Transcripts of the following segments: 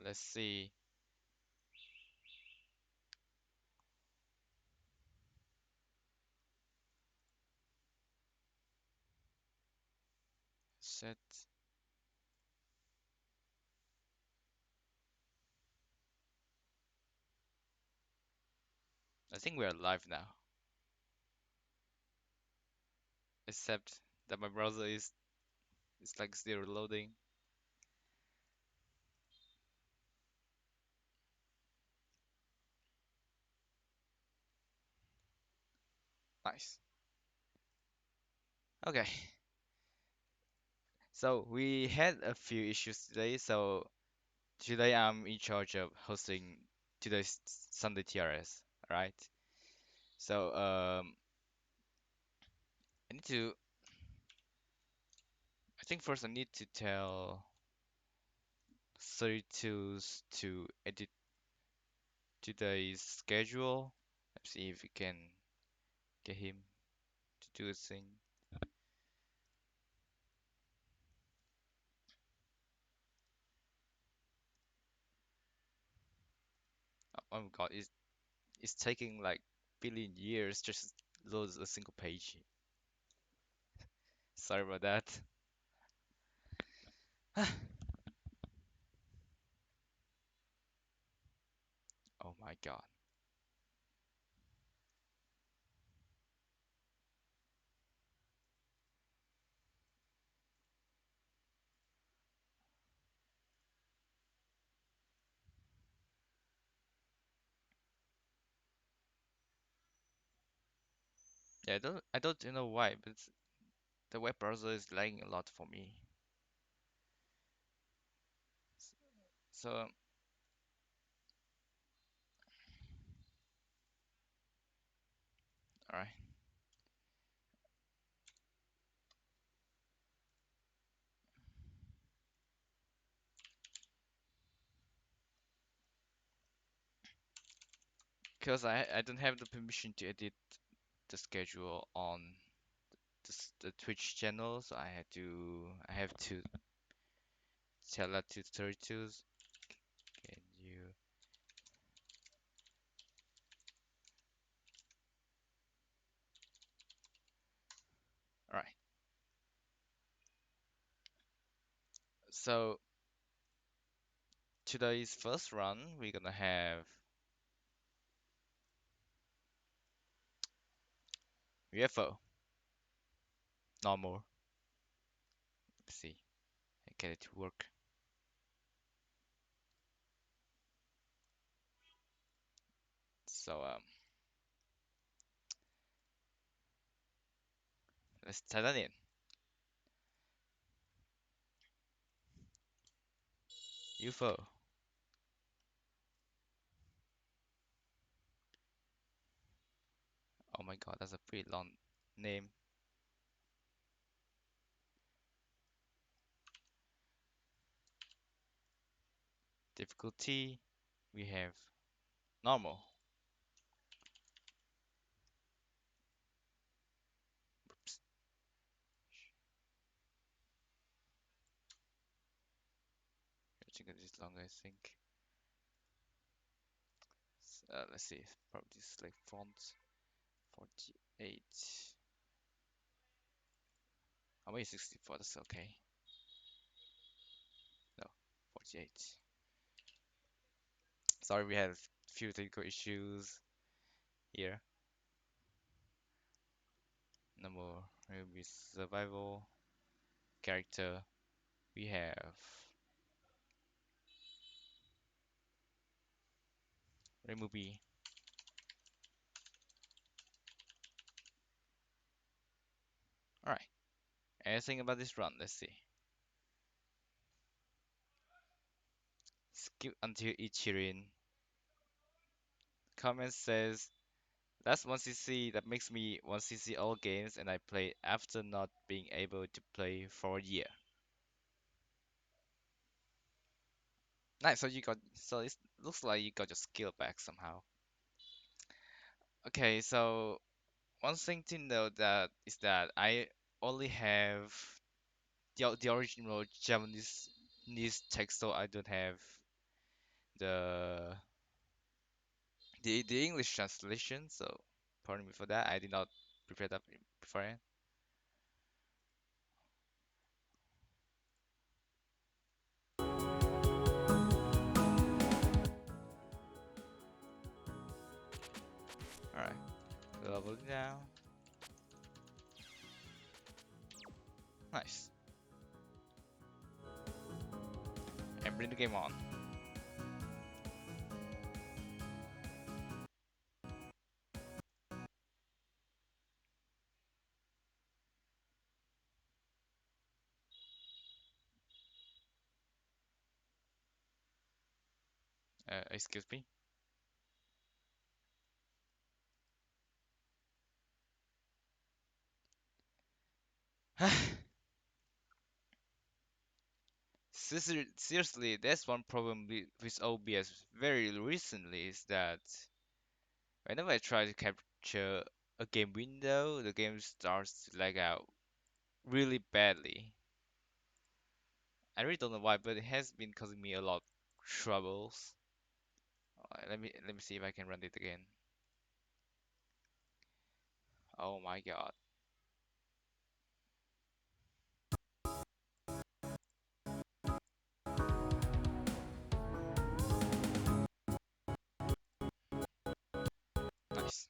Let's see. Set. I think we're live now. Except that my browser is like still loading. Nice. Okay. So we had a few issues today. So today I'm in charge of hosting today's Sunday TRS. Alright. So I need to. I think first I need to tell 32s to edit today's schedule. Let's see if we can get him to do a thing. Oh my God, it's taking like billion years just to load a single page. Sorry about that. Oh my God. Yeah, I don't know why, but the web browser is lagging a lot for me. So, alright. Because I don't have the permission to edit the schedule on the Twitch channel, so I have to tell that to 32s. Can you? Alright. So today's first run, we're gonna have UFO, normal. Let's see, I get it to work. So let's type that in. UFO. Oh my God, that's a pretty long name. Difficulty, we have normal. Oops, I think it is long, I think. Let's see, probably select font 48. Oh wait, 64, that's okay. No, 48. Sorry, we have few technical issues here. Number will be survival. Character, we have remove. Alright, anything about this run? Let's see. Skip until Ichirin. Comment says that's 1cc that makes me 1cc all games and I play after not being able to play for a year. Nice, so it looks like you got your skill back somehow. Okay, so one thing to note that is that I only have the original Japanese text, so I don't have the English translation. So pardon me for that. I did not prepare that beforehand. All right, level down. Nice. And bring the game on. Excuse me. Seriously, that's one problem with OBS very recently is that whenever I try to capture a game window, the game starts to lag out really badly. I really don't know why, but it has been causing me a lot of troubles. Let me see if I can run it again. Oh my god. Nice.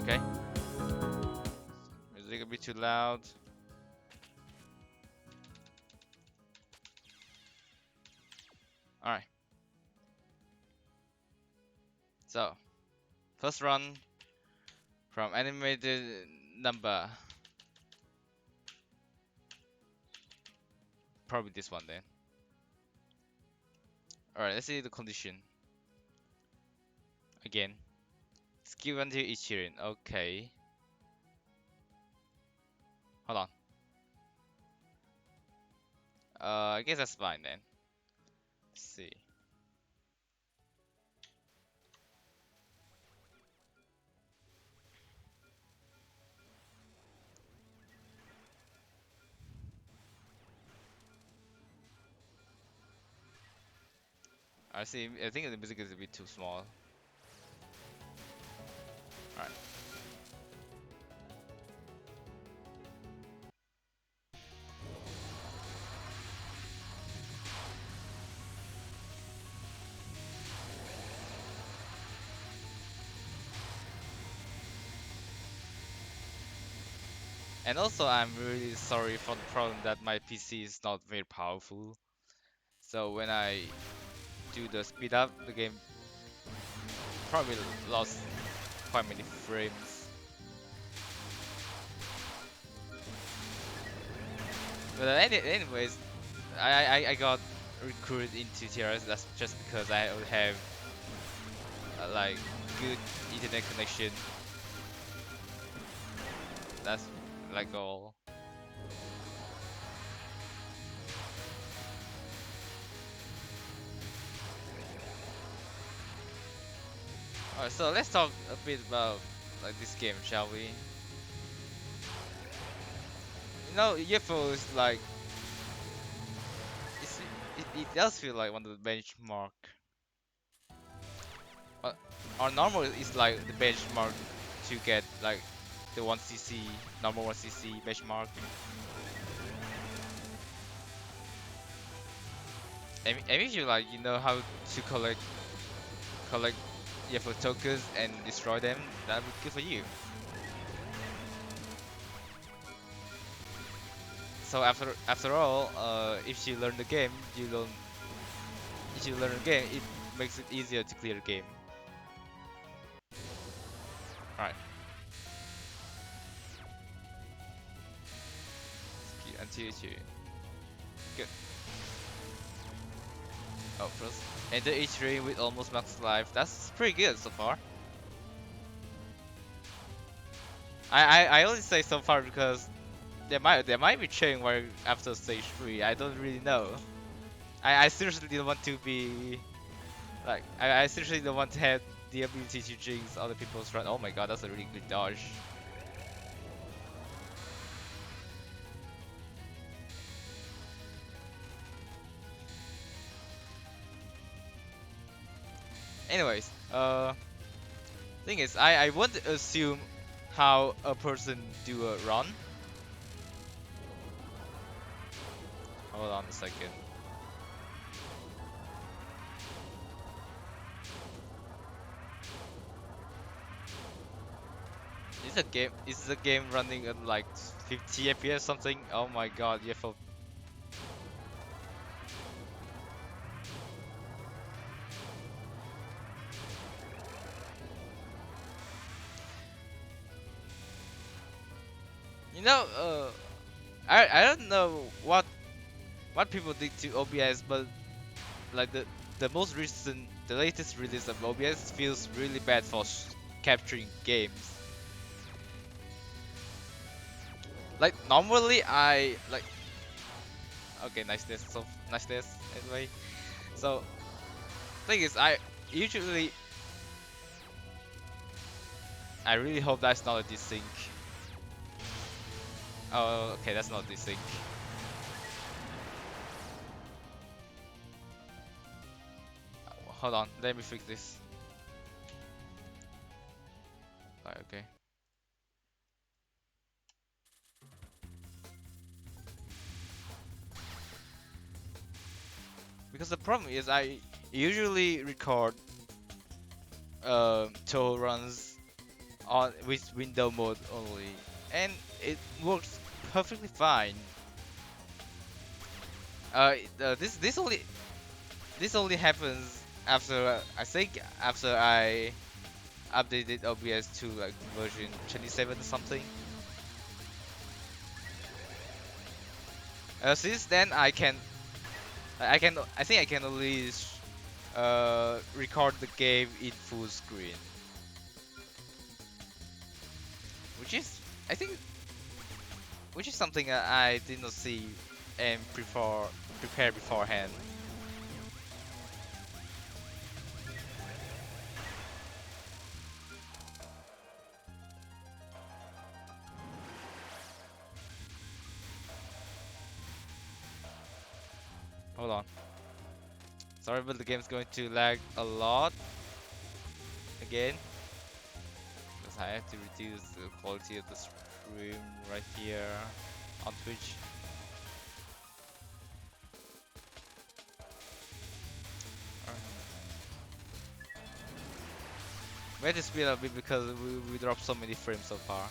Okay. Music a bit too loud. Alright. So, first run from animated number. Probably this one then. Alright, let's see the condition. Again. Skill until each turn. Okay. Hold on. I guess that's fine then. Let's see. I see. I think the music is a bit too small. Alright. And also, I'm really sorry for the problem that my PC is not very powerful. So when I do the speed up, the game probably lost quite many frames. But anyways, I got recruited into TRS. That's just because I have like good internet connection. That's like all. Alright, so let's talk a bit about like this game, shall we? You know, UFO is like it's, it does feel like one of the benchmark. Uh, our normal is like the benchmark to get like the 1cc normal 1cc benchmark. And if you like, you know how to collect UFO tokens and destroy them, that would be good for you. So after all, if you learn the game, if you learn the game, it makes it easier to clear the game. Alright. Until you good. Oh, first enter each ring with almost max life. That's pretty good so far. I only say so far because there might be change where after stage 3. I don't really know. I seriously didn't want to be Like I seriously don't want to have the ability to jinx other people's run. Oh my god, that's a really good dodge. Anyways, thing is, I won't assume how a person do a run. Hold on a second. Is the game running at like 50 FPS something? Oh my god, you have you know, I don't know what people did to OBS, but like the latest release of OBS feels really bad for capturing games. Like normally I like okay, nice this anyway. So thing is, usually I really hope that's not a desync. Oh, okay, that's not desync. Hold on, let me fix this. Alright, okay. Because the problem is I usually record Touhou runs on with window mode only, and it works perfectly fine. This only happens after I think after I updated OBS to like version 27 or something. Since then I think I can only record the game in full screen, which is I think which is something that I did not see and prepare beforehand. Hold on. Sorry, but the game's going to lag a lot again because I have to reduce the quality of the stream right here on Twitch. We had to speed up a bit because we dropped so many frames so far.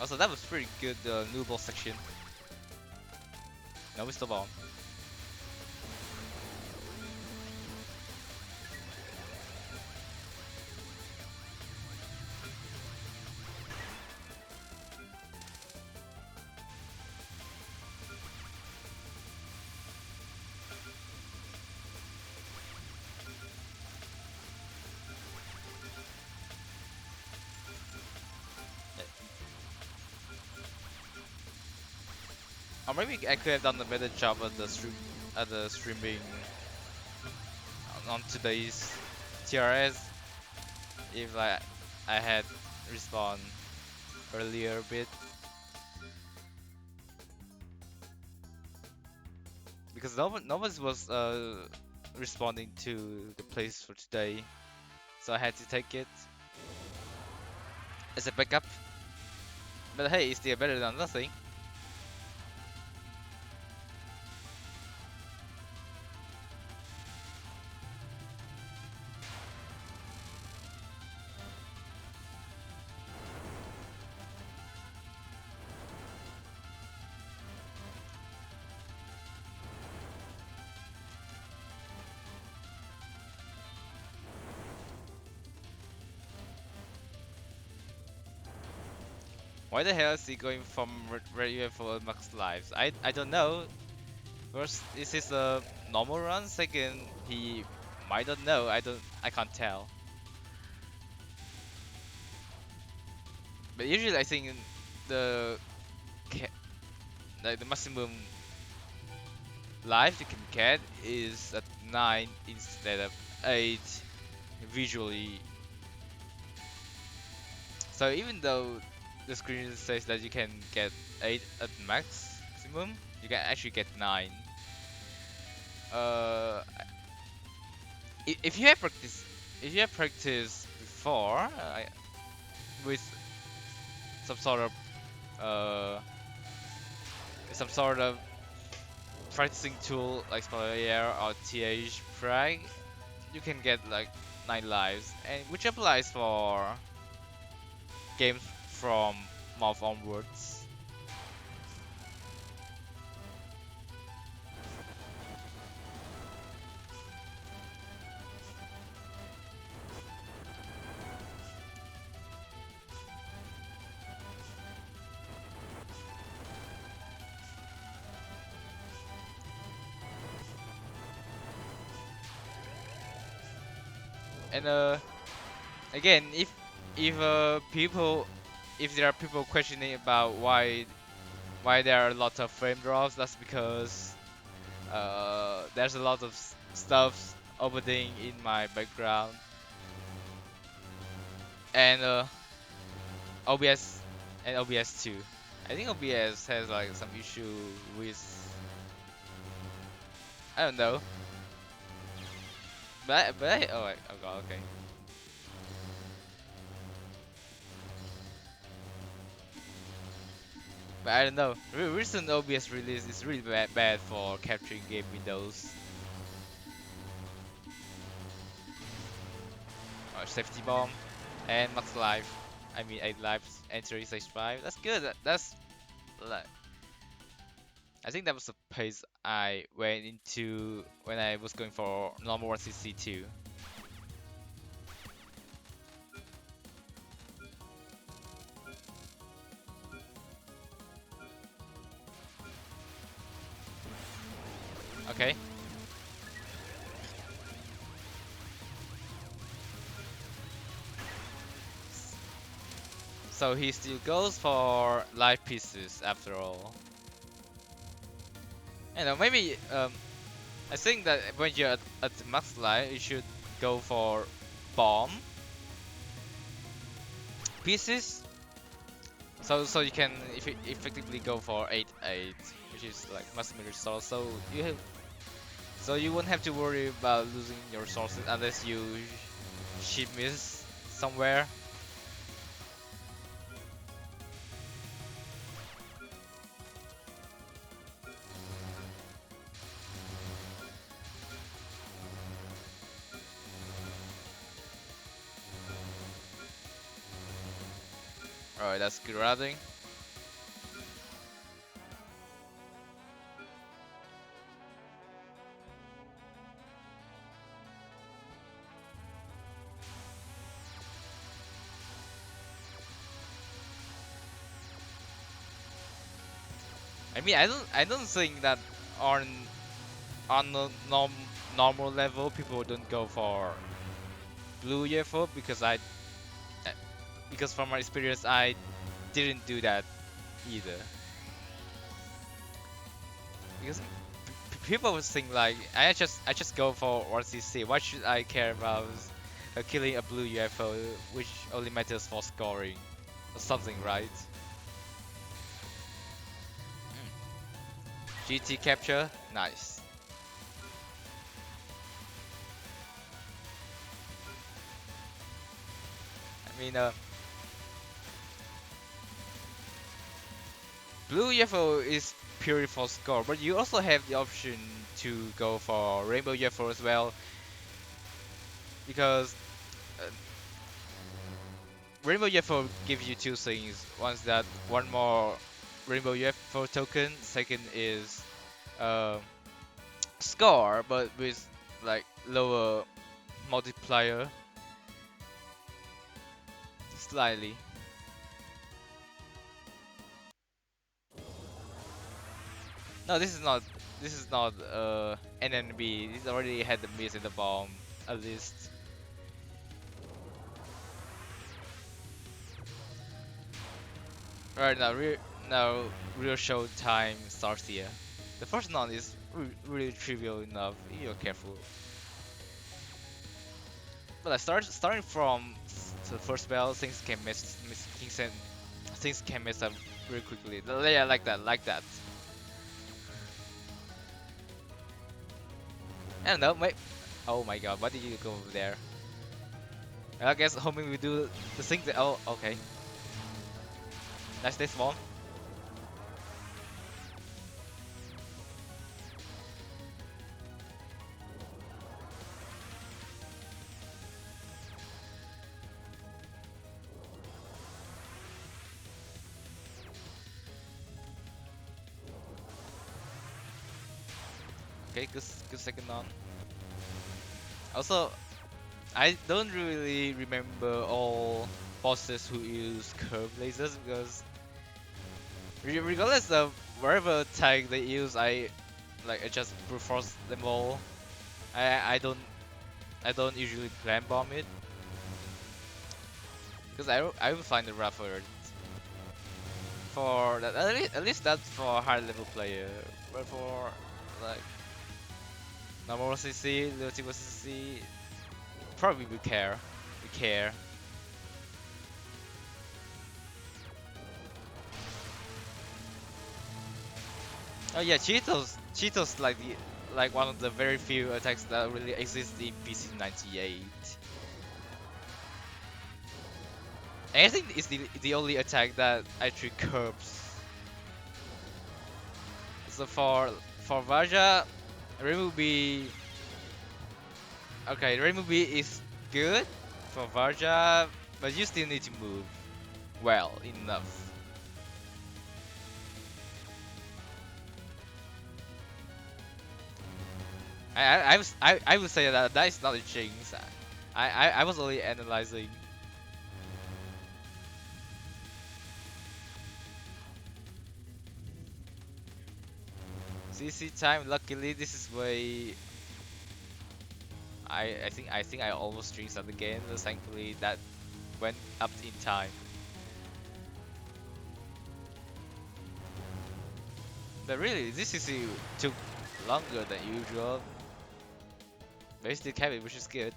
Also, that was pretty good, new boss section. Now we still on. Or maybe I could have done a better job at the streaming on today's TRS if I had respawned earlier a bit because no one was responding to the place for today, so I had to take it as a backup. But hey, it's still better than nothing. Why the hell is he going from radio for max lives? I don't know. First, is this a normal run? Second, he might not know. I can't tell. But usually I think the ca like the maximum life you can get is at 9 instead of 8 visually. So even though the screen says that you can get 8 at maximum, you can actually get 9. Uh, if you have practiced, if you have practiced before with some sort of uh, some sort of practicing tool like Spire or TH Prag, you can get like 9 lives, and which applies for games from Mouth onwards. And again, if there are people questioning about why there are a lot of frame drops, that's because there's a lot of stuff opening in my background, and OBS and OBS too. I think OBS has like some issue with, I don't know, oh god, okay. But I don't know. Recent OBS release is really bad for capturing game windows. Safety bomb and max life. I mean 8 lives and 3 stage 5. That's good. That's like, I think that was the pace I went into when I was going for normal 1cc2. Okay. So he still goes for life pieces after all. You know, maybe I think that when you're at max life, you should go for bomb pieces. So you can effectively go for 8-8, which is like maximum resource. So you won't have to worry about losing your resources unless you ship miss somewhere. Alright, that's good routing. I mean, I don't think that on the normal level people don't go for blue UFO because from my experience I didn't do that either. Because people would think like I just go for RCC. Why should I care about killing a blue UFO, which only matters for scoring or something, right? GT capture, nice. I mean, blue UFO is purely for score, but you also have the option to go for rainbow UFO as well, because uh, rainbow UFO gives you two things. One's that one more rainbow UFO token. Second is uh, score, but with like lower multiplier slightly. No, this is not. This is not NNB. This already had the miss in the bomb at least. Right now, Now, real show time starts here. The first non is really trivial enough if you're careful. But starting from the first bell, things can things can mess up very quickly. Yeah, like that, like that. I don't know, wait. Oh my god, why did you go over there? I guess homing will do the thing that. Oh, okay. That's this one. Okay, good second on. Also, I don't really remember all bosses who use curve lasers because regardless of whatever tag they use, I just brute force them all. I don't usually plan bomb it because I will find it rougher for that at least that's for a high level player. But for like normal CC, low CC, probably we care. We care. Oh yeah, Cheetos like one of the very few attacks that really exist in PC98. And I think it's the only attack that actually curbs. So for Vaja, remove B. Okay, remove B is good for Varja, but you still need to move well enough. I would say that that is not a jinx. I was only analyzing. CC time. Luckily, this is way. I think I almost jinxed that again. But thankfully, that went up in time. But really, this CC took longer than usual. But he still kept it, which is good.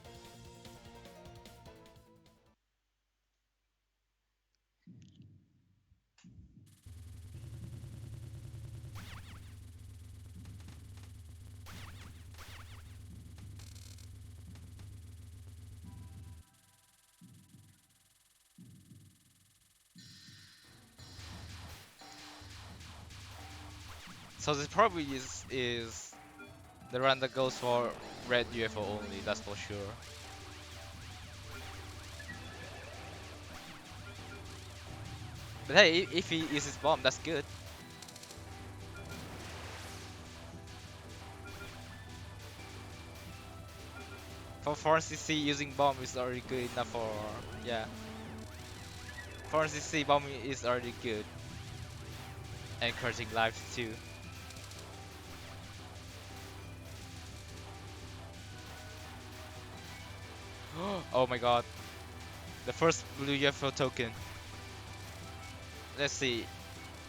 So this probably is the run that goes for red UFO only. That's for sure. But hey, if he uses bomb, that's good. For 4CC using bomb is already good enough for yeah. 4CC bomb is already good. Encouraging lives too. Oh my god. The first blue UFO token. Let's see.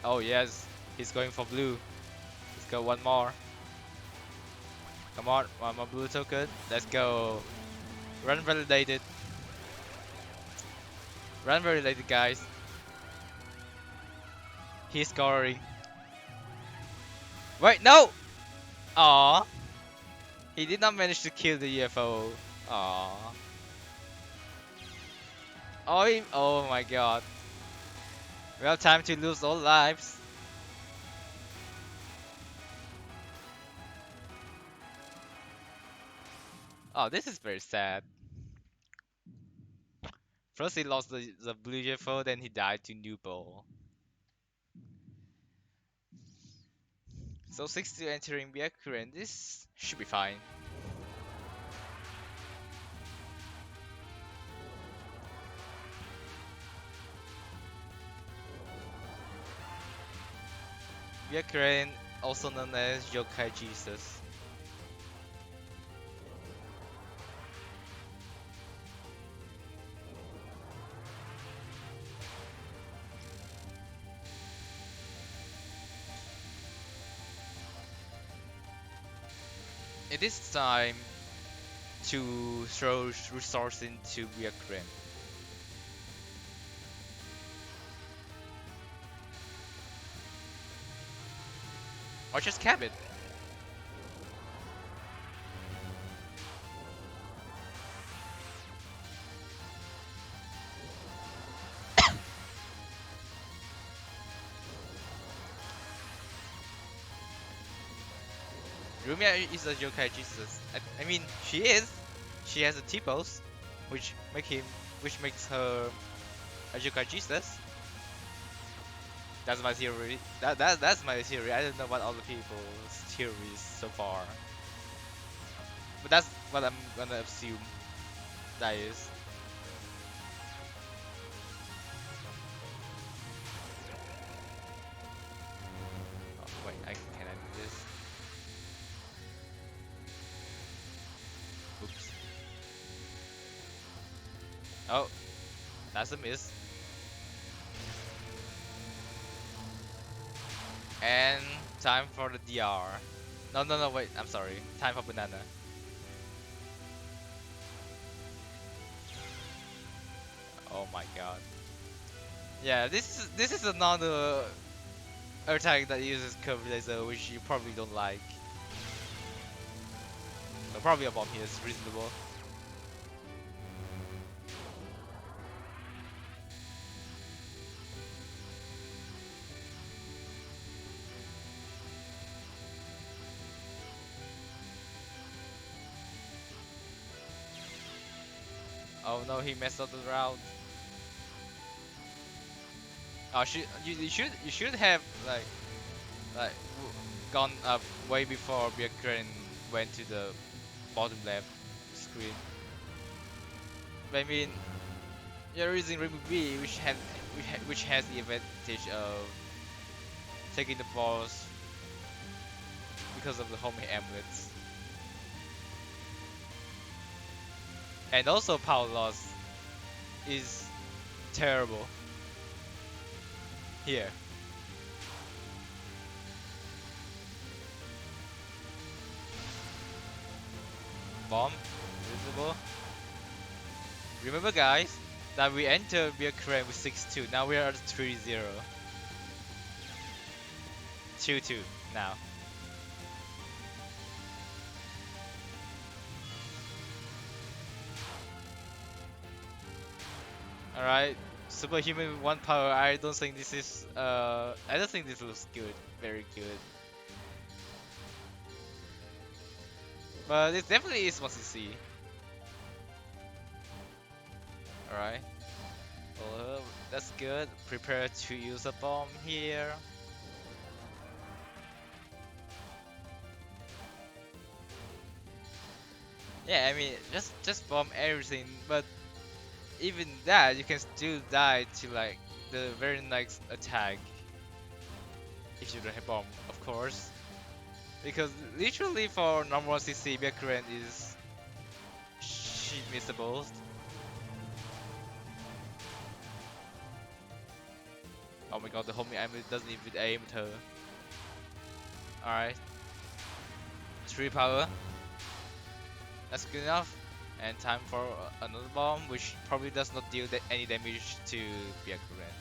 Oh yes, he's going for blue. Let's go one more. Come on, one more blue token. Let's go. Run validated. Run validated, guys. He's scoring. Wait, no! Aww. He did not manage to kill the UFO. Aww. Oh my god. We have time to lose all lives. Oh, this is very sad. First he lost the blue UFO, then he died to Nubo. So 60 entering Byakuren, this should be fine. Byakuren, also known as Yokai Jesus. It is time to throw resource into Byakuren. Or just cap it. Rumia is a yokai Jesus. I mean, she is. She has a T-pose, which which makes her a yokai Jesus. That's my theory. That's my theory. I don't know what other people's theories so far, but that's what I'm gonna assume. That is. Oh, wait, can I do this? Oops. Oh, that's a miss. And time for the DR. No, no, no, wait. I'm sorry. Time for banana. Oh my god. Yeah, this is another attack that uses curve laser, which you probably don't like. So probably a bomb here is reasonable. Oh no, he messed up the route. Oh, you should have like gone up way before Byakuren went to the bottom left screen. But I mean, you're using Ring B, which has the advantage of taking the balls because of the homing amulets, and also power loss is terrible here. Bomb, visible. Remember guys, that we entered Byakuren with 6-2, now we are at 3-0. 2-2 now. Alright, superhuman with 1 power, I don't think this is, I don't think this looks good, very good. But it definitely is 1cc. Alright. Well, that's good. Prepare to use a bomb here. Yeah, I mean, just bomb everything, but even that, you can still die to like the very next attack if you don't have bomb, of course. Because literally for normal CC, Byakuren is shit missable. Oh my god, the homing amulet doesn't even aim at her. Alright. 3 power. That's good enough. And time for another bomb, which probably does not deal any damage to Byakuren.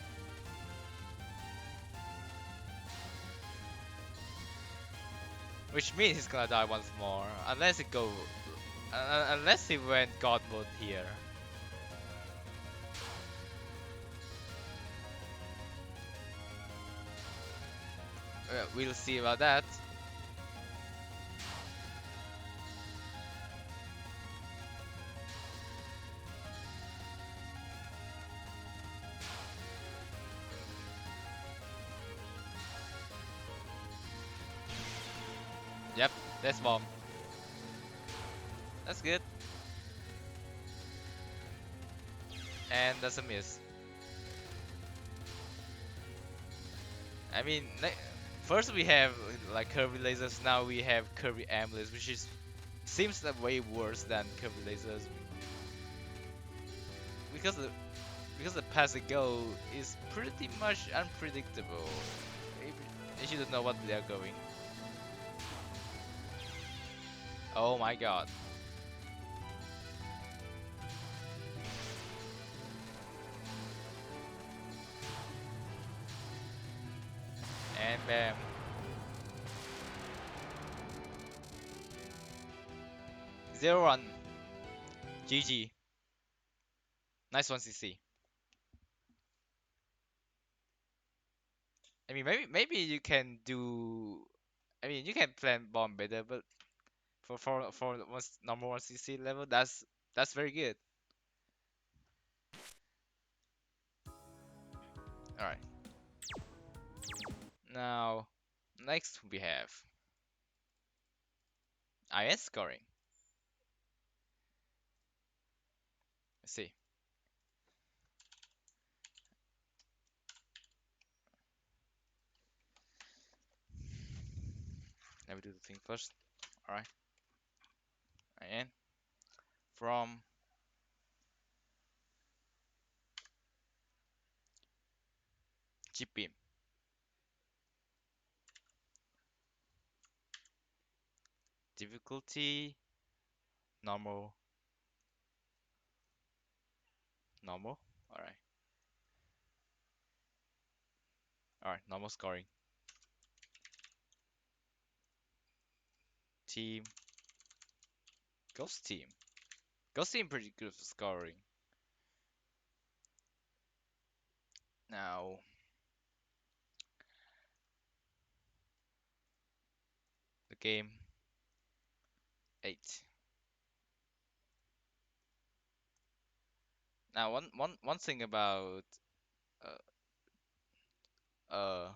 Which means he's gonna die once more, unless it go, unless he went God mode here. We'll see about that. Yep, that's bomb. That's good. And that's a miss. I mean, first we have like curvy lasers, now we have curvy amulets, which is seems that way worse than curvy lasers because the pass and go is pretty much unpredictable. If you don't know what they are going. Oh my god. And bam. 0-1. GG. Nice one, CC. I mean, maybe you can do. I mean, you can plan bomb better, but number one CC level, that's very good. All right. Now, next we have IS scoring. Let's see. Let me do the thing first. All right. And from GP. Difficulty normal. Normal. All right. All right. Normal scoring. Team. Ghost team. Ghost team pretty good for scoring. Now, the game 8. Now, one thing about uh, uh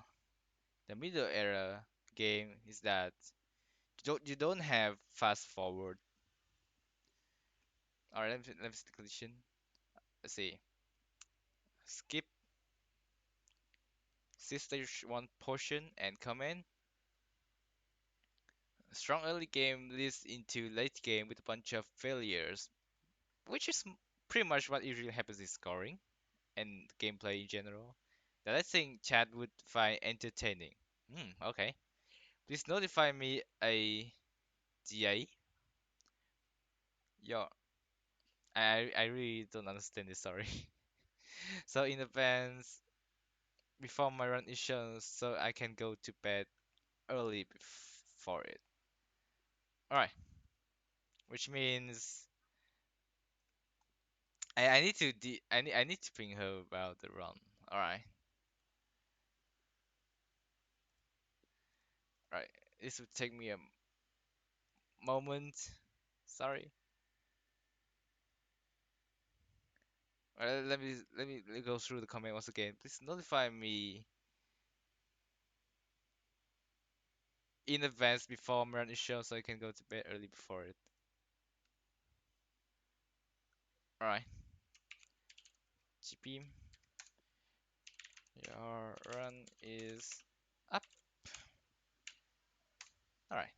the middle era game is that you don't have fast forward. All right, let me see the condition. Let's see. Skip stage one portion and come in. Strong early game leads into late game with a bunch of failures, which is pretty much what usually happens in scoring and gameplay in general. That I think chat would find entertaining. Okay. Please notify me a GA. Yo, I really don't understand this, sorry. So in advance, before my run is shown, so I can go to bed early before it. Alright, which means I need to I need to ping her about the run. Alright, right. This would take me a moment. Sorry. Alright, let me go through the comment once again. Please notify me in advance before my run is shown, so I can go to bed early before it. Alright, GP, your run is up. Alright,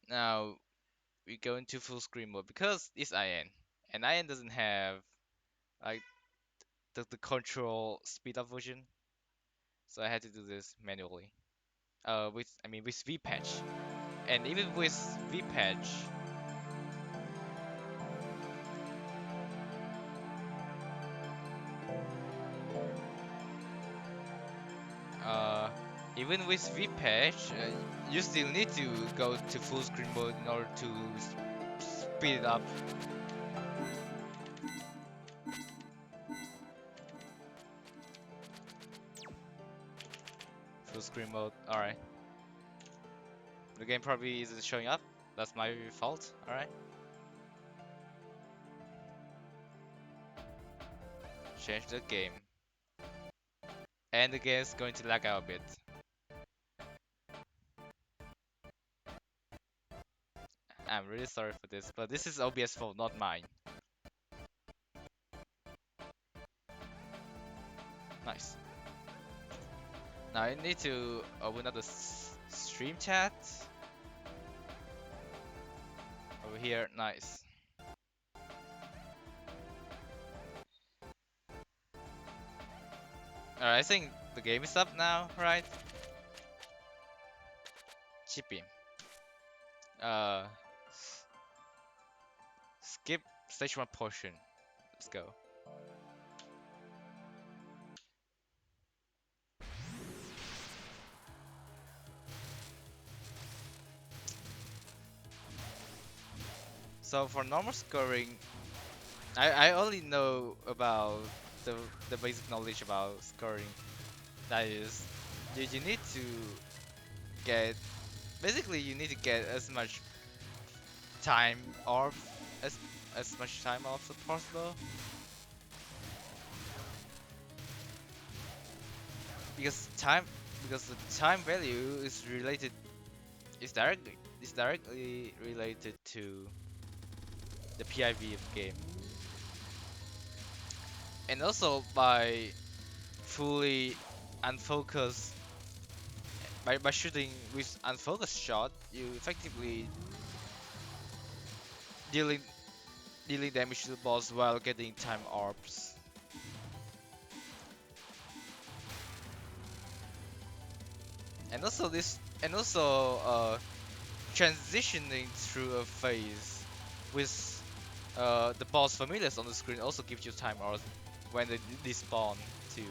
now we go into full screen mode because it's IN, and IN doesn't have like the control speed up version, so I had to do this manually. With VPatch, and even with VPatch, uh, even with VPatch, you still need to go to full screen mode in order to speed it up. Full screen mode. Alright. The game probably isn't showing up. That's my fault. Alright. Change the game. And the game is going to lag out a bit. I'm really sorry for this, but this is OBS fault, not mine. Nice. Now I need to open up the stream chat. Over here, nice. Alright, I think the game is up now, right? Chippy. Uh, skip stage one portion. Let's go. So for normal scoring, I only know about the the basic knowledge about scoring. That is, you need to get basically you need to get as much time off as as much time off as possible because time because the time value is directly related to the PIV of the game, and also by fully unfocused by shooting with unfocused shot, you effectively dealing dealing damage to the boss while getting time orbs. And also transitioning through a phase with the boss familiars on the screen also gives you time orbs when they despawn too.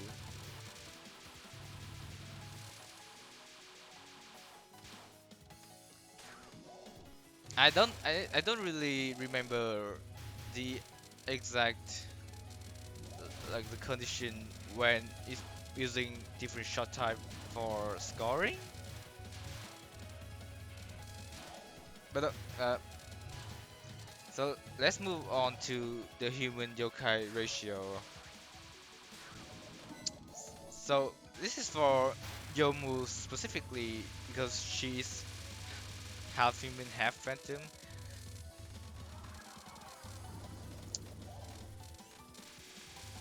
I don't really remember the exact like the condition when it's using different shot type for scoring. But so let's move on to the human yokai ratio. So this is for Yomu specifically because she's half human, half phantom.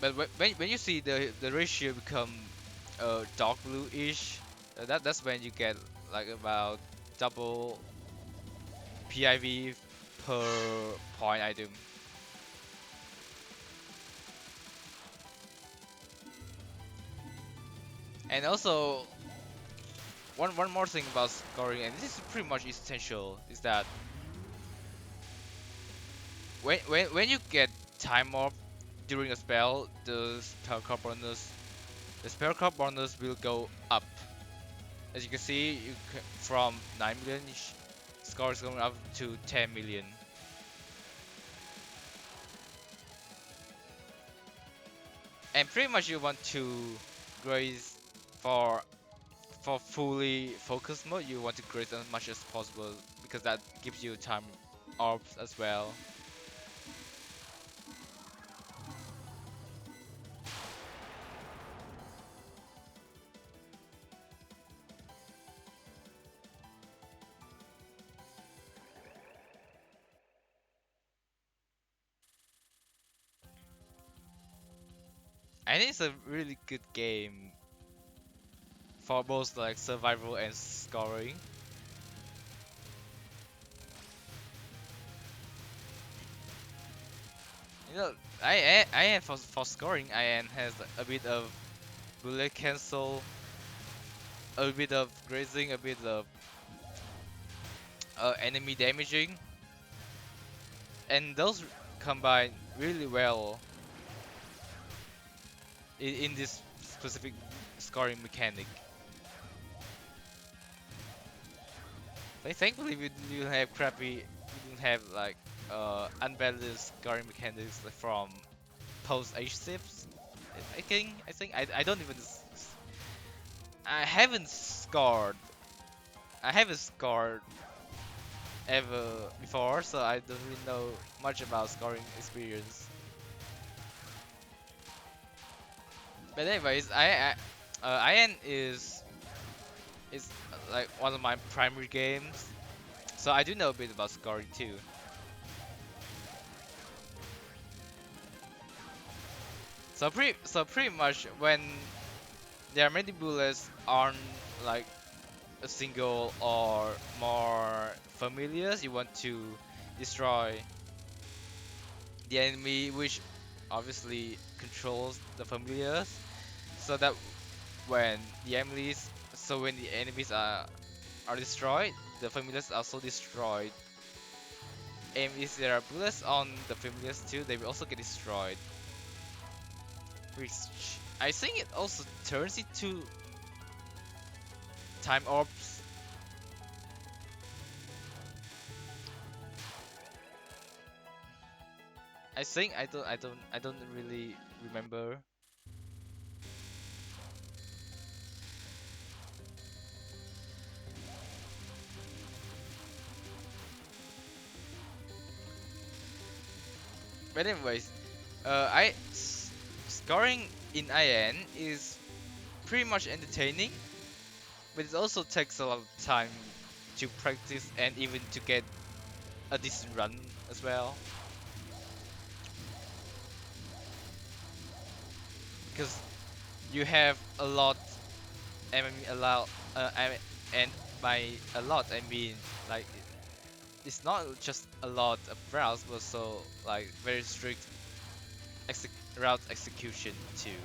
But when you see the ratio become dark blue-ish, that's when you get like about double PIV per point item. And also one more thing about scoring, and this is pretty much essential, is that when you get time off during a spell, the spell card bonus will go up. As you can see, from 9 million scores going up to 10 million. And pretty much you want to graze for fully focused mode. You want to graze as much as possible because that gives you time orbs as well. And it's a really good game for both like survival and scoring. You know, I am for scoring. IN has a bit of bullet cancel, a bit of grazing, a bit of enemy damaging, and those combine really well in this specific scoring mechanic. Like, thankfully, we don't have we don't have like unbalanced scoring mechanics from post H sips. I don't even I haven't scored. I haven't scored ever before, so I don't really know much about scoring experience. But anyways, IN is like one of my primary games, so I do know a bit about scoring too. So pretty much when there are many bullets on like a single or more familiars, you want to destroy the enemy, which obviously controls the familiars, so that when the enemies, so when the enemies are destroyed, the familiars are also destroyed. And if there are bullets on the familiars too, they will also get destroyed. Which I think it also turns into time orbs. I think I don't really remember. But anyways, scoring in IN is pretty much entertaining, but it also takes a lot of time to practice and even to get a decent run as well. Because you have a lot, and I mean a lot, and by a lot I mean like it's not just a lot of routes, but also like very strict exec route execution too.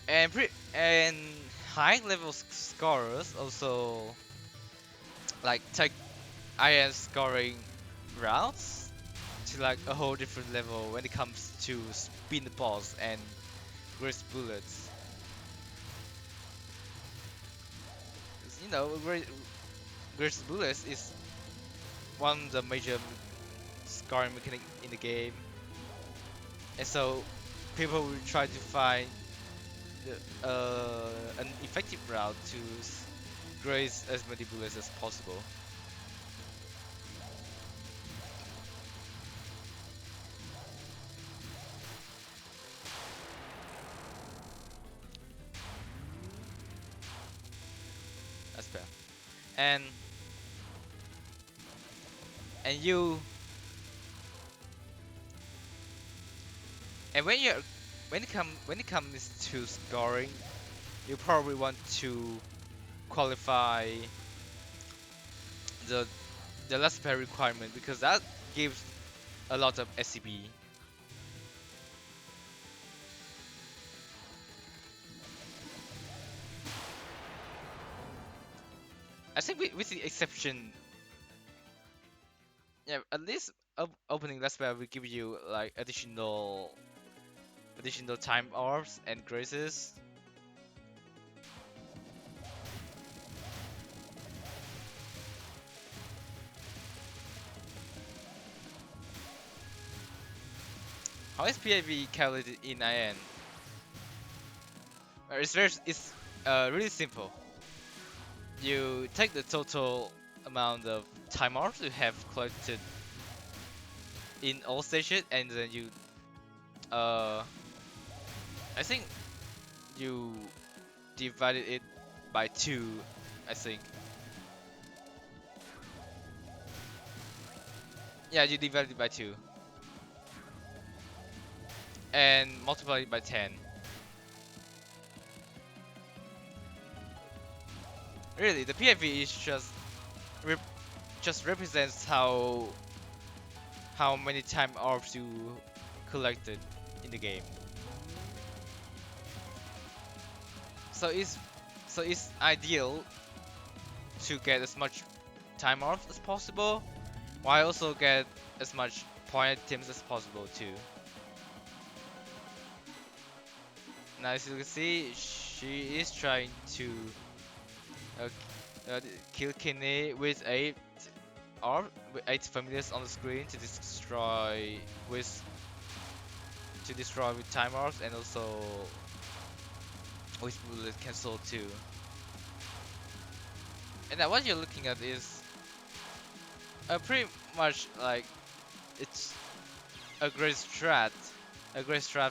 And high level scorers also like take IN scoring routes to like a whole different level when it comes to spin the balls and grace bullets. 'Cause, you know, grace bullets is one of the major scoring mechanic in the game, and so people will try to find an effective route to grace as many bullets as possible. That's fair. And and you and when it comes to scoring, you probably want to qualify the last pair requirement because that gives a lot of SCB. I think with the exception, yeah, at least opening last pair will give you like additional time orbs and graces. How is PAV calculated in IN? It's really simple. You take the total amount of time orbs you have collected in all stations, and then you uh I think you divided it by two. I think, yeah, you divided it by two and multiply it by 10. Really, the PFV is rep just represents how many time orbs you collected in the game. So it's ideal to get as much time orbs as possible, while also get as much point items as possible too. Now as you can see, she is trying to uh, kill Kinney with eight familiars on the screen to with destroy with time orbs and also with bullet cancel too. And now what you're looking at is pretty much like it's a great strat,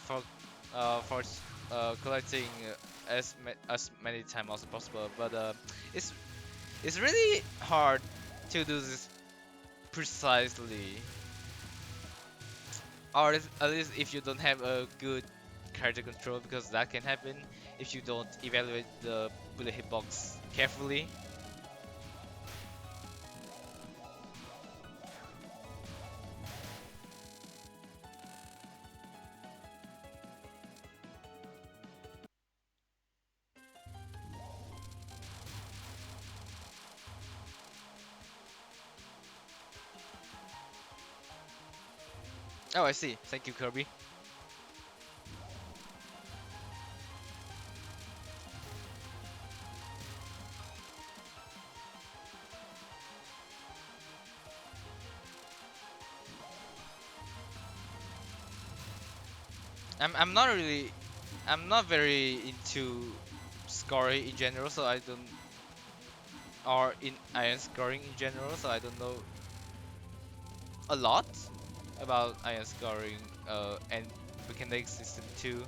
for for collecting as many time as possible. But it's it's really hard to do this precisely, or at least if you don't have a good character control, because that can happen if you don't evaluate the bullet hitbox carefully. Oh, I see. Thank you, Kirby. I'm not really I'm not very into scoring in general, so I don't or in iron scoring in general, so I don't know a lot about iron scoring and mechanics system 2.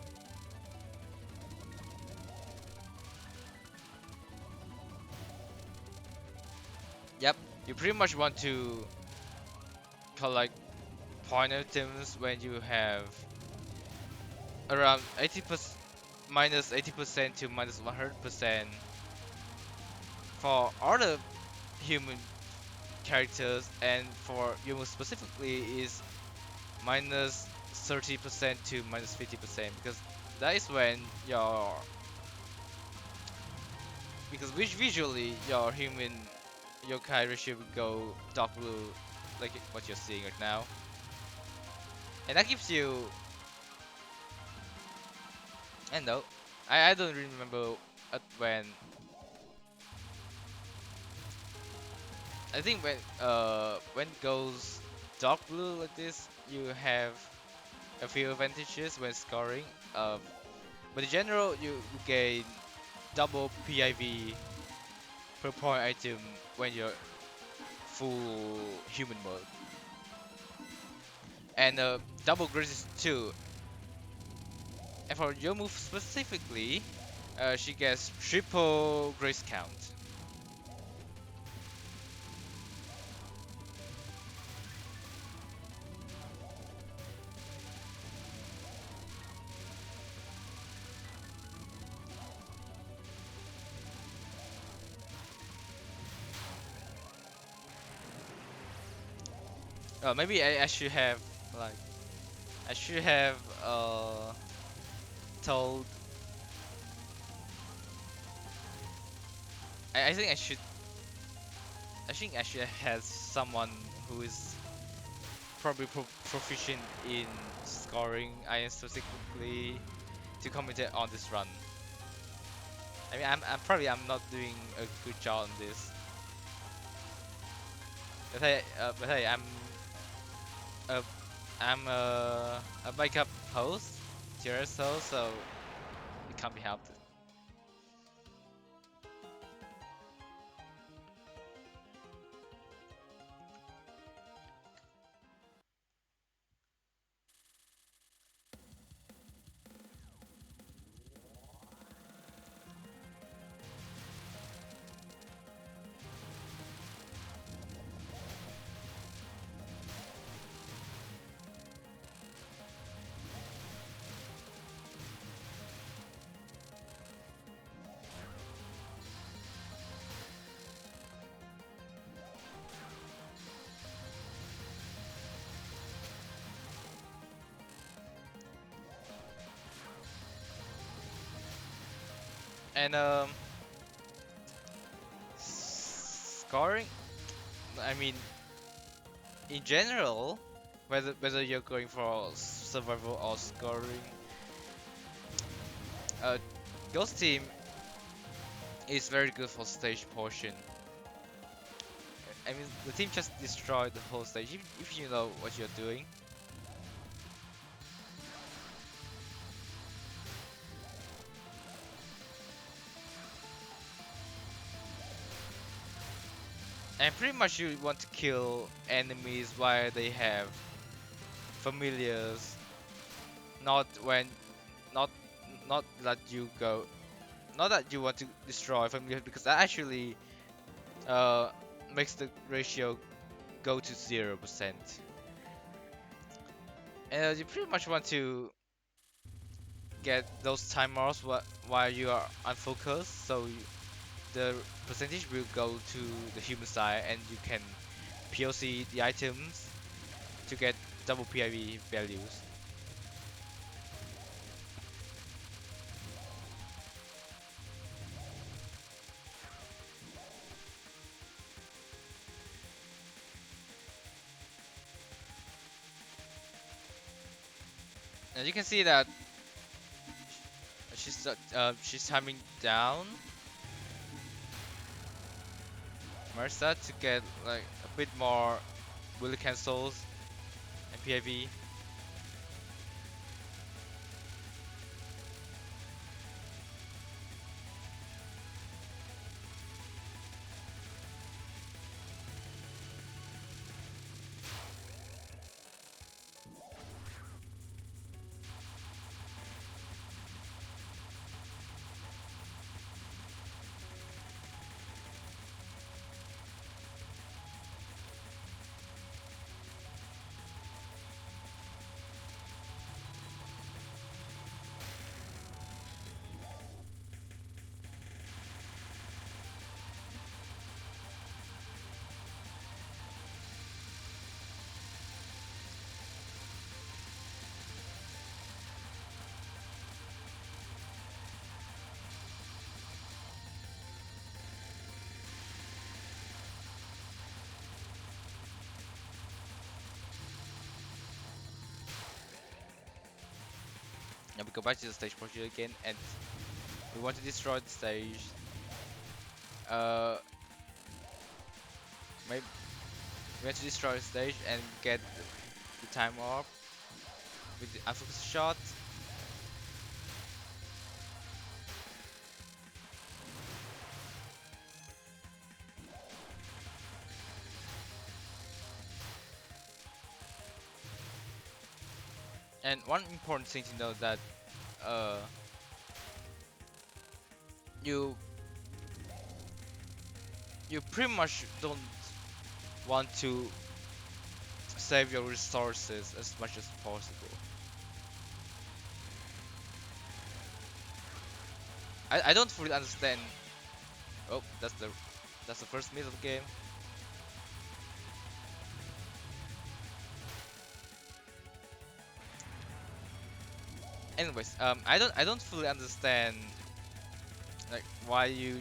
Yep, you pretty much want to collect point items when you have around 80% minus 80% to minus 100% for all the human characters, and for you specifically is minus 30% to minus 50%, because that is when your because visually your human yokai ratio will go dark blue, like what you're seeing right now, and that gives you I don't know, I don't really remember at I think when it goes dark blue like this, you have a few advantages when scoring. But in general, you gain double PIV per point item when you're full human mode, and double graces too. And for your move specifically, she gets triple grace count. Maybe I should have like I should have told. I think I think I should have someone who is probably proficient in scoring iron specifically to commentate on this run. I mean, I'm probably I'm not doing a good job on this. But hey, a I'm a backup host, TRS host, so it can't be helped. And scoring. I mean, in general, whether you're going for survival or scoring, uh, Ghost Team is very good for stage portion. I mean, the team just destroyed the whole stage if you know what you're doing. And pretty much you want to kill enemies while they have familiars, not when, not not that you go, not that you want to destroy familiars, because that actually uh makes the ratio go to 0%. And you pretty much want to get those timers while you are unfocused, so the percentage will go to the human side, and you can POC the items to get double PIV values. And you can see that she's timing down Marissa to get like a bit more Willy cancels and PIV. Now we go back to the stage portion again, and we want to destroy the stage. Uh, maybe we want to destroy the stage and get the time off with the unfocused shot. And one important thing to know that uh, you you pretty much don't want to save your resources as much as possible. I don't fully understand. Oh, that's the first miss of the game. Anyways, I don't fully understand like why you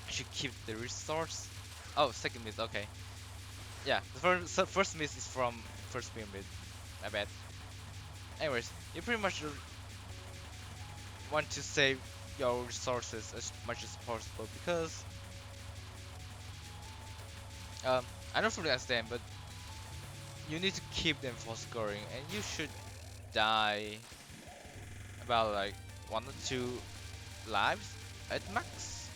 should keep the resource. Oh, second miss. Okay. Yeah, the first miss is from first pyramid. I bet. Anyways, you pretty much want to save your resources as much as possible because um I don't fully understand, but you need to keep them for scoring, and you should die about like 1 or 2 lives at max.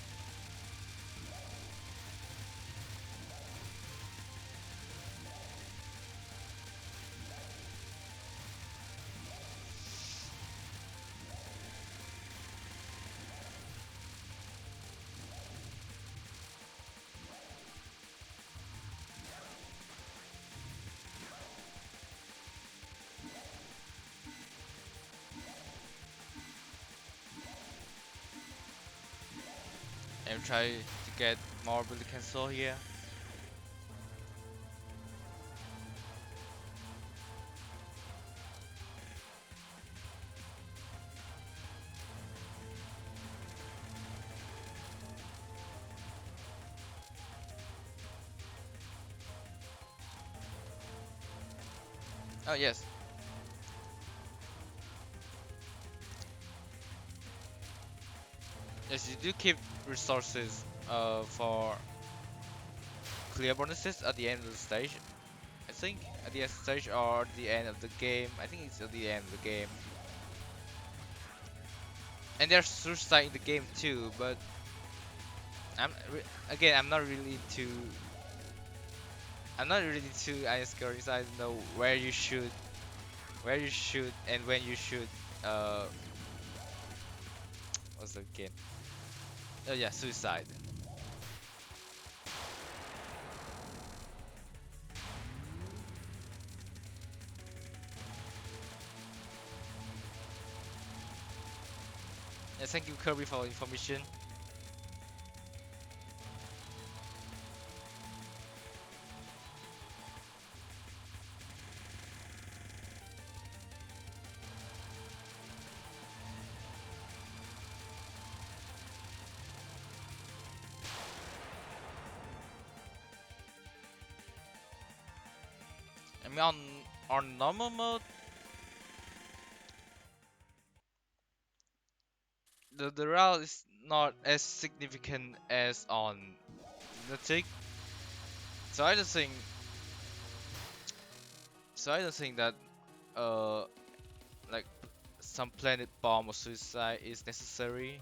And try to get more ability cancel here. Oh yes. Yes, you do keep resources for clear bonuses at the end of the stage. I think at the end of the stage or at the end of the game. I think it's at the end of the game. And there's suicide in the game too, but again I'm not really too ice scoring, so I don't know where you should and when you should uh what's the game? Oh yeah, suicide. Yeah, thank you Kirby for the information. I mean on normal mode the route is not as significant as on Lunatic. So I just think that uh like some planet bomb or suicide is necessary.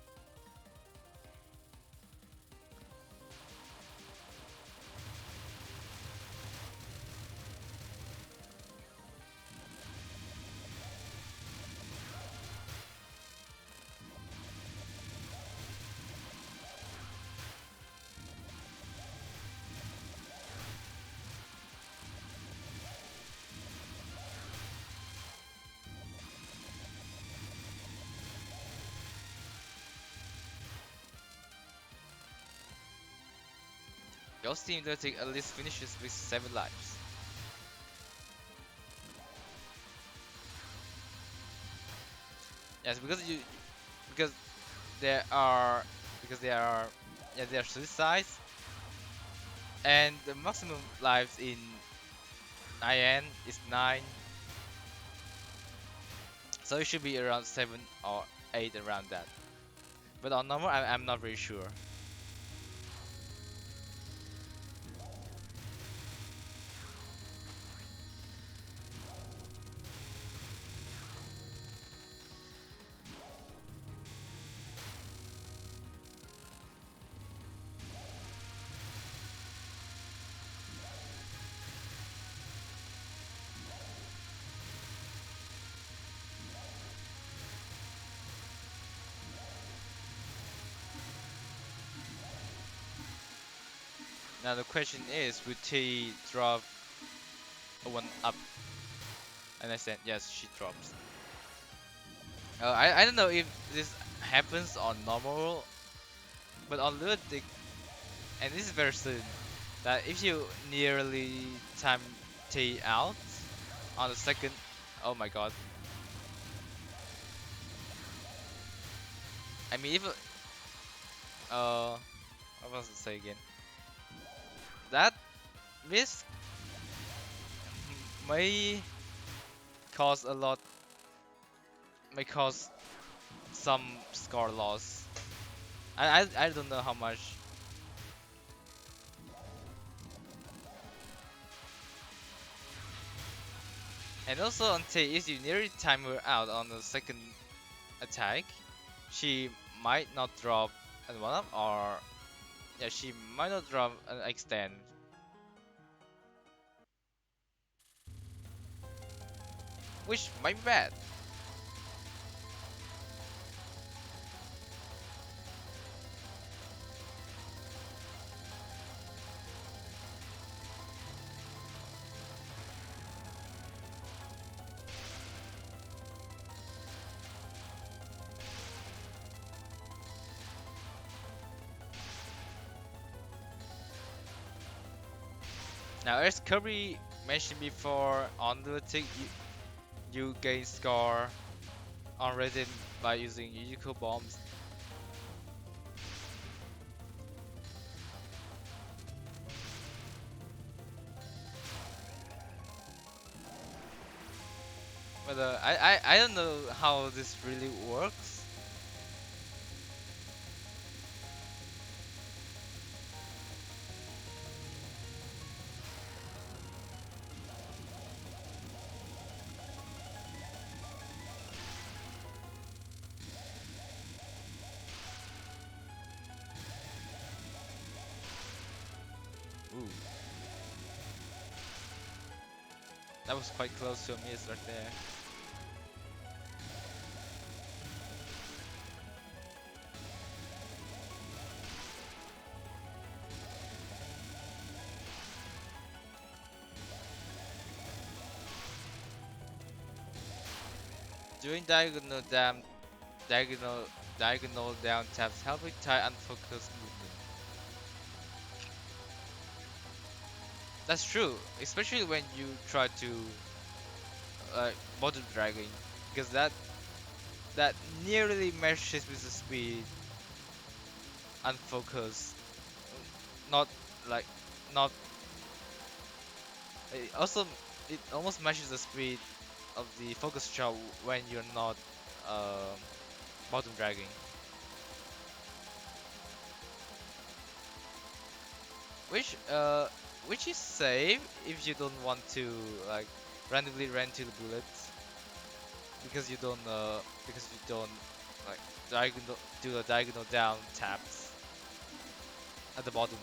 Ghost Team Lunatic at least finishes with 7 lives. Yes, because there are there are there are suicides and the maximum lives in IN is 9, so it should be around 7 or 8 around that. But on normal, I'm not very sure. Now the question is, would he drop a 1 up? And I said yes, she drops. I don't know if this happens on normal, but on Ludic, and this is very soon, that if you nearly time T out on the second, oh my god. I mean, if what was I say again? That risk may cause a lot, may cause some score loss. I don't know how much. And also on T, if you nearly time her out on the second attack, she might not drop an 1 up, or yeah, she might not drop an extend, which might be bad. Now, as Kirby mentioned before, on the tick you gain score on Resident by using Yujiko bombs. But I don't know how this really works. Ooh, that was quite close to a miss right there. Doing diagonal diagonal down taps helping tie unfocused movement. That's true, especially when you try to bottom dragging, because that nearly matches with the speed unfocused. Not like not it also it almost matches the speed of the focus shot when you're not um, bottom dragging. which uh which is safe if you don't want to like randomly run to the bullets because you don't like diagonal do the diagonal down taps at the bottom.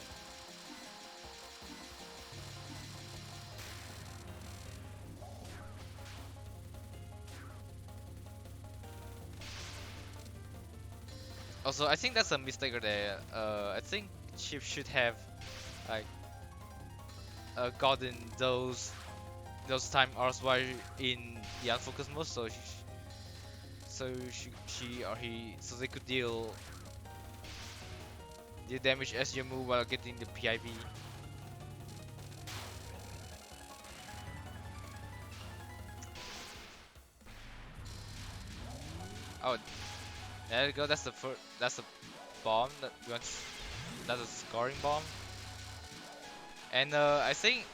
Also, I think that's a mistake there. I think Chip should have like gotten those time arcs while in the unfocused mode, she or he so they could deal the damage as you move while getting the PIV. Oh, there you go. That's the first. That's a bomb that you want. That's a scoring bomb. And I think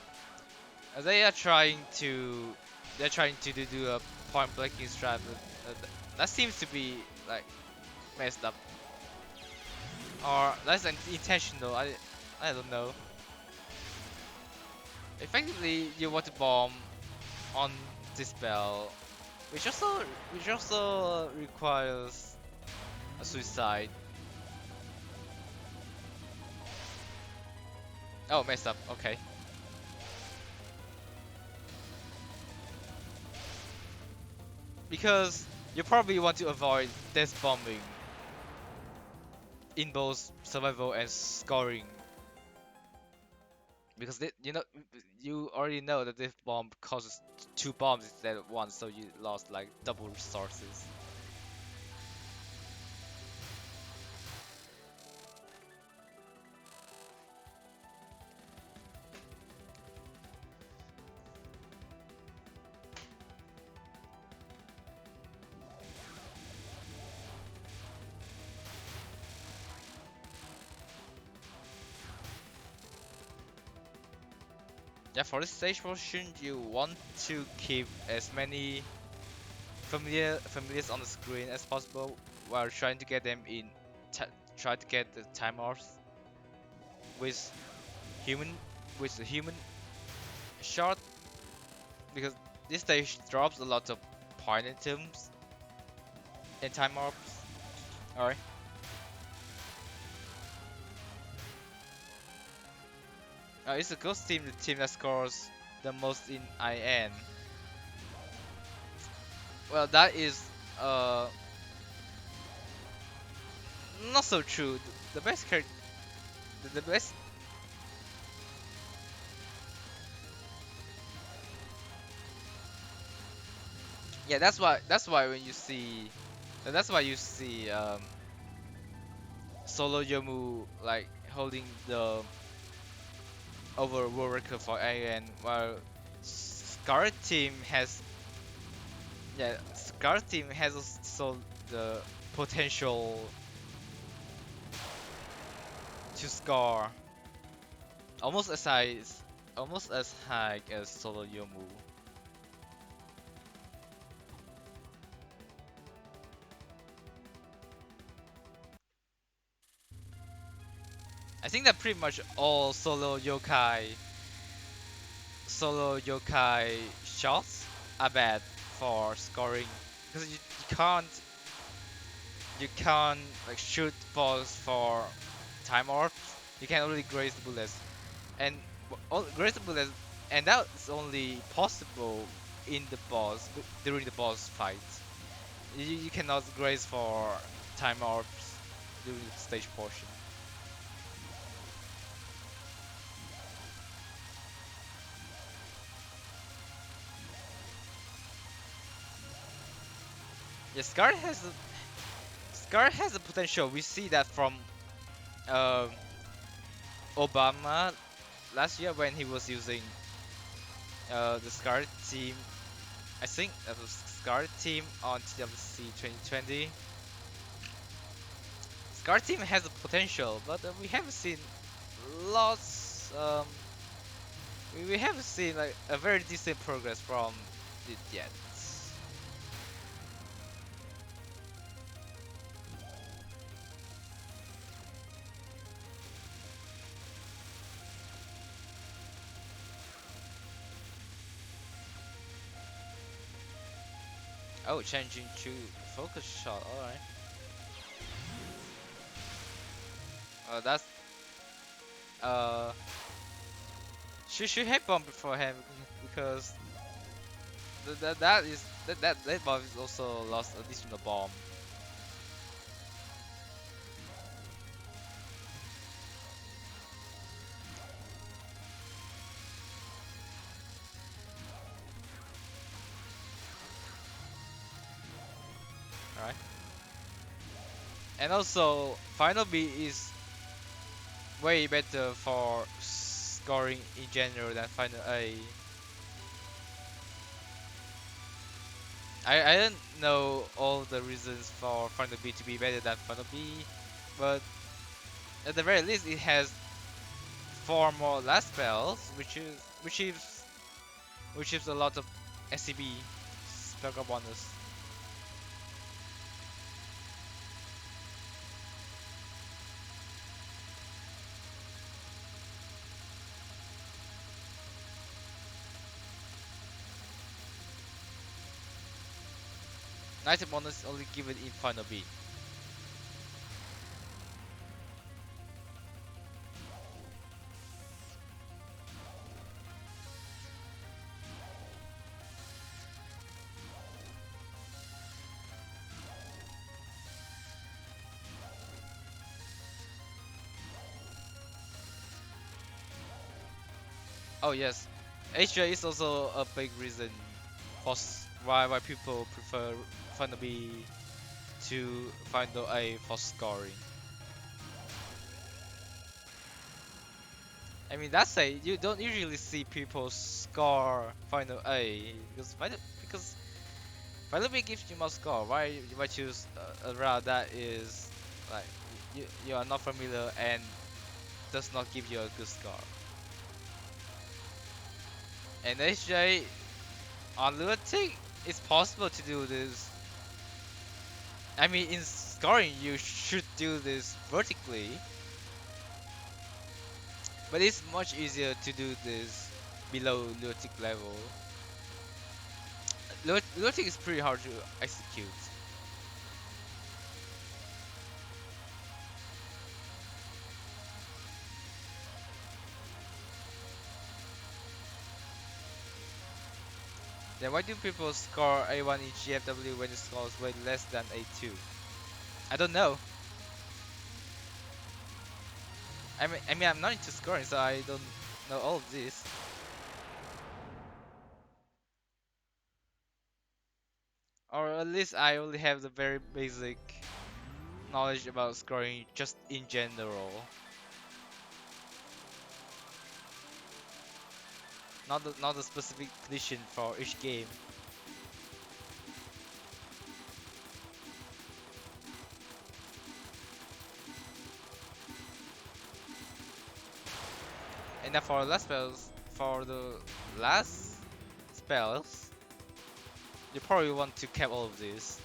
they are trying to do a point blanking strat. That seems to be like messed up, or that's intentional. I don't know. Effectively, you want to bomb on this spell, which also requires a suicide. Oh, messed up. Okay. Because you probably want to avoid death bombing in both survival and scoring. Because you already know that death bomb causes two bombs instead of one, so you lost like double resources. Yeah, for this stage portion, you want to keep as many familiars on the screen as possible while trying to get them in. Try to get the time offs with human with the human shot because this stage drops a lot of point items and time offs. Alright. It's a ghost team, the team that scores the most in IN. Well, that is uh not so true. The best character, the best. Yeah, that's why when you see that's why you see Solo Yomu like holding the over world record for AN while Scar team has Scar team has also the potential to score almost as high almost as high as Solo Yomu. I think that pretty much all solo yokai shots are bad for scoring because you can't like shoot balls for time orbs. You can only graze the bullets and graze the bullets, and that is only possible in the boss during the boss fight. You cannot graze for time orbs during the stage portion. Yeah, Scar has the potential. We see that from um Obama last year when he was using the Scar team. I think that was Scar team on TWC 2020. Scar team has the potential, but we haven't seen lots. We haven't seen like a very decent progress from it yet. Oh, changing to focus shot. All right. That's uh. Should hit bomb before him because that bomb is also lost additional bomb. All right. And also, Final B is way better for scoring in general than Final A. I don't know all the reasons for Final B to be better than Final B, but at the very least it has four more last spells, which is a lot of SCB spell bonus. Night bonus only given in Final B. Oh yes, HJ is also a big reason for why people prefer Final B to Final A for scoring. I mean that's say you don't usually see people score Final A because Final B gives you more score. Why choose a route that is like you are not familiar and does not give you a good score? And HJ on Lunatic, it's possible to do this. I mean, in scoring, you should do this vertically, but it's much easier to do this below Lunatic level. Lunatic is pretty hard to execute. Then why do people score A1 in GFW when it scores way less than A2? I don't know. I mean, I'm not into scoring, so I don't know all of this. Or at least I only have the very basic knowledge about scoring just in general. Not the specific condition for each game. And then for the last spells, you probably want to cap all of these.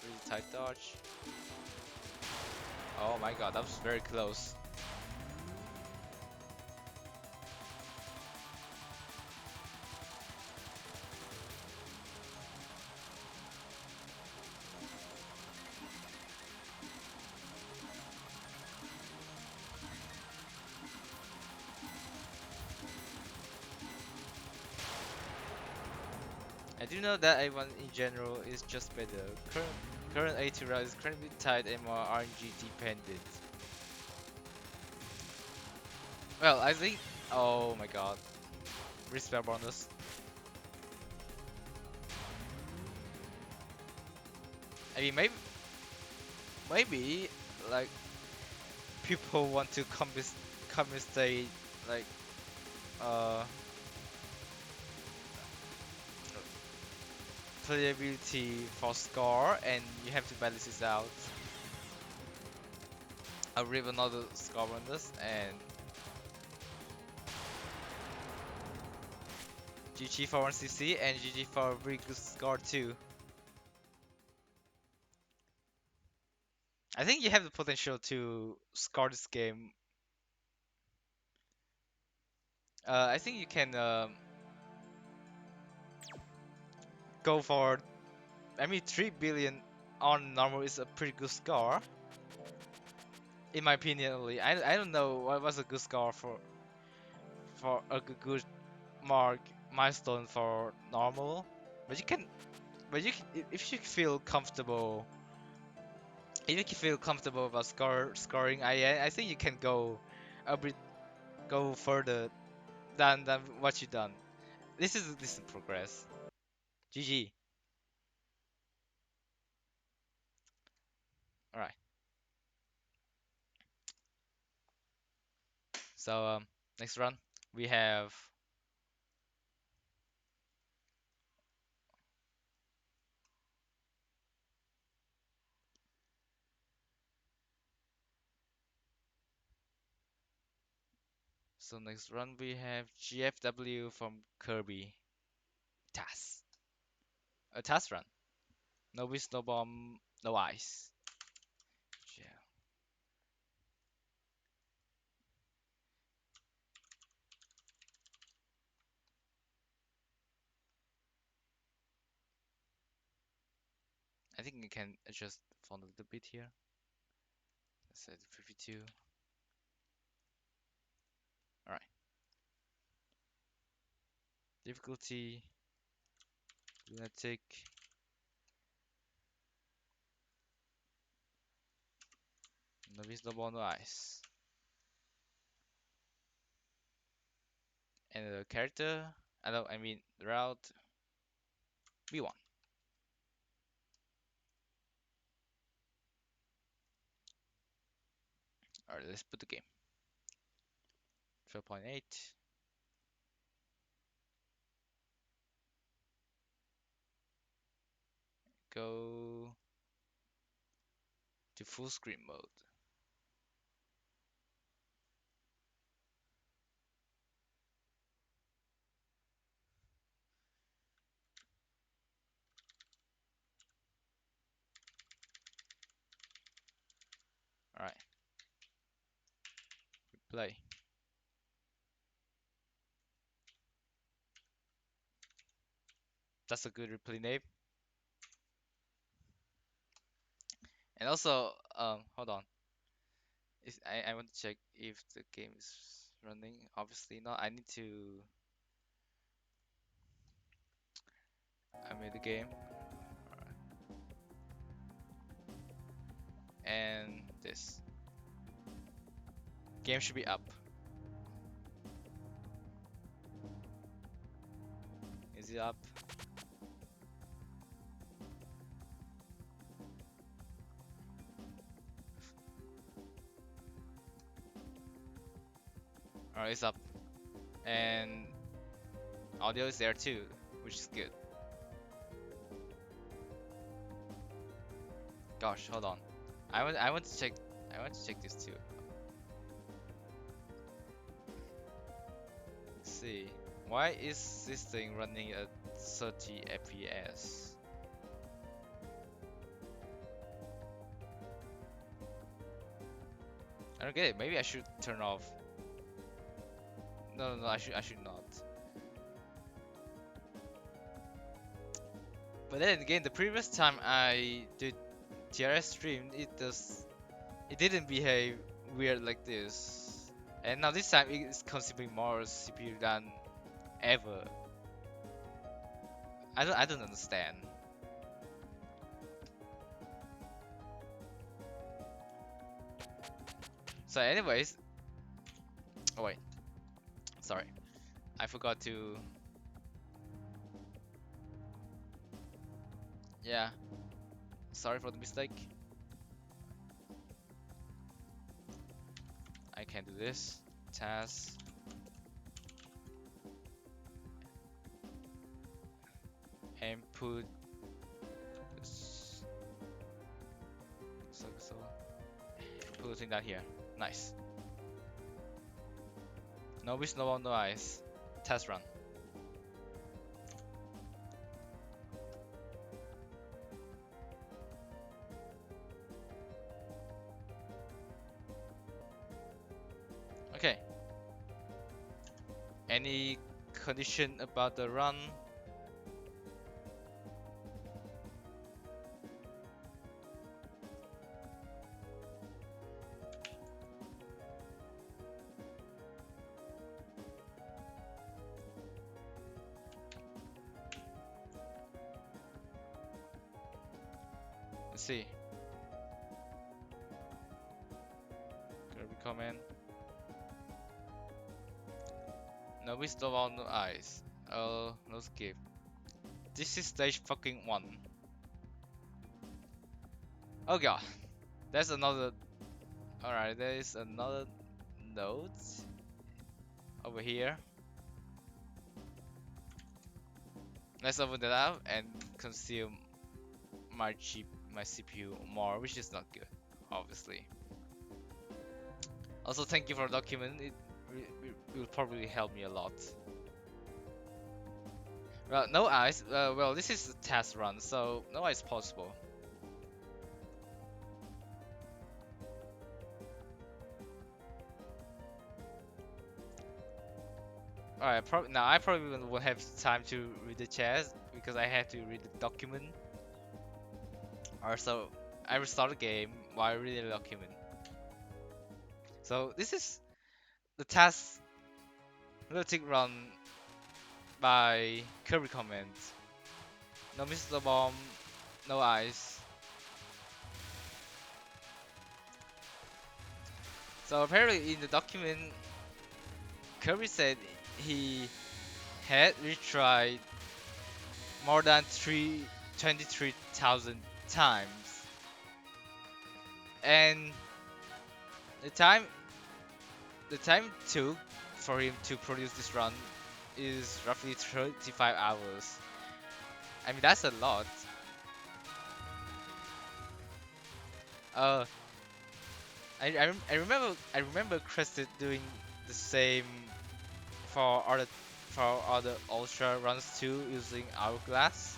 Really tight dodge. Oh my god, that was very close. I do know that A1 in general is just better. Current A2 route is currently tight and more RNG dependent. Well, I think. Oh my god. Respect bonus. I mean, maybe like people want to compensate like uh playability for score, and you have to balance this out. I'll read another score on this, and GG for 1cc and GG for very good score too. I think you have the potential to score this game. I think you can go for. I mean, 3 billion on normal is a pretty good score, in my opinion. Only I don't know what was a good score for a good mark milestone for normal, but you can. But if you feel comfortable, if you feel comfortable about scoring, I think you can go a bit go further than what you done. This is progress. GG. All right. So next run we have. So next run we have GFW from Kirby. TAS. A TAS run. No wish, no bomb, no ice. Yeah. I think you can adjust the font a little bit here. Let's set 52. All right. Difficulty. Lunatic. No wish, no bomb, no ice. And the character. I mean route. B1. All right. Let's put the game. 12.8. Go to full screen mode. All right. Play. That's a good replay name. And also, hold on. I want to check if the game is running. Obviously not. I need to. I made the game. And this. Game should be up. Is it up? Alright, it's up. And audio is there too, which is good. Gosh, hold on. I want to check this too. Let's see. Why is this thing running at 30 FPS? I don't get it. Maybe I should turn off. No, I should not. But then again, the previous time I did TRS stream, it didn't behave weird like this. And now this time it's consuming more CPU than ever. I don't understand. So anyways, oh wait, sorry, I forgot to. Yeah, sorry for the mistake. I can do this. Task. And put this. So putting that here. Nice. No wish, no one, no eyes. Test run. Any condition about the run? Let's see. Kirby comment. No wisdom on no eyes. Oh, no skip. This is stage fucking 1. Oh god. There's another. Alright, there is another note over here. Let's open that up and consume my CPU more, which is not good, obviously. Also, thank you for the document. It will probably help me a lot. Well, no ice. Well, this is a test run, so no ice possible. Alright, now I probably won't have time to read the chat because I have to read the document. Also, I restart the game while reading the document. So this is the task lunatic run by Kirby comment. No Mr. Bomb, no ice. So apparently in the document, Kirby said he had retried more than 23,000 times, and the time took for him to produce this run is roughly 35 hours. I mean, that's a lot. Uh, I remember Crested doing the same for other Ultra runs too, using Hourglass.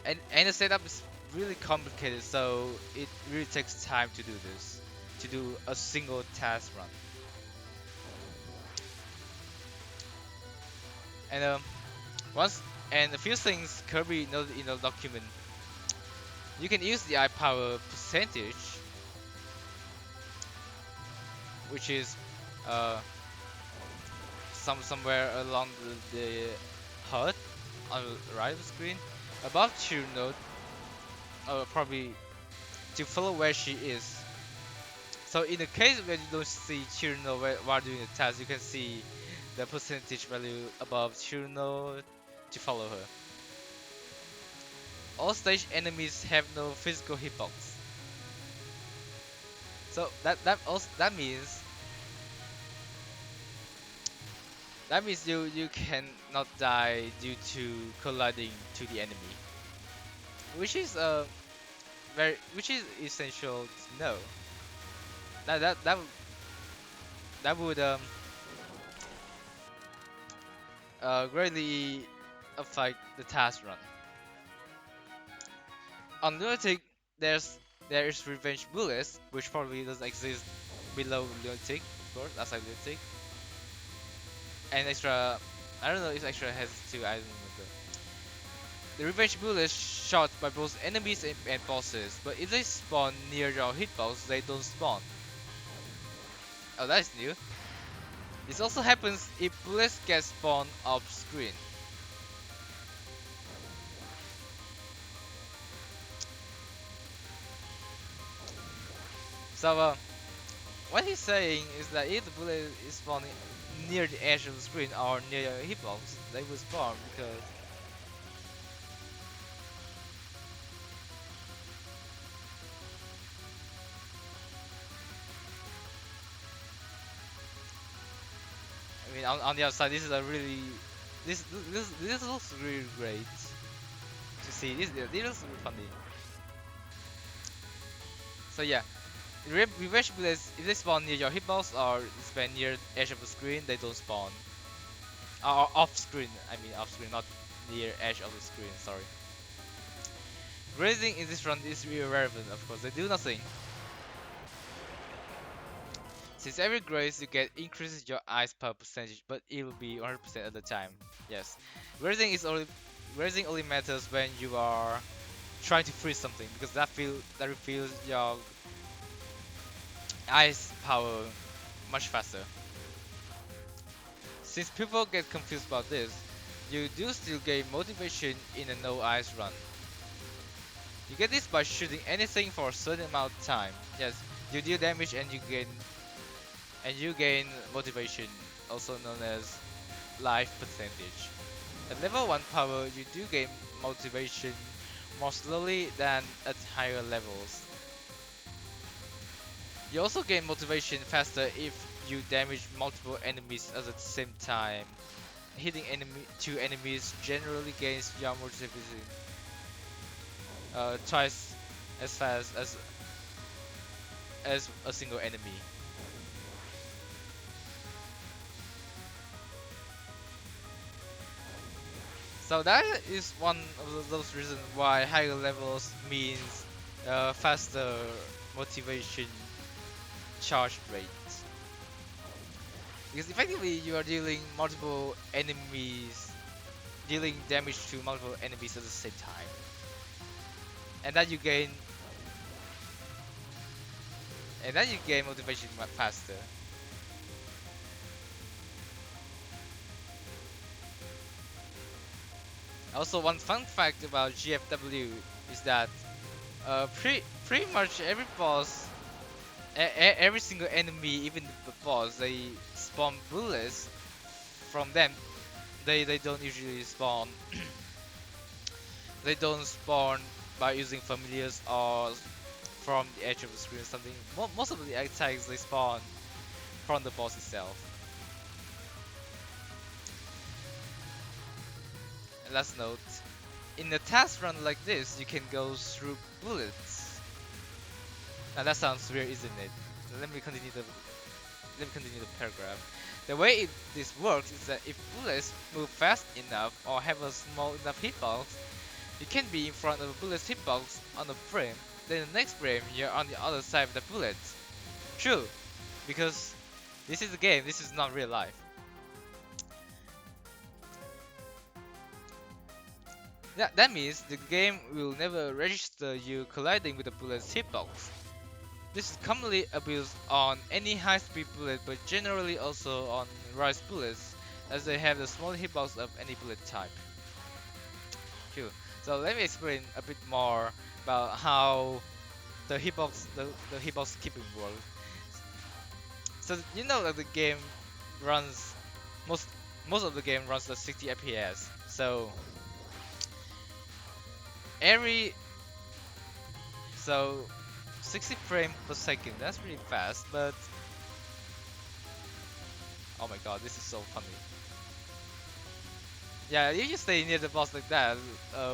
And the setup is really complicated, so it really takes time to do this, to do a single task run. And a few things Kirby noted in the document. You can use the eye power percentage, which is somewhere along the HUD on the right of the screen, above Cheer Note, probably to follow where she is. So in the case where you don't see Cheer Note while doing the task, you can see the percentage value above Cheer Note to follow her. All stage enemies have no physical hitbox. So that means you cannot die due to colliding to the enemy, which is essential to know. That would greatly affect the task run. On Lunatic, there is Revenge Bullets, which probably doesn't exist below Lunatic, of course, outside Lunatic. And extra, I don't know if extra has two, I don't remember. The Revenge Bullets shot by both enemies and bosses, but if they spawn near your hitbox, they don't spawn. Oh, that is new. This also happens if bullets get spawned off screen. So what he's saying is that if the bullet is spawning near the edge of the screen or near your hitbox, they will spawn because I mean on the outside this is a really this looks really great to see. This looks really funny. So yeah, revenge bullets, if they spawn near your hitbox or spawn near the edge of the screen, they don't spawn. Or off screen, I mean off screen, not near edge of the screen, sorry. Grazing in this run is irrelevant, of course, they do nothing. Since every grace you get increases your ice power percentage, but it will be 100% at the time. Yes, raising is only raising only matters when you are trying to freeze something because that refills your ice power much faster. Since people get confused about this, you do still gain motivation in a no ice run. You get this by shooting anything for a certain amount of time. Yes, you deal damage and you gain motivation, also known as life percentage. At level 1 power, you do gain motivation more slowly than at higher levels. You also gain motivation faster if you damage multiple enemies at the same time. Hitting two enemies generally gains your motivation twice as fast as a single enemy. So that is one of those reasons why higher levels means faster motivation charge rate. Because effectively you are dealing damage to multiple enemies at the same time, and then you gain motivation faster. Also, one fun fact about GFW is that pretty much every boss, every single enemy, even the boss, they spawn bullets from them. They don't usually spawn. They don't spawn by using familiars or from the edge of the screen or something. Most of the attacks they spawn from the boss itself. And last note, in a task run like this, you can go through bullets. Now that sounds weird, isn't it? Let me continue the paragraph. The way this works is that if bullets move fast enough or have a small enough hitbox, you can be in front of a bullet's hitbox on a frame, then the next frame you're on the other side of the bullet. True, because this is a game, this is not real life. That means the game will never register you colliding with the bullet's hitbox. This is commonly abused on any high-speed bullet, but generally also on rise bullets, as they have the small hitbox of any bullet type. Cool. So let me explain a bit more about how the hitbox keeping works. So you know that the game runs most most of the game runs at 60 FPS. So every so 60 frames per second. That's really fast, but oh my god, this is so funny. Yeah, if you stay near the boss like that,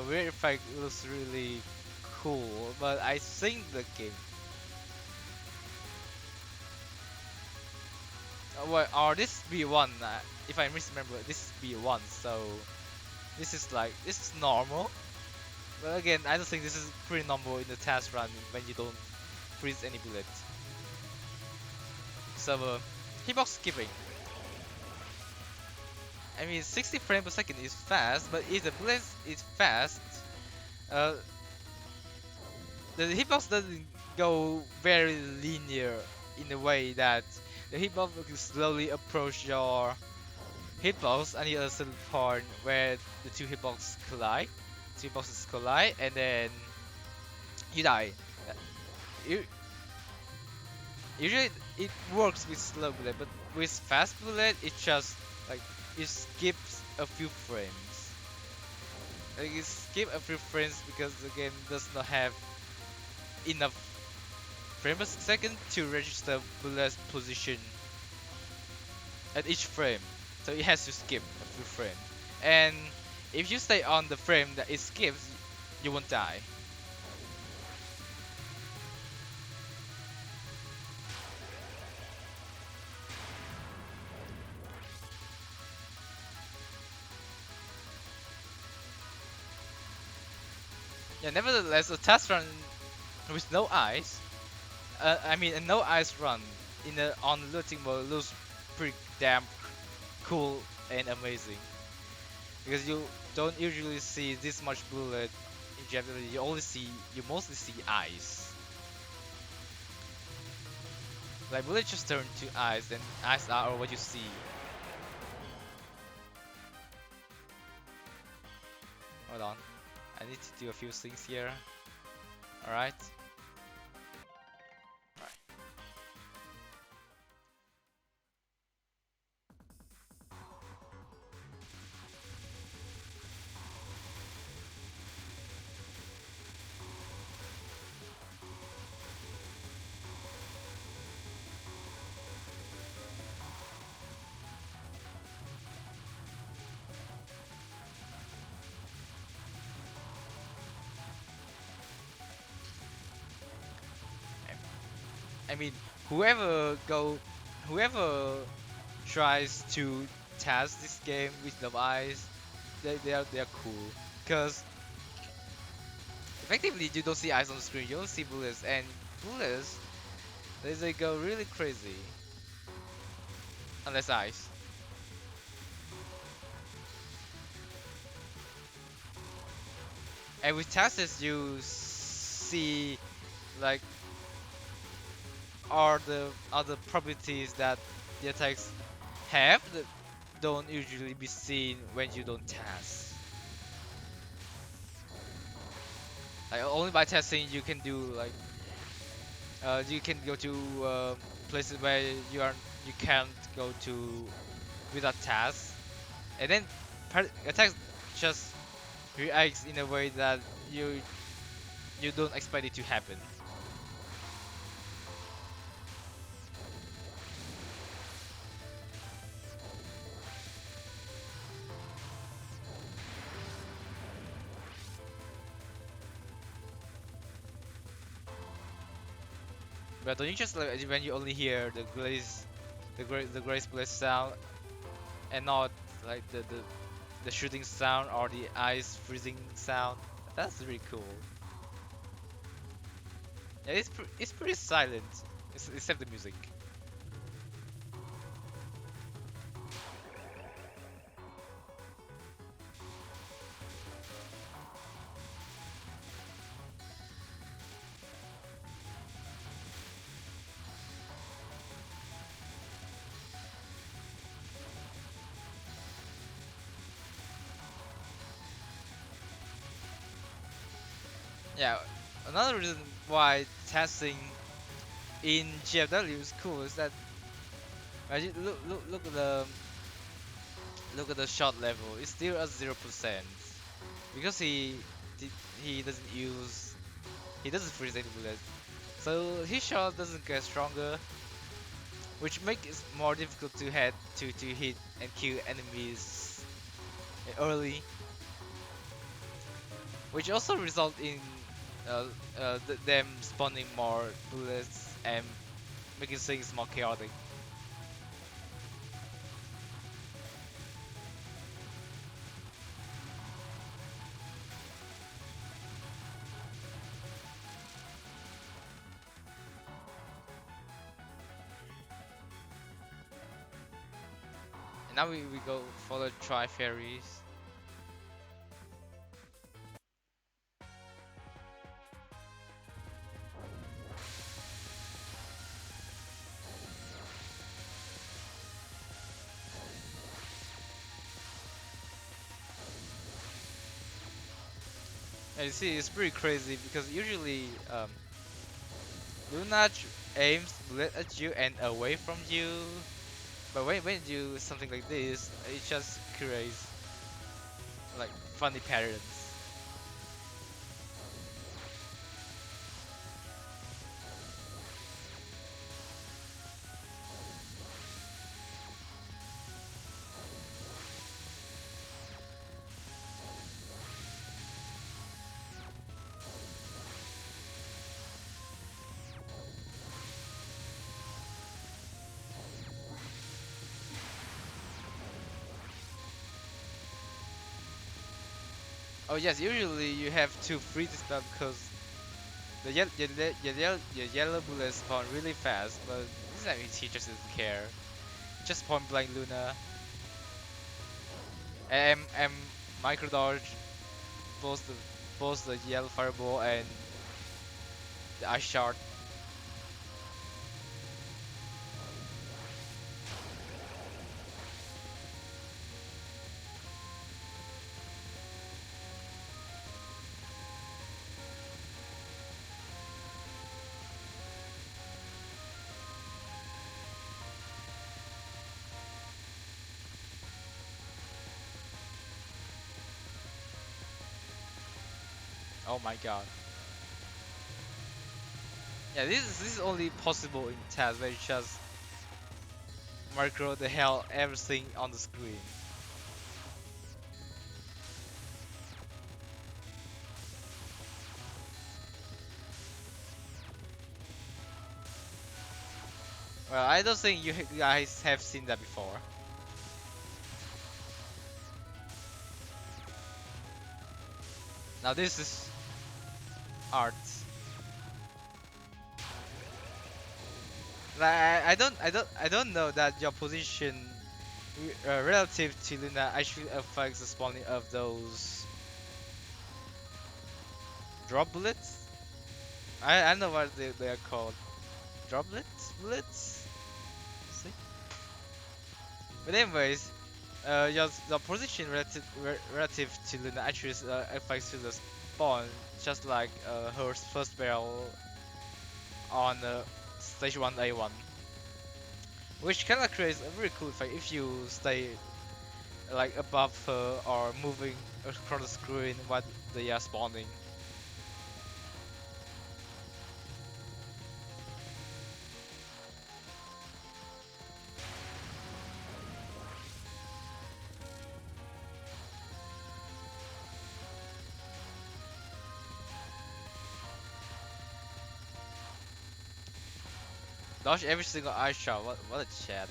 weird effect looks really cool. But I think the game, well, or this B1. If I misremember, this is B1. So this is normal. But again, I don't think this is pretty normal in the test run when you don't freeze any bullet. So hitbox skipping. I mean, 60 frames per second is fast, but if the bullet is fast, uh, the hitbox doesn't go very linear in a way that the hitbox will slowly approach your hitbox until a certain point where the two hitboxes collide. Two hitboxes collide, and then you die. Uh, u- Usually it works with slow bullet, but with fast bullet, it just like it skips a few frames. Like it skip a few frames because the game does not have enough frames per second to register bullet's position at each frame. So it has to skip a few frames. And if you stay on the frame that it skips, you won't die. Yeah, nevertheless, a test run with no ice, I mean a no ice run, in the on looting mode looks pretty damn cool and amazing because you don't usually see this much bullet in Japanese. You mostly see eyes. Like bullets just turn to eyes, and eyes are what you see. Hold on, I need to do a few things here. All right. I mean, whoever go, whoever tries to test this game with no eyes, they are cool. Cause effectively you don't see eyes on the screen, you only see bullets, and bullets they go really crazy unless eyes. And with tests you see like are the other properties that the attacks have that don't usually be seen when you don't test. Like only by testing you can do like you can go to places where you can't go to without tasks, and then attacks just reacts in a way that you don't expect it to happen. But don't you just like when you only hear the grace blaze sound and not like the shooting sound or the ice freezing sound? That's really cool. Yeah, it's pretty silent, except the music. Yeah, another reason why testing in GFW is cool is that look at the shot level. It's still at 0% because did, he doesn't use he doesn't freeze any bullets, so his shot doesn't get stronger, which makes it more difficult to hit and kill enemies early, which also result in them spawning more bullets and making things more chaotic. And now we go for the tri fairies. And you see, it's pretty crazy because usually Luna aims bullet at you and away from you, but when you do something like this, it just creates like funny patterns. Oh yes, usually you have to freeze this spell because the yellow bullets spawn really fast, but This time he just doesn't care. Just point blank Luna. And micro dodge both the yellow fireball and the ice shard. Oh my god. Yeah, this is only possible in TAS where you just micro the hell everything on the screen. Well, I don't think you guys have seen that before. Now this is art. Like, I don't know that your position relative to Luna actually affects the spawning of those drop bullets. I don't know what they are called. Droplets? Bullets? See? But anyways, your position relative to Luna actually affects to the spawn, just like her first barrel on stage 1A1. Which kinda creates a very cool effect if you stay like above her or moving across the screen while they are spawning. Dodge every single ice shot. What a chat.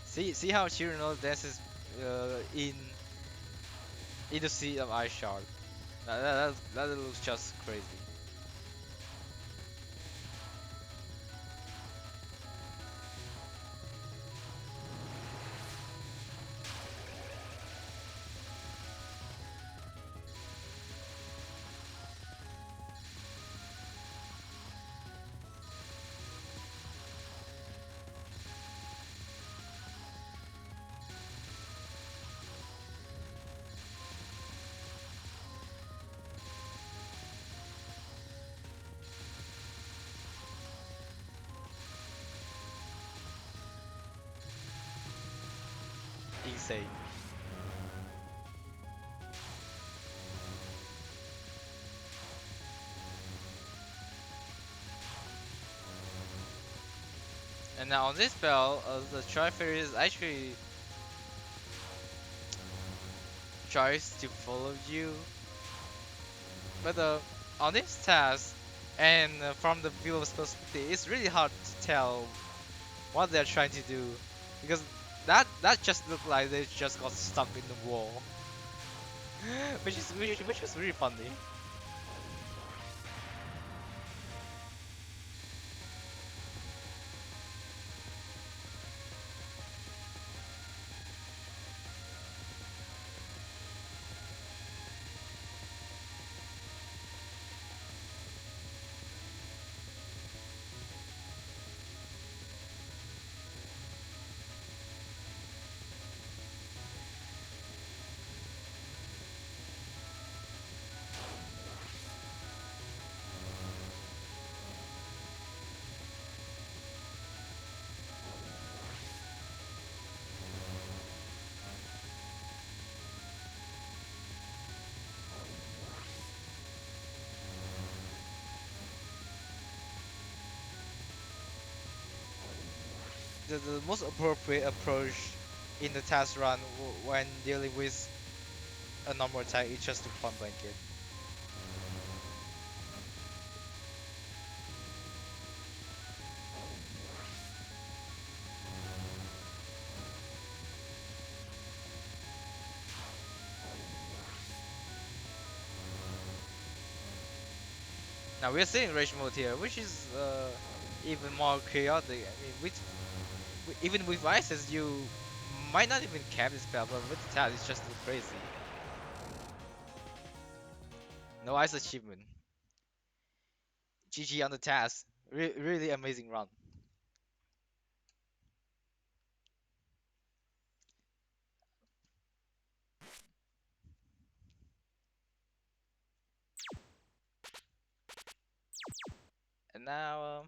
See how Shirino dances in the sea of ice shard. That looks just crazy. Insane. And now on this spell, the Tri-Fairies actually tries to follow you, but on this task, and from the viewer's perspective, it's really hard to tell what they're trying to do, because that just looked like they just got stuck in the wall, which is really funny. The most appropriate approach in the task run when dealing with a normal attack is just to point blank it. Now we're still in rage mode here, which is even more chaotic. I mean, even with Isis, you might not even cap this spell, but with the Taz, it's just too crazy. No ice achievement. GG on the Taz. Really amazing run. And now,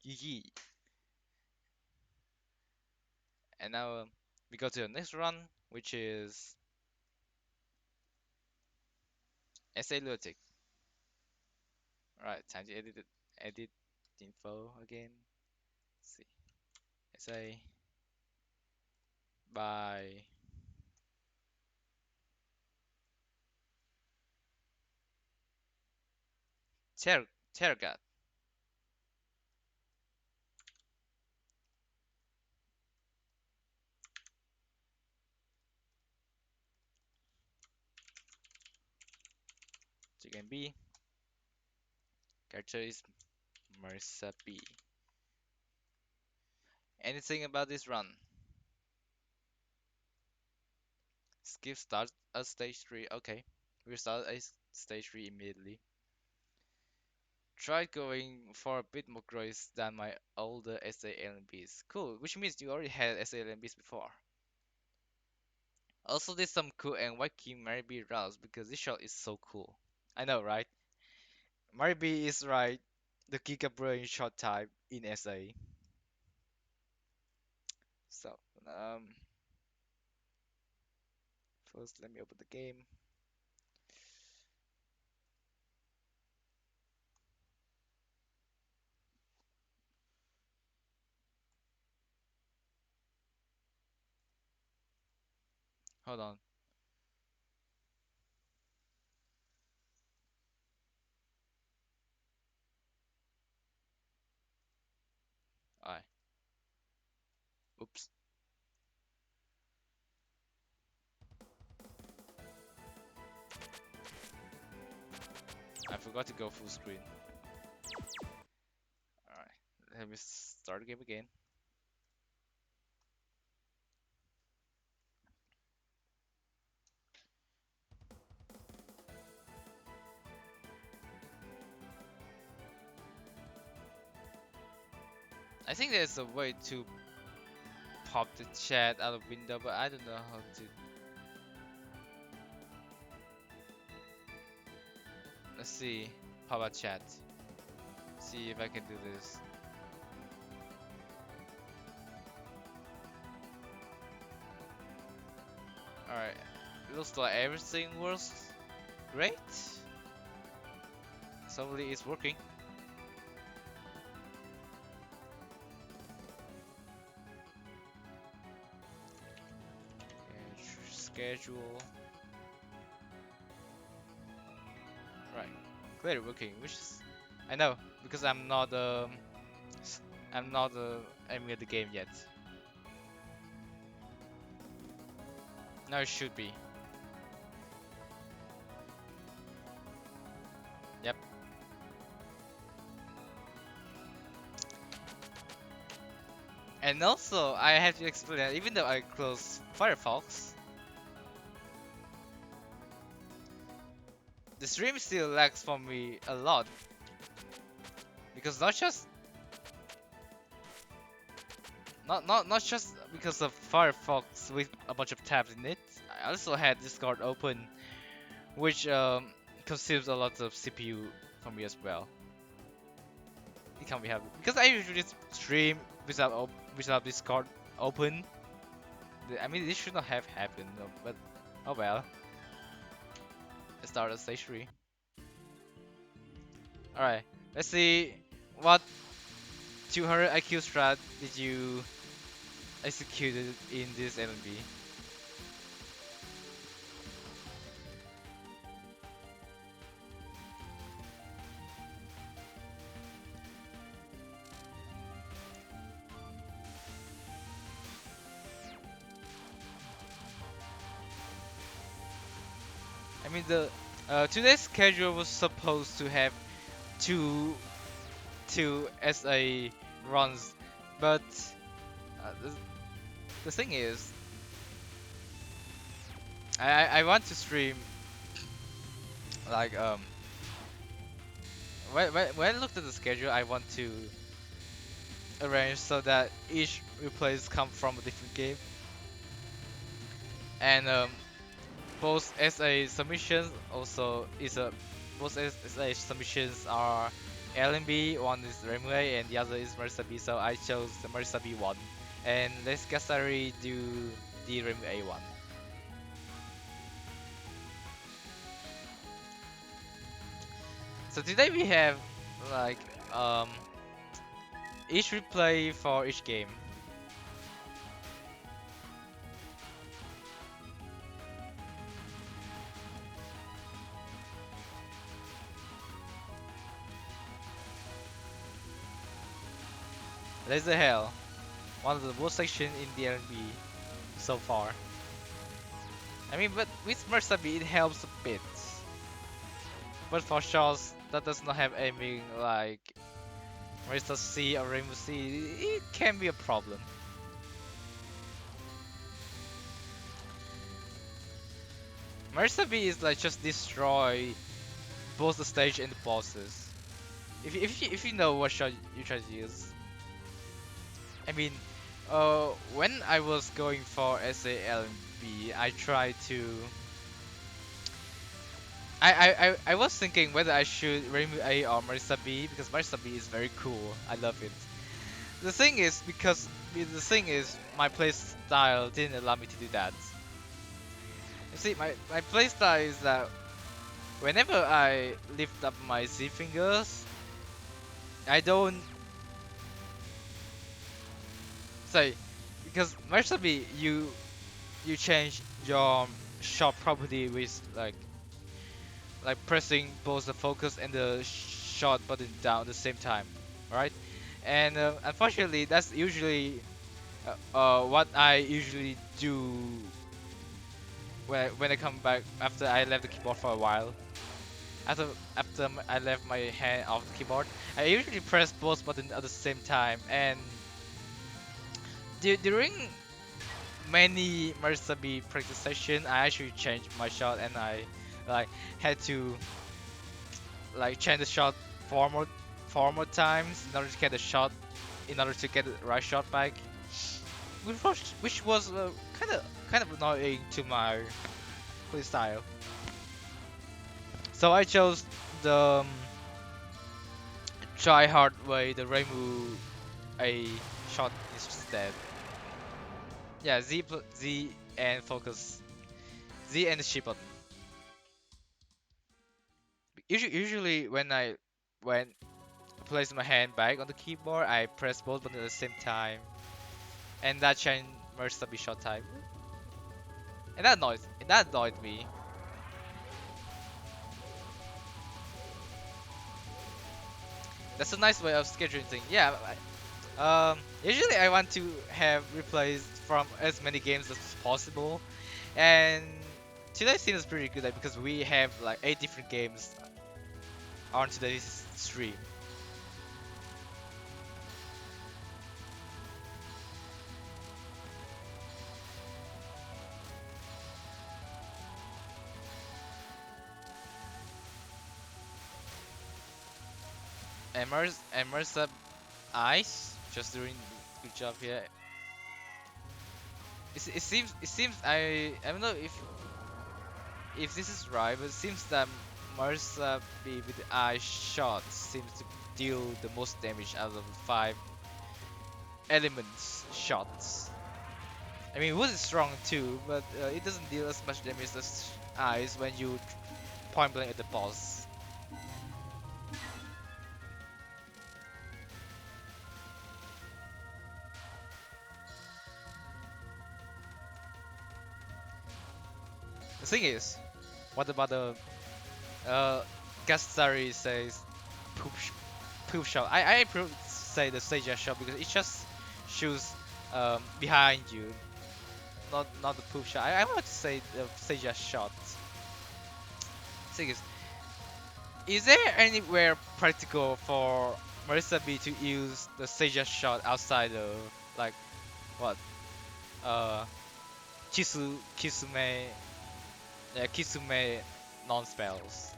GG. And now we go to the next run, which is SA Lunatic. Alright, time to edit info again. Let's see. SA by Tergat. Chicken B. Character is Marisa B. Anything about this run? Skip start at stage 3. Okay. We start at stage 3 immediately. Try going for a bit more grace than my older SALMBs. Cool, which means you already had SALMBs before. Also did some cool and wacky Mariby routes because this shot is so cool. I know, right? Mariby is right, the Giga Brain shot type in SA. So, um, first let me open the game. Hold on. Alright. Oops. I forgot to go full screen. Alright. Let me start the game again. I think there's a way to pop the chat out of window, but I don't know how to. Let's see. Pop out chat. See if I can do this. Alright. It looks like everything works great. Suddenly it's working. Okay, schedule. Right. Clearly working, which is I know because I'm not aiming at the game yet. Now it should be. Yep. And also I have to explain that even though I close Firefox, the stream still lags for me a lot because not just because of Firefox with a bunch of tabs in it. I also had Discord open, which consumes a lot of CPU for me as well. It can't be happy because I usually stream without Discord open. I mean, this should not have happened, no, but oh well. Let's start at stage 3. Alright, let's see what 200 IQ strat did you execute in this LNB. I mean, the Today's schedule was supposed to have two two SA runs, but the thing is, I want to stream like when I looked at the schedule, I want to arrange so that each replays come from a different game, and both SA submissions also is a both SA submissions are LMB. One is Remway and the other is Mersabi. So I chose the Mersabi one, and let's Gasari do the Remway one. So today we have like um each replay for each game. Laser Hell, one of the worst sections in the LMB so far. I mean, but with Mersabi it helps a bit. But for shots that does not have aiming like Marista C or Rainbow C, it can be a problem. Marista B is like just destroy both the stage and the bosses. If you know what shot you try to use. I mean, when I was going for SALB, I tried to. I was thinking whether I should Rainbow A or Marisa B because Marisa B is very cool. I love it. The thing is my play style didn't allow me to do that. You see, my play style is that whenever I lift up my Z fingers, I don't say because Marisa B you change your shot property with like pressing both the focus and the shot button down at the same time, right? And unfortunately, that's usually what I usually do when I come back after I left the keyboard for a while. After I left my hand off the keyboard, I usually press both buttons at the same time. And during many Mursabi practice session, I actually changed my shot and I like had to like change the shot four more times in order to get the shot in order to get the right shot back, which was kind of annoying to my play style. So I chose the try hard way, the Reimu a shot instead. Yeah, Z and focus, Z and the shift button. Usually when I place my hand back on the keyboard, I press both buttons at the same time, and that changed merged the shot time, and that annoyed me. That's a nice way of scheduling things. Yeah, usually I want to have replays from as many games as possible, and today seems pretty good because we have like 8 different games on today's stream. Immersive Ice just doing good job here. It seems I don't know if this is right, but it seems that Marsa B with the eye shot seems to deal the most damage out of the 5 elements shots. I mean, Wood is strong too, but it doesn't deal as much damage as eyes when you point blank at the boss. The thing is, what about the Gastari says poop poop shot? I say the Seija shot because it just shoots behind you, not the poop shot. I want to say the Seija shot. thing is there anywhere practical for Marissa B to use the Seiya shot outside of like what uh Kisume Kisume non-spells?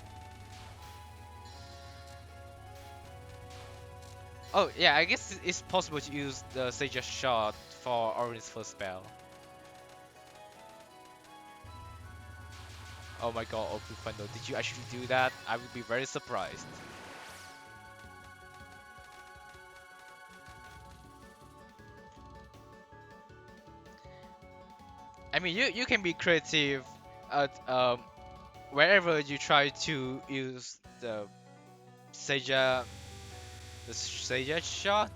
Oh yeah, I guess it's possible to use the Seiya shot for Orin's first spell. Oh my god, Okufendo, did you actually do that? I would be very surprised. I mean, you can be creative at wherever you try to use Seiya the Seiya shot.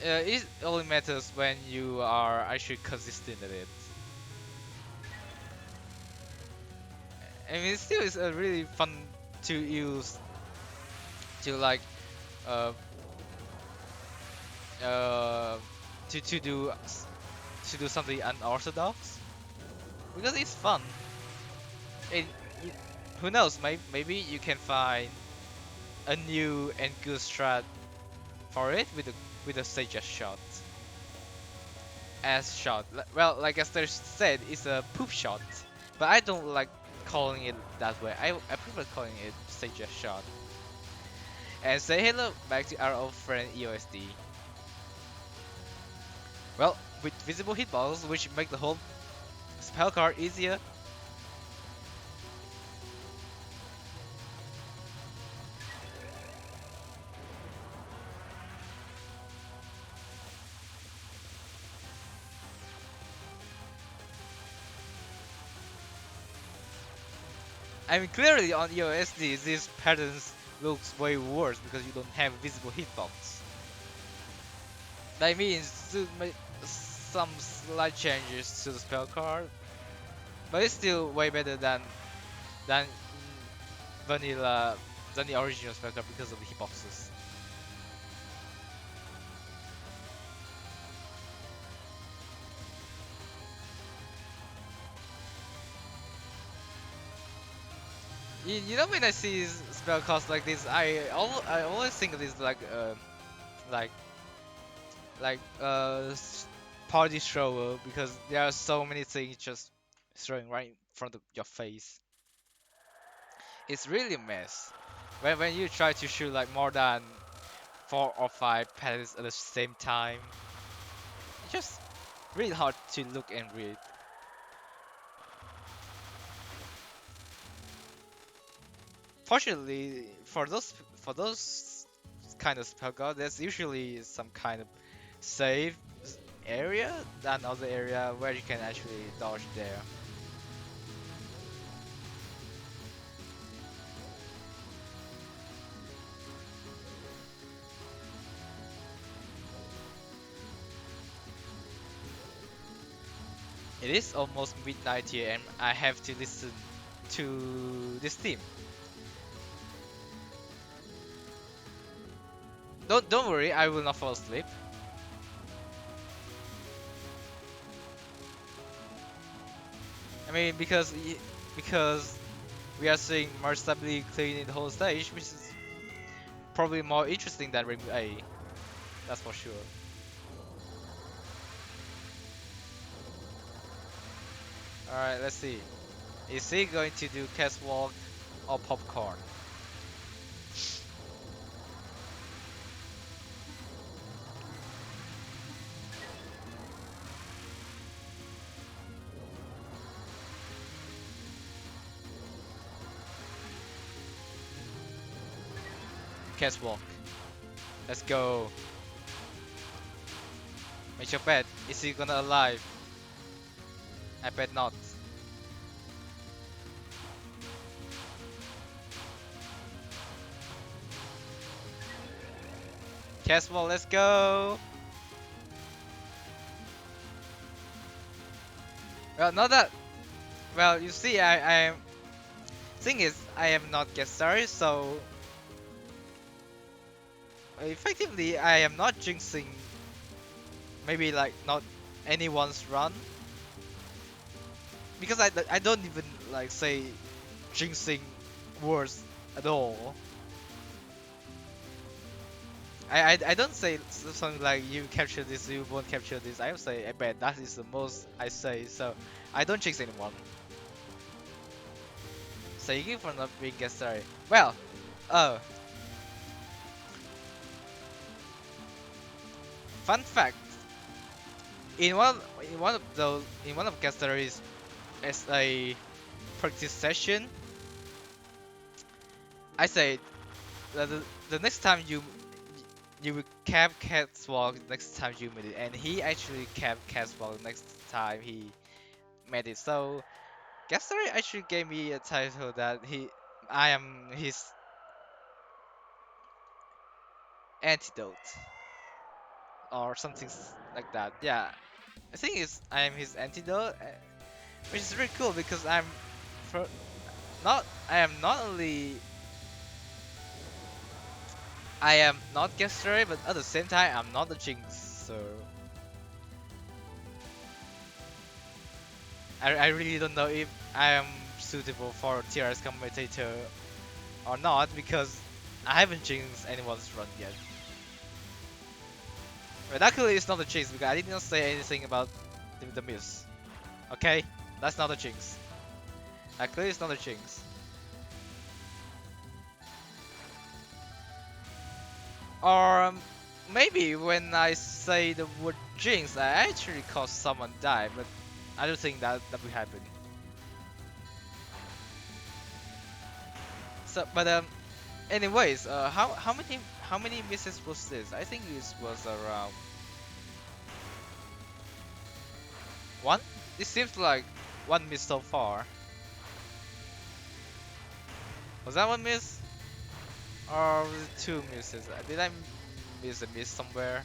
It only matters when you are actually consistent at it. I mean, it still is a really fun to use to like uh uh to do to do something unorthodox because it's fun. And y- who knows, maybe you can find a new and good strat for it with a Seiya shot. As shot. Well, like Esther said, it's a poop shot, but I don't like calling it that way. I prefer calling it Seiya shot. And say hello back to our old friend EOSD. Well, with visible hitboxes, which make the whole spell card easier. I mean, clearly on EOSD, these patterns looks way worse because you don't have visible hitbox. That means to make some slight changes to the spell card, but it's still way better than vanilla than the original spell card because of the hitboxes. You know when I see spell cards like this, I always think of this like like party thrower because there are so many things just throwing right in front of your face. It's really a mess. When you try to shoot like more than 4 or 5 patterns at the same time, it's just really hard to look and read. Fortunately, for those kind of spell cards, there's usually some kind of safe area than other area where you can actually dodge there. It is almost midnight here and I have to listen to this theme. Don't worry, I will not fall asleep. I mean because we are seeing more stably cleaning the whole stage, which is probably more interesting than Ring A. That's for sure. Alright, let's see. Is he going to do catwalk or popcorn? Catwalk. Let's go. Make your bet. Is he gonna alive? I bet not. Catwalk, let's go. Well, not that. Well, you see, I am. Thing is, I am not get started, so effectively, I am not jinxing. Maybe like not anyone's run because I don't even like say jinxing words at all. I don't say something like you capture this, you won't capture this. I would say I bet that is the most I say. So I don't jinx anyone. So you for not being guest starry. Well, oh, fun fact. In one of guest stories as a practice session, I said that the next time you will cap catwalk next time you made it, and he actually kept catwalk next time he made it. So guest story actually gave me a title that I am his antidote or something like that. Yeah, I think I am his antidote, which is really cool because for, I am not only I am not guest story, but at the same time I'm not the jinx. So I really don't know if I am suitable for TRS commentator or not because I haven't jinxed anyone's run yet. But luckily it's not a jinx because I did not say anything about the miss. Okay, that's not a jinx. Luckily it's not a jinx. Or maybe when I say the word jinx, I actually cause someone die, but I don't think that will happen. So, but anyways, how many misses was this? I think this was around one. This seems like one miss so far. Was that one miss? Or was it two misses? Did I miss a miss somewhere?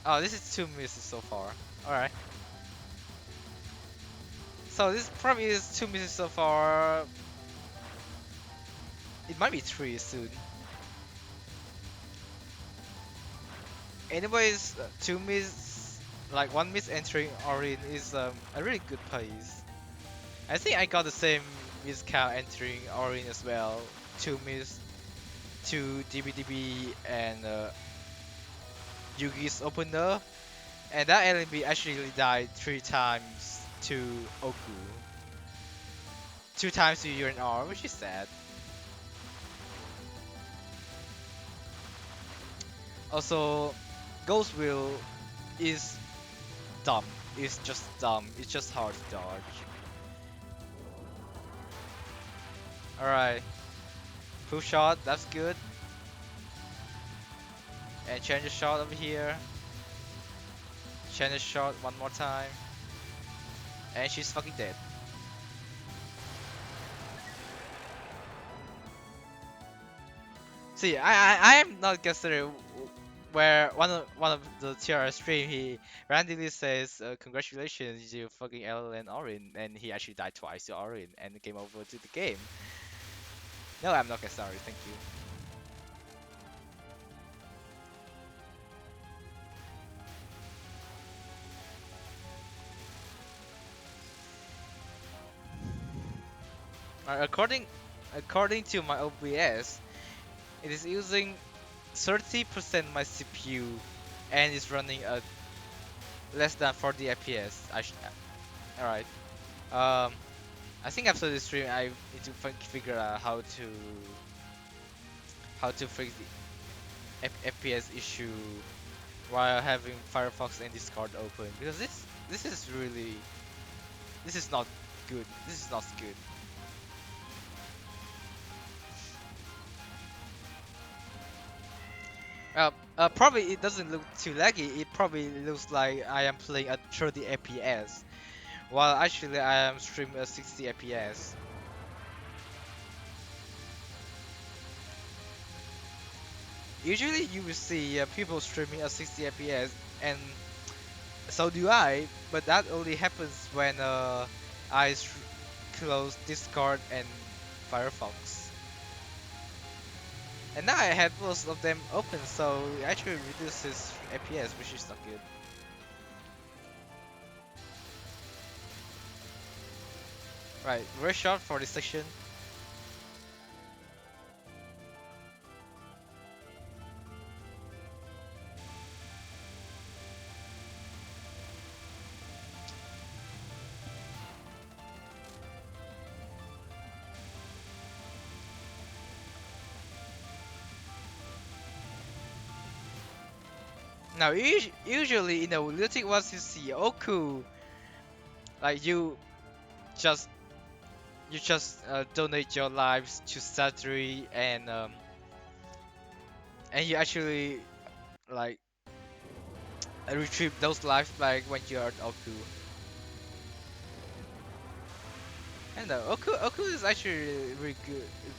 Oh, this is two misses so far. Alright. So this probably is two misses so far. It might be three soon. Anyways, two miss, like one miss entering Orin is a really good pace. I think I got the same miss count entering Orin as well. Two miss, two DBDB and Yugi's opener. And that LMB actually died three times to Oku. Two times to Urine R, which is sad. Also, Ghost Wheel is dumb. It's just dumb. It's just hard to dodge. Alright. Full shot, that's good. And change the shot over here. Change the shot one more time. And she's fucking dead. See, I am not considering where one of the TR stream he randomly says congratulations you fucking L and Orin, and he actually died twice to Orin and came over to the game. No, I'm not sorry, thank you. According to my OBS, it is using 30% my CPU and is running at less than 40 FPS. Alright. I think after this stream, I need to figure out how to fix the FPS issue while having Firefox and Discord open because this is really this is not good. This is not good. Probably it doesn't look too laggy. It probably looks like I am playing at 30 FPS, while actually I am streaming at 60 FPS. Usually you will see people streaming at 60 FPS, and so do I, but that only happens when I close Discord and Firefox. And now I have most of them open, so it actually reduces FPS, which is not good. Right, very short for this section. Now, usually in the lunatic ones you see Oku, like just you just donate your lives to Satori and you actually like retrieve those lives back when you are an Oku. And Oku is actually really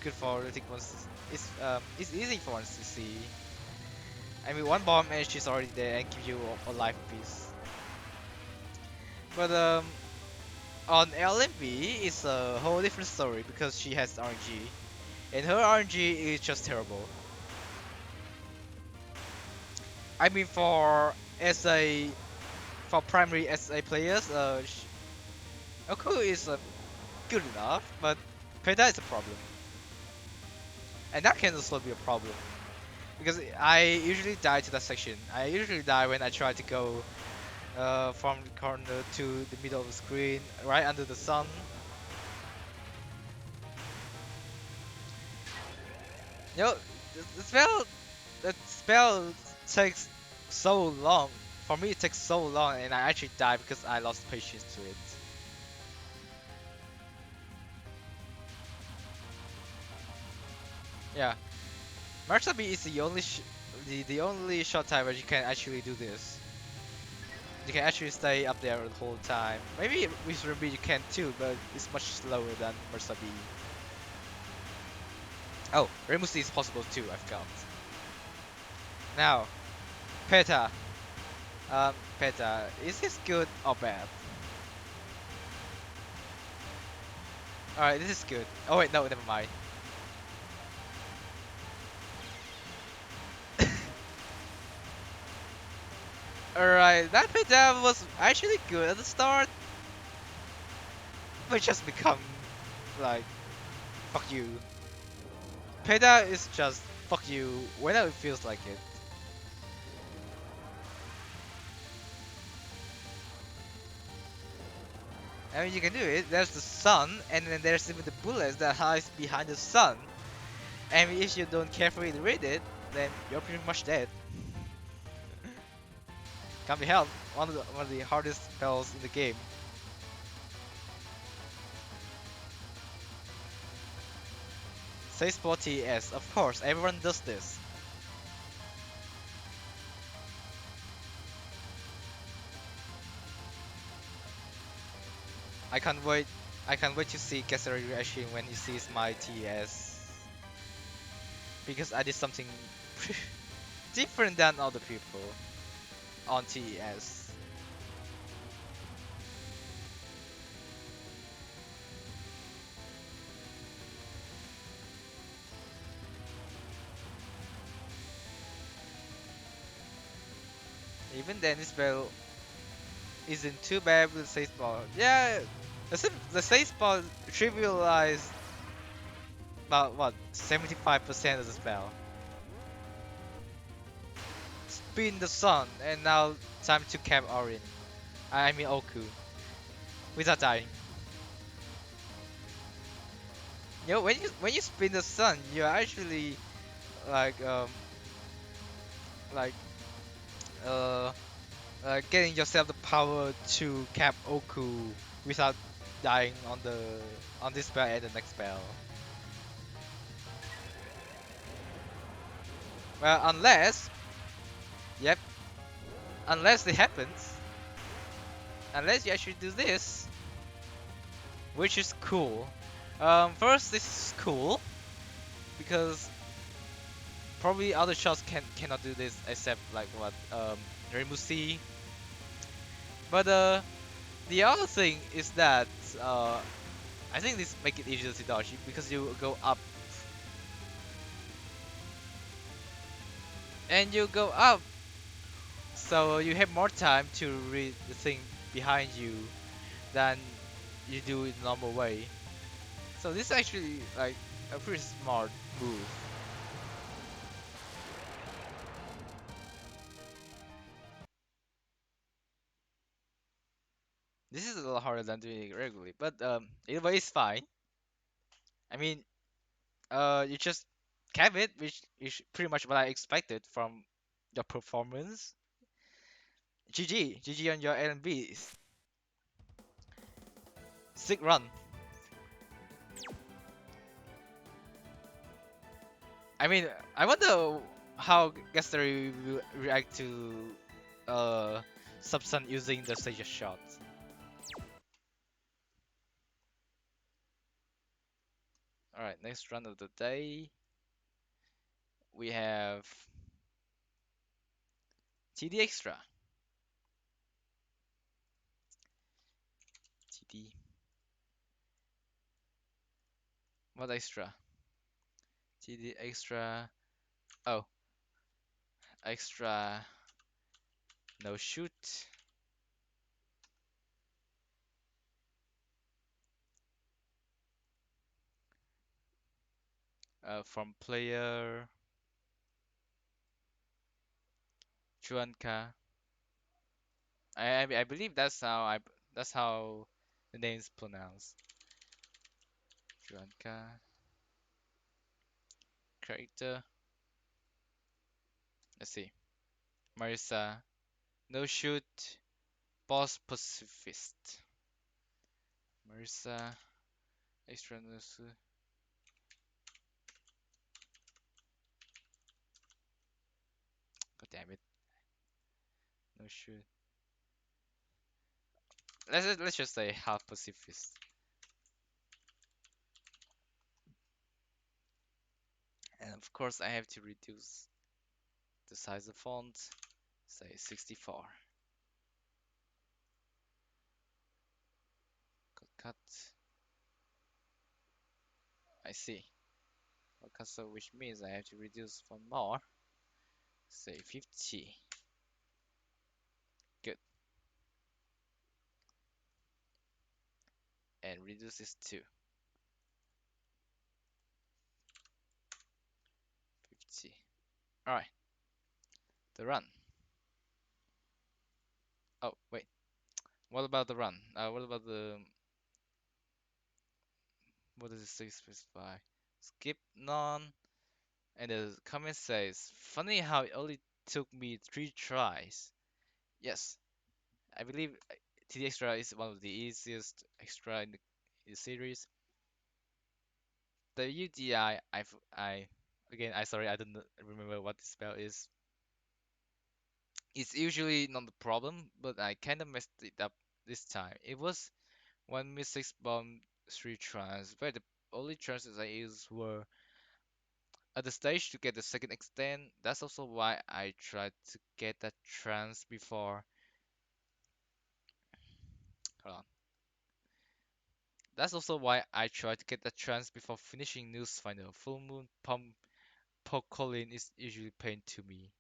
good for lunatic ones. It's easy for ones to see. I mean, one bomb and she's already there and give you a life piece. But on LMB, it's a whole different story because she has RNG, and her RNG is just terrible. I mean, for SA, for primary SA players, Oku is good enough, but Peta is a problem, and that can also be a problem because I usually die to that section. I usually die when I try to go from the corner to the middle of the screen, right under the sun. You know, the spell takes so long. For me, it takes so long, and I actually die because I lost patience to it. Yeah, Marsabi is the only shot time where you can actually do this. You can actually stay up there the whole time. Maybe with Ruby you can too, but it's much slower than Marsabi. Oh, Remusi is possible too. I forgot. Now, Peta. Peta, is this good or bad? Alright, this is good. Oh wait, no, never mind. Alright, that Peta was actually good at the start, but just become like, fuck you. Peta is just fuck you whenever it feels like it. I mean, you can do it. There's the sun, and then there's even the bullets that hides behind the sun. And if you don't carefully read it, then you're pretty much dead. Can't be helped. One of the hardest spells in the game. Say spot TS. Of course, everyone does this. I can't wait. I can't wait to see Gesser's reaction when he sees my TS. Because I did something different than other people on TES. Even then, this spell isn't too bad with the safe spot. Yeah, the safe spot trivialized about what 75% of the spell. Spin the sun, and now time to camp Orin. I mean Oku, without dying. You know, when you spin the sun, you're actually like like uh getting yourself the power to cap Oku without dying on this spell and the next spell. Well, yep, unless it happens, unless you actually do this, which is cool. First, this is cool because probably other shots cannot do this except like what Remusi. But the other thing is that I think this make it easier to dodge because you go up and you go up, so you have more time to read the thing behind you than you do in the normal way. So this is actually like a pretty smart move. This is a lot harder than doing it regularly, but either way it's fine. I mean, you just kept it, which is pretty much what I expected from your performance. GG on your LMBs. Sick run. I mean, I wonder how Gastary will react to uh Subsun using the Sage shot. Alright, next run of the day. We have TD Extra. TD. What extra? TD Extra. Oh, extra. No shoot. From player Juanka. I believe that's how the name's pronounced. Juanka. Character. Let's see. Marisa. No shoot. Boss pacifist. Marisa. Extra no shoot. God damn it. No shoot. Let's just say half pacifist. And of course I have to reduce the size of font. Say 64. Cut. I see. Okay, so which means I have to reduce one more. Say 50. Good. And reduce this to 50. Alright. The run. Oh, wait. What about the run? What about the... What does it say specify? Skip none. And the comment says, funny how it only took me 3 tries. Yes, I believe TD Extra is one of the easiest extra in the series. The UDI, again, sorry, I don't remember what the spell is. It's usually not the problem, but I kind of messed it up this time. It was one missing bomb, 3 tries, but the only chances I used were at the stage to get the second extend. That's also why I tried to get that trance before. Hold on. That's also why I tried to get that trance before finishing News Final. Full Moon Pump Pocolin is usually pain to me.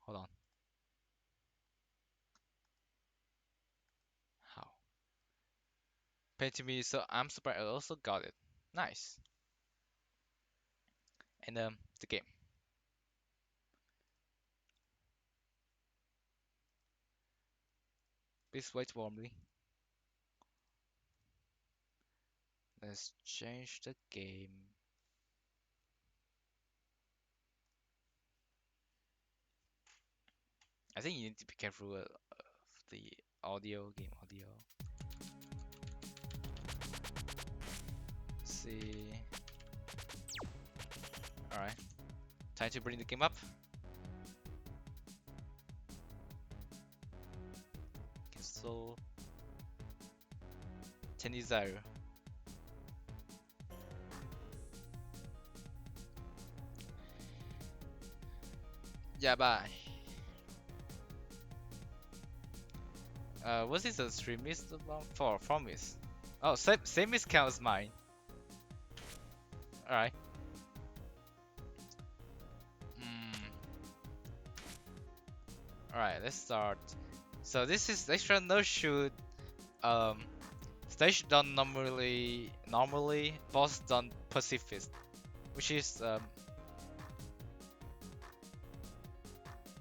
Hold on. How? Pain to me, so I'm surprised I also got it. Nice. And the game. Please wait warmly. Let's change the game. I think you need to be careful of the game audio. Let's see. Alright. Time to bring the game up. Cancel. Tenizaru. Yeah, bye. Was this a 3 missed one? 4 miss. Oh, same miss count as mine. Alright. Alright, let's start. So this is extra no shoot um Stage done normally, boss done pacifist, which is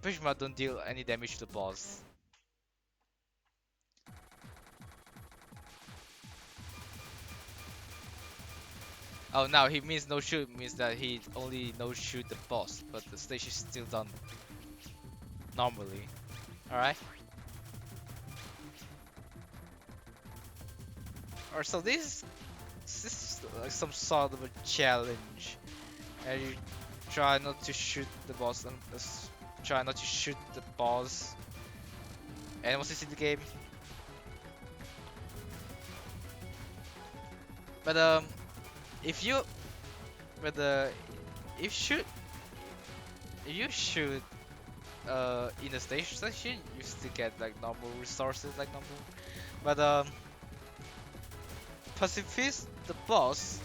pretty much don't deal any damage to the boss. Oh, now he means no shoot means that he only no shoot the boss, but the stage is still done normally. Alright. Or so this is like some sort of a challenge, and you try not to shoot the boss and try not to shoot the boss. And once you see the game, but if you but if shoot if you shoot in the stage section, you still get like normal resources like normal. But pacifist the boss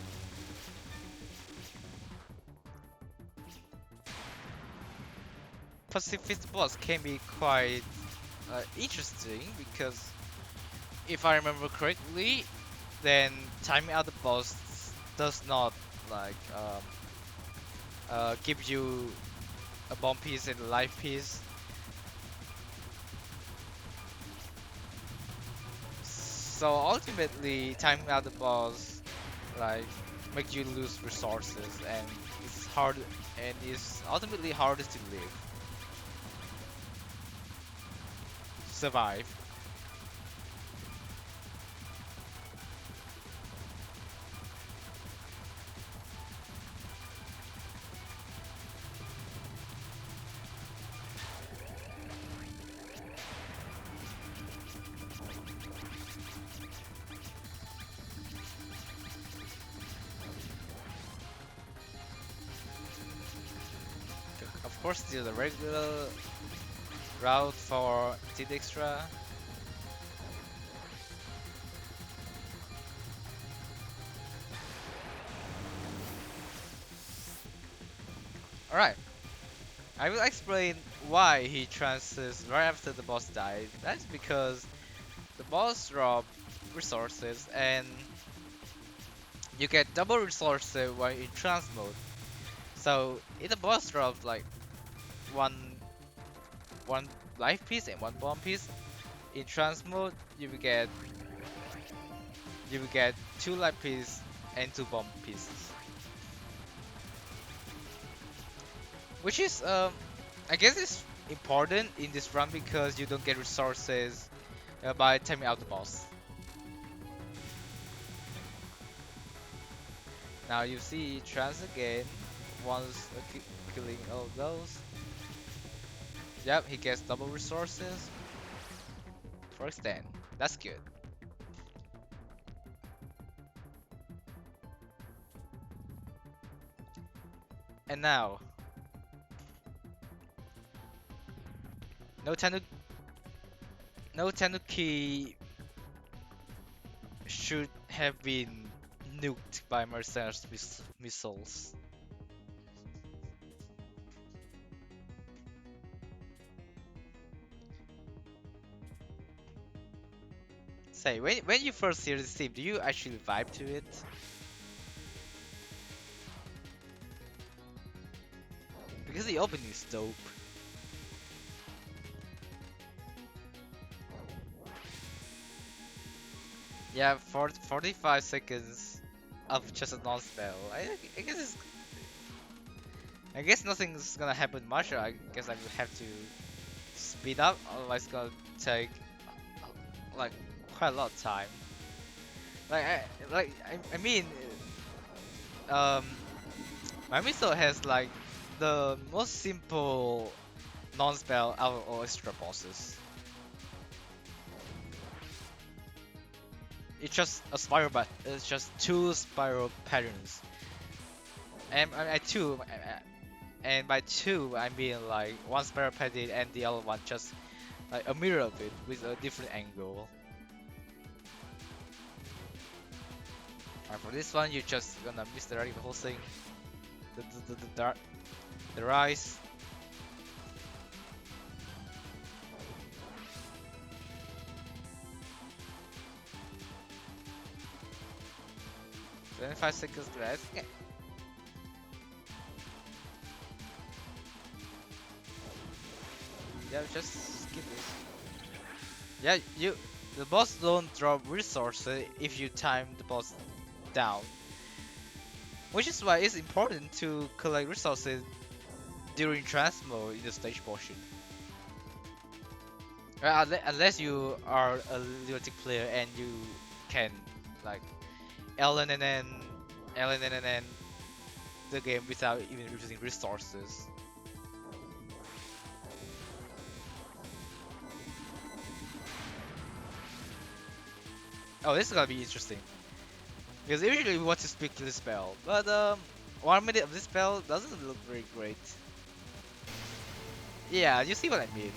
pacifist boss can be quite interesting because if I remember correctly, then timing out the boss does not like give you a bomb piece and a life piece. So ultimately, timing out the boss like make you lose resources, and it's hard and it's ultimately harder to live, survive. Of course, there's a regular route for Tid Extra. Alright, I will explain why he transfers right after the boss died. That's because the boss drop resources and you get double resources while in trance mode. So in the boss drop like one one life piece and one bomb piece. In trance mode you will get two life pieces and two bomb pieces. Which is I guess it's important in this run because you don't get resources by timing out the boss. Now you see trans again once killing all those. Yep, he gets double resources for extend. That's good. And now, no Tanuki, no Tanuki should have been nuked by Mercenaries missiles. Say, when you first hear this theme, do you actually vibe to it? Because the opening is dope. Yeah, for 45 seconds of just a non-spell. I guess I guess nothing's gonna happen much. I guess I will have to speed up, otherwise it's gonna take like quite a lot of time. I mean, um, my missile has like the most simple non-spell out of all extra bosses. It's just a spiral, but it's just two spiral patterns. And and by two I mean like one spiral pattern and the other one just like a mirror of it with a different angle. And for this one, you're just gonna misdirect the whole thing. The rise. 25 seconds left. Yeah, just skip this. Yeah, the boss don't drop resources if you time the boss down, which is why it's important to collect resources during transmo in the stage portion. Unless you are a lunatic player and you can like Ln and then Ln and then the game without even using resources. Oh, this is gonna be interesting. Because usually we want to speak to the spell, but 1 minute of this spell doesn't look very great. Yeah, you see what I mean.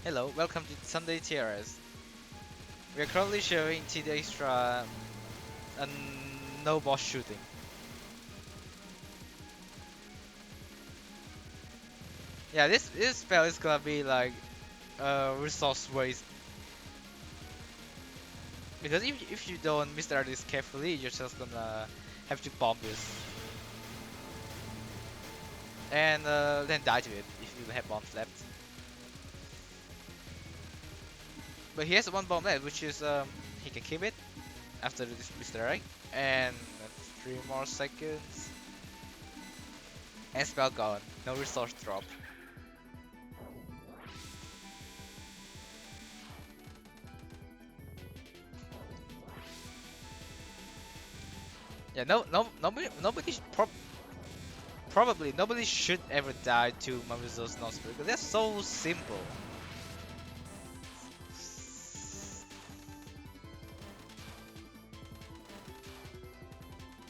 Hello, welcome to Sunday TRS. We are currently showing TD Extra and no boss shooting. Yeah, this spell is gonna be like resource waste. Because if you don't mr this carefully, you're just gonna have to bomb this. And then die to it if you have bombs left. But he has one bomb left, which is he can keep it after this misdirect. And 3 more seconds. And spell gone. No resource drop. Yeah, nobody probably nobody should ever die to Mamuzo's non-spirit because they're so simple.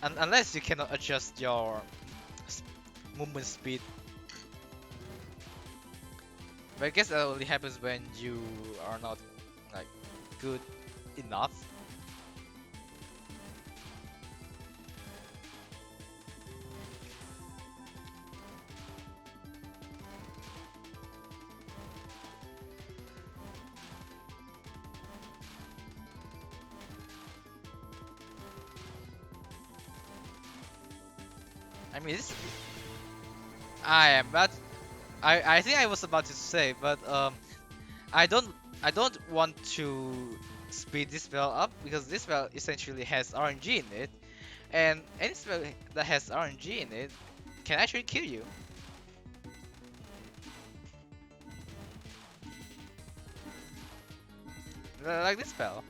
Unless you cannot adjust your movement speed. But I guess that only happens when you are not like good enough. I mean, I am, but I think I was about to say, but I don't I don't want to speed this spell up because this spell essentially has RNG in it, and any spell that has RNG in it can actually kill you. Like this spell.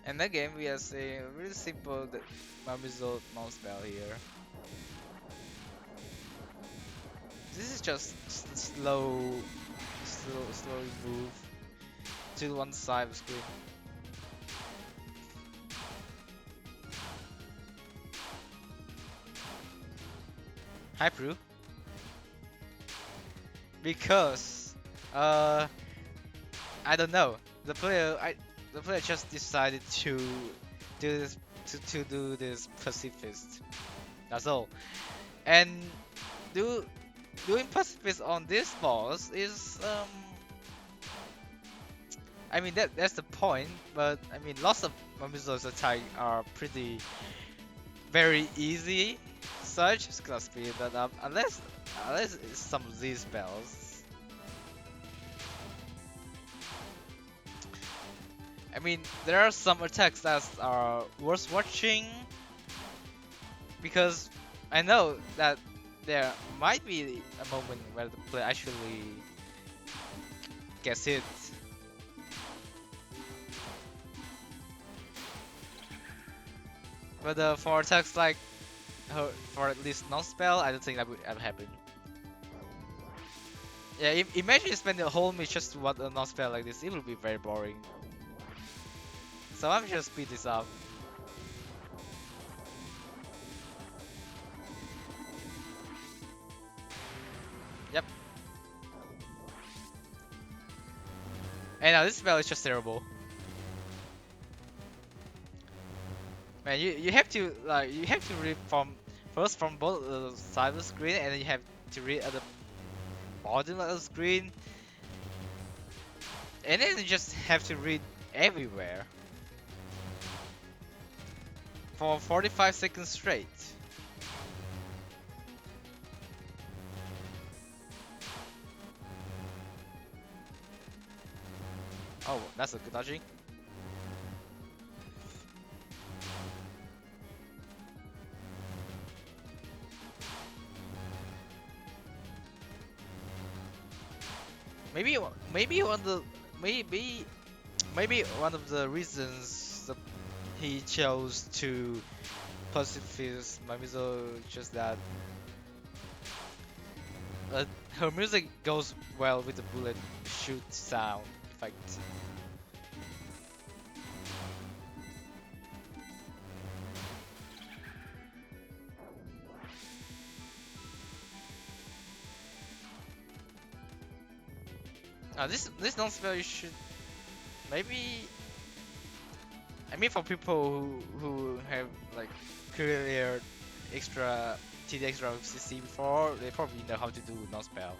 And again, we are saying really simple Mamizo non spell here. This is just slowly move to one side of the screen. Hi, Prue. Because, I don't know. The player just decided to do this to do this pacifist. That's all. And do doing pacifist on this boss is I mean that's the point, but I mean lots of Mamizo's attack are pretty very easy such it's gonna speed that up unless it's some of these spells. I mean there are some attacks that are worth watching because I know that there might be a moment where the player actually gets hit. But for attacks like for at least non-spell, I don't think that would ever happen. Yeah, imagine you spend the whole match just to want a non-spell like this, it would be very boring. So I'm just speed this up. Yep. And now this spell is just terrible. Man, you have to like you have to read from first from both sides of the screen, and then you have to read at the bottom of the screen, and then you just have to read everywhere for 45 seconds straight. Oh, that's a good dodging. Maybe maybe one of the maybe maybe one of the reasons that he chose to pacifist Mamizo just that her music goes well with the bullet shoot sound effect. This non-spell you should maybe. I mean, for people who have like cleared extra TD extra CC before, they probably know how to do non-spell.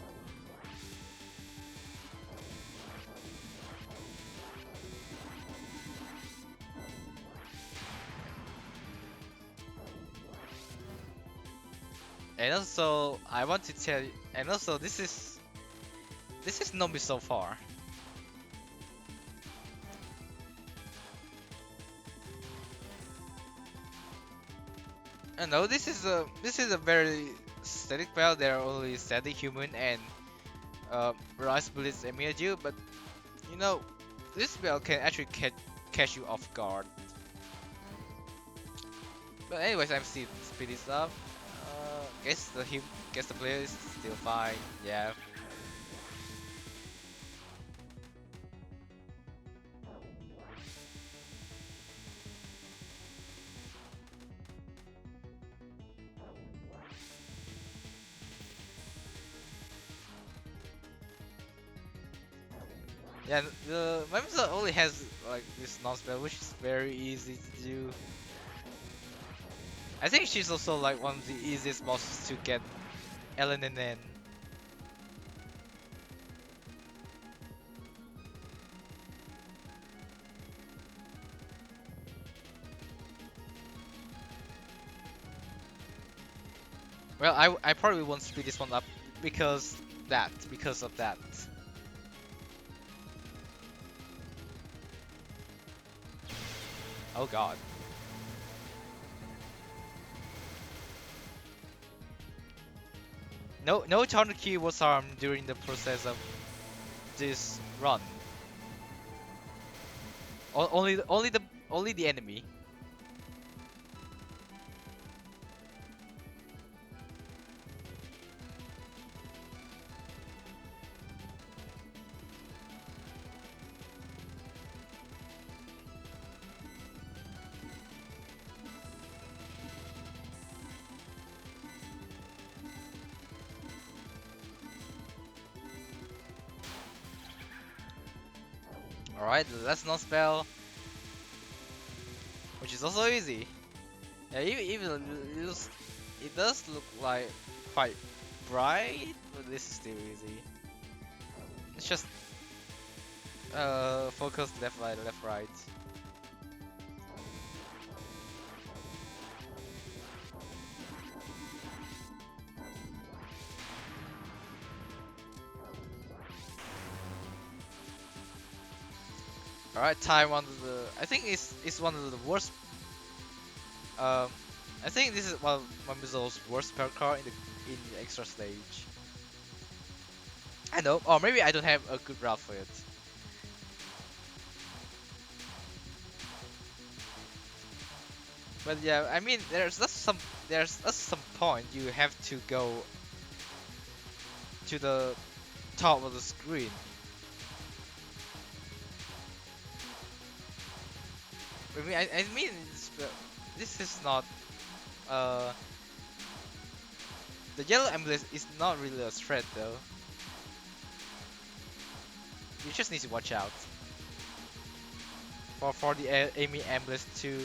And also, I want to tell you, and also this is Nomi so far. I know this is a very static spell. There are only static human and Rise Blitz immune you, but you know this spell can actually catch you off guard. But anyways, I'm still speed this up. Guess the player is still fine. Yeah. Yeah, the Memza only has like this non-spell, which is very easy to do. I think she's also like one of the easiest bosses to get LNN. Well, I probably won't speed this one up because of that. Oh god. No counter key was harmed during the process of this run. Only the enemy. Alright, that's non spell, which is also easy. Yeah, even it does look like quite bright, but this is still easy. It's just focus left right. Alright, time one of the I think it's one of the worst. Um, I think this is one of Mamizo's worst spell card in the extra stage. I know, or maybe I don't have a good route for it. But yeah, I mean, there's just some point you have to go to the top of the screen. I mean, this is not uh the yellow amulet is not really a threat though. You just need to watch out. for the Amy Amethyst too.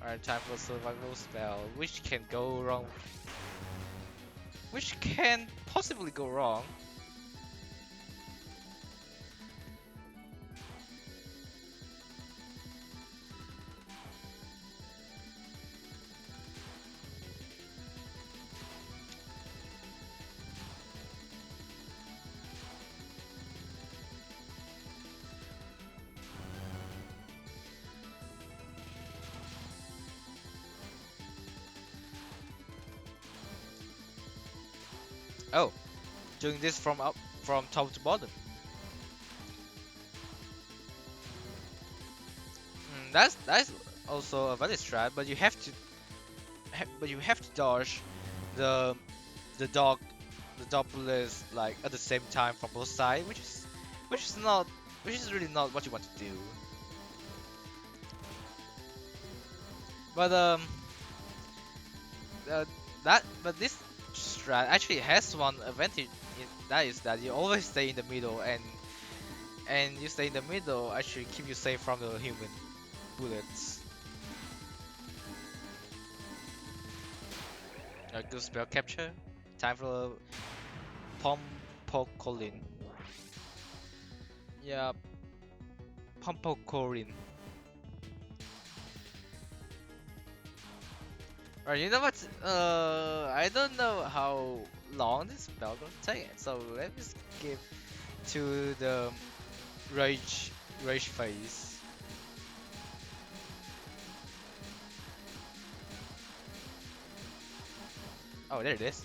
Alright, time for survival spell. Which can go wrong? Which can possibly go wrong? Oh, doing this from top to bottom. That's also a valid strat, but you have to dodge the the dog the dog bullets like at the same time from both sides, which is not which is really not what you want to do. But uh, but this strat actually has one advantage. That is that you always stay in the middle, and you stay in the middle actually keep you safe from the human bullets. A good spell capture. Time for Pompocolin. Yeah, Pompocolin. Alright, you know what? I don't know how long this spell gonna take, so let me skip to the rage rage phase. Oh, there it is.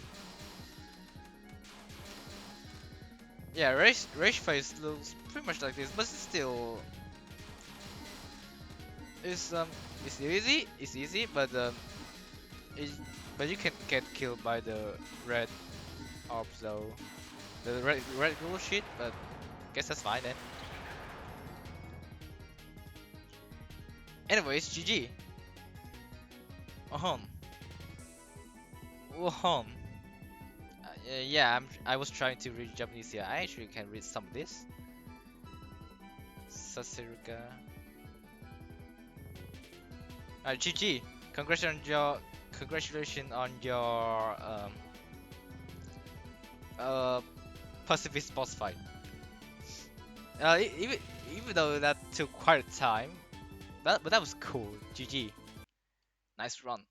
Yeah, rage phase looks pretty much like this, but it's um it's easy, it, but you can get killed by the red orbs though. The red glow shit, but guess that's fine then. Anyways, GG. Uh-huh. Uh-huh. Yeah, I was trying to read Japanese here. I actually can read some of this. Sasiruga. GG. Congratulations on your uh pacifist boss fight. Even though that took quite a time, but that was cool. GG. Nice run.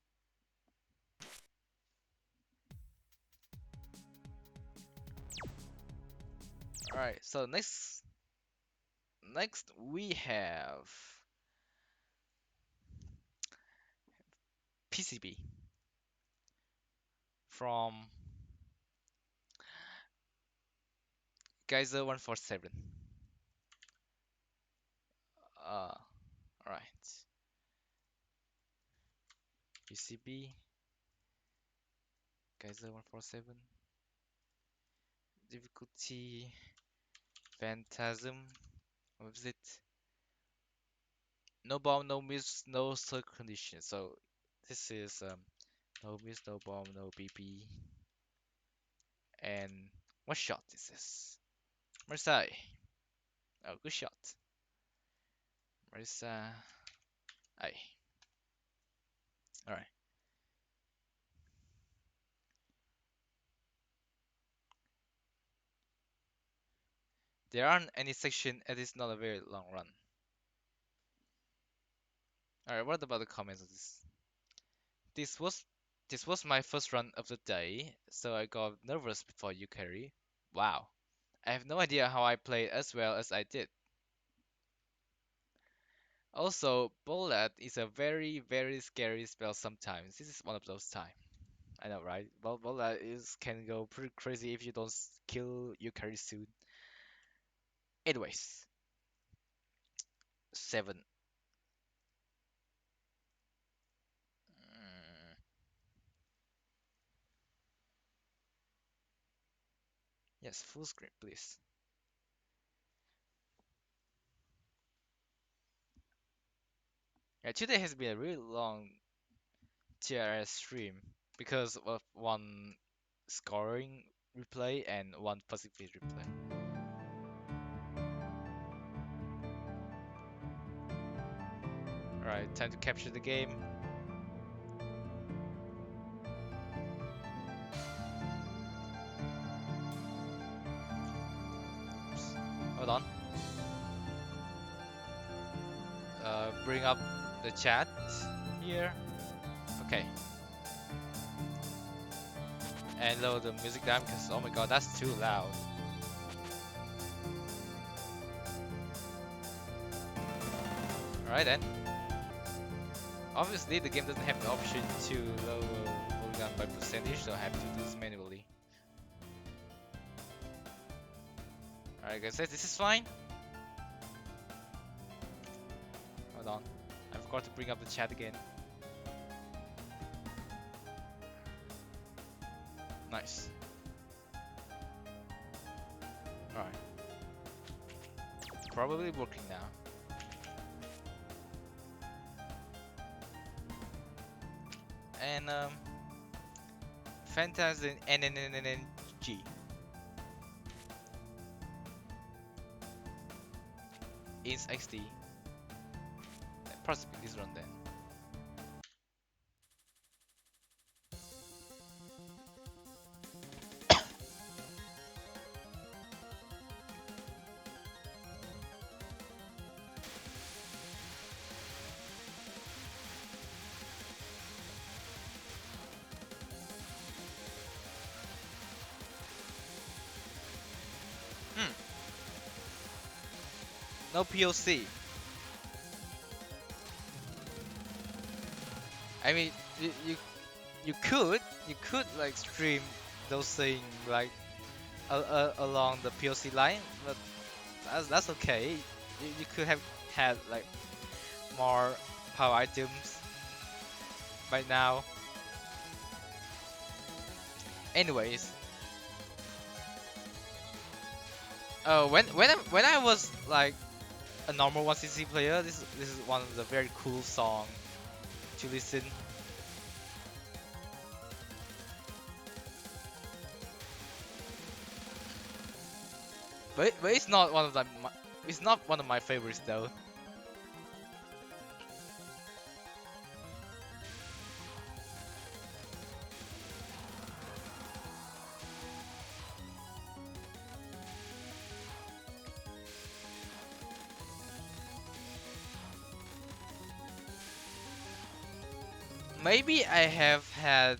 All right. So next we have PCB from Geyser 147. All right. PCB Geyser 147. Difficulty Phantasm. What was it? No bomb, no miss, no circle condition. So this is no miss, no bomb, no BP. And what shot is this? Marseille. Oh, good shot. Marseille. Aye. Alright. There aren't any section and it's not a very long run. Alright, what about the comments of this? This was this was my first run of the day, so I got nervous before you carry. Wow. I have no idea how I played as well as I did. Also, Bullet is a very, very scary spell sometimes. This is one of those times. I know, right? Bullet is can go pretty crazy if you don't kill your carry soon. Anyways, 7. Mm, yes, full screen, please. Yeah, today has been a really long TRS stream because of one scoring replay and one Pacific replay. Alright, time to capture the game. Oops. Hold on. Bring up the chat here. Okay. And lower the music down because oh my god, that's too loud. Alright then. Obviously the game doesn't have the option to lower volume down by percentage, so I have to do this manually. Alright guys, this is fine. Hold on. I forgot to bring up the chat again. Nice. Alright. Probably working now. And Phantasm NNNNG. Is XD. Possibly this run then. No POC. I mean, you could like stream those things like along the POC line, but that's okay. You could have had like more power items by now. Anyways, when I was like a normal 1cc player, this is one of the very cool song to listen. But it's not one of them. It's not one of my favorites though. Maybe I have had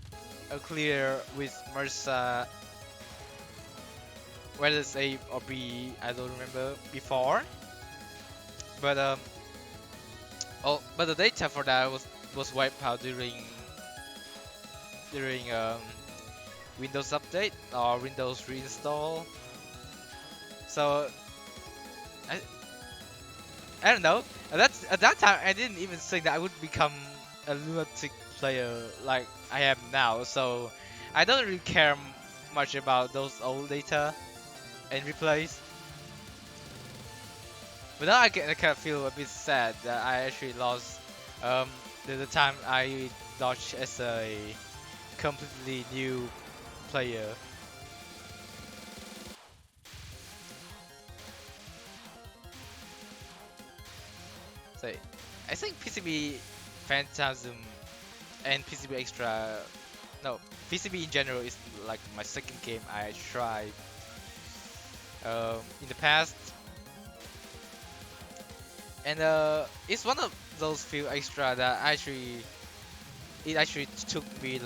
a clear with Mersa, whether it's A or B, I don't remember before. But but the data for that was wiped out during Windows update or Windows reinstall. So I I don't know. At that time I didn't even think that I would become a lunatic player like I am now. So I don't really care much about those old data and replays. But now I kind of feel a bit sad that I actually lost the time I dodged as a completely new player. So I think PCB Phantasm and PCB Extra, no, PCB in general is like my second game I tried in the past. And it's one of those few extra that it actually took me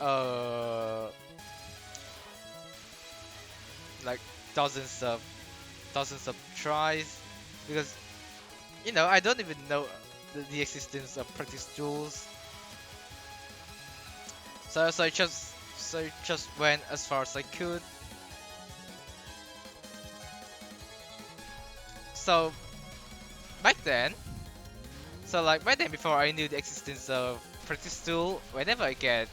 uh like dozens of tries, because you know I don't even know the existence of practice tools. So I just went as far as I could. So back then, before I knew the existence of practice tool, whenever I get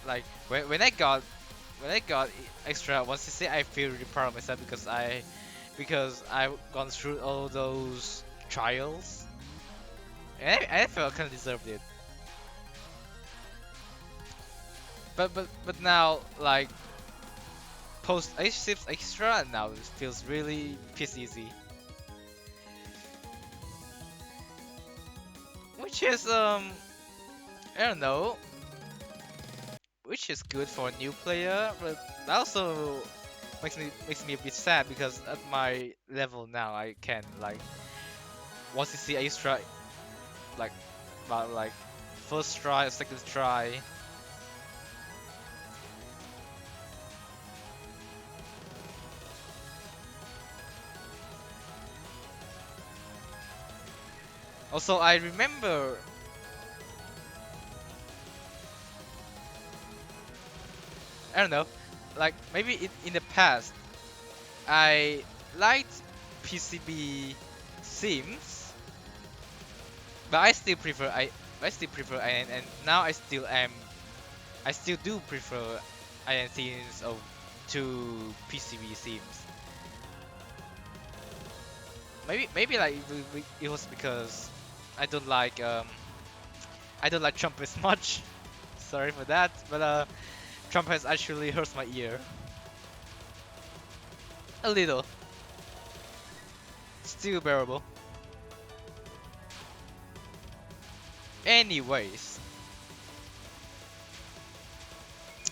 like when I got extra 1cc, I feel really proud of myself because I've gone through all those trials. And I felt kind of deserved it. But now like post H6 extra now it feels really piss easy, which is I don't know, which is good for a new player, but also makes me a bit sad because at my level now I can like once you see extra like about like first try, second try. Also, I remember, I don't know, like maybe in the past, I liked PCB themes, but I still prefer and now I still do prefer IN themes of to PCB themes. Maybe like it was because I don't like um I don't like trumpets much. Sorry for that, but trumpets actually hurts my ear a little. Still bearable. Anyways,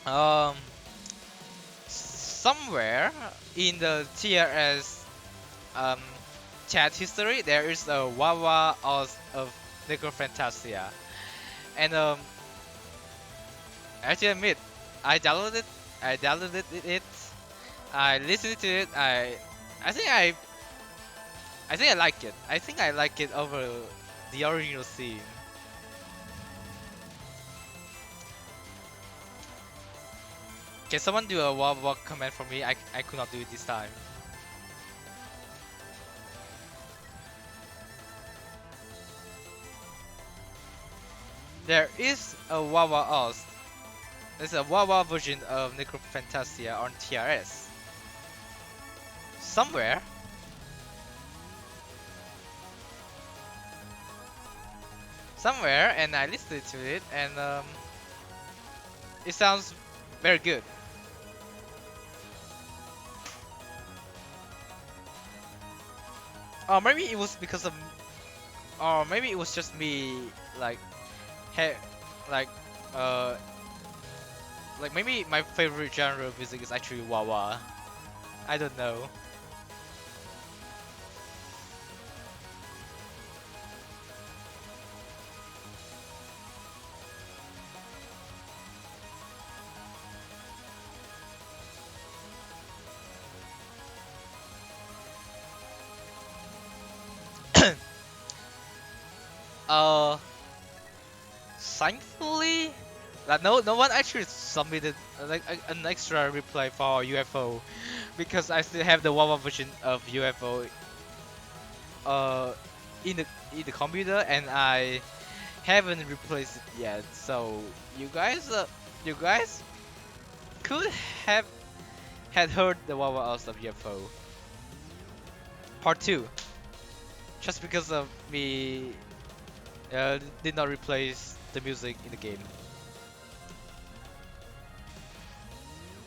um, somewhere in the TRS um chat history there is a Wawa of Necrophantasia, and I have to admit, I downloaded it. I downloaded it. I listened to it. I think I think I like it. I think I like it over the original theme. Can someone do a Wawa comment for me? I could not do it this time. There is a Wawa Oz. There's a Wawa version of Necrophantasia on TRS. Somewhere. Somewhere, and I listened to it, and it sounds very good. Or maybe it was because of, or maybe it was just me, like, he, like, uh, like maybe my favorite genre of music is actually wah-wah. I don't know. uh, Thankfully, that no one actually submitted like an extra reply for UFO because I still have the wah-wah version of UFO uh in the computer and I haven't replaced it yet. So you guys you guys could have had heard the wah-wah of UFO part 2 just because of me did not replace the music in the game.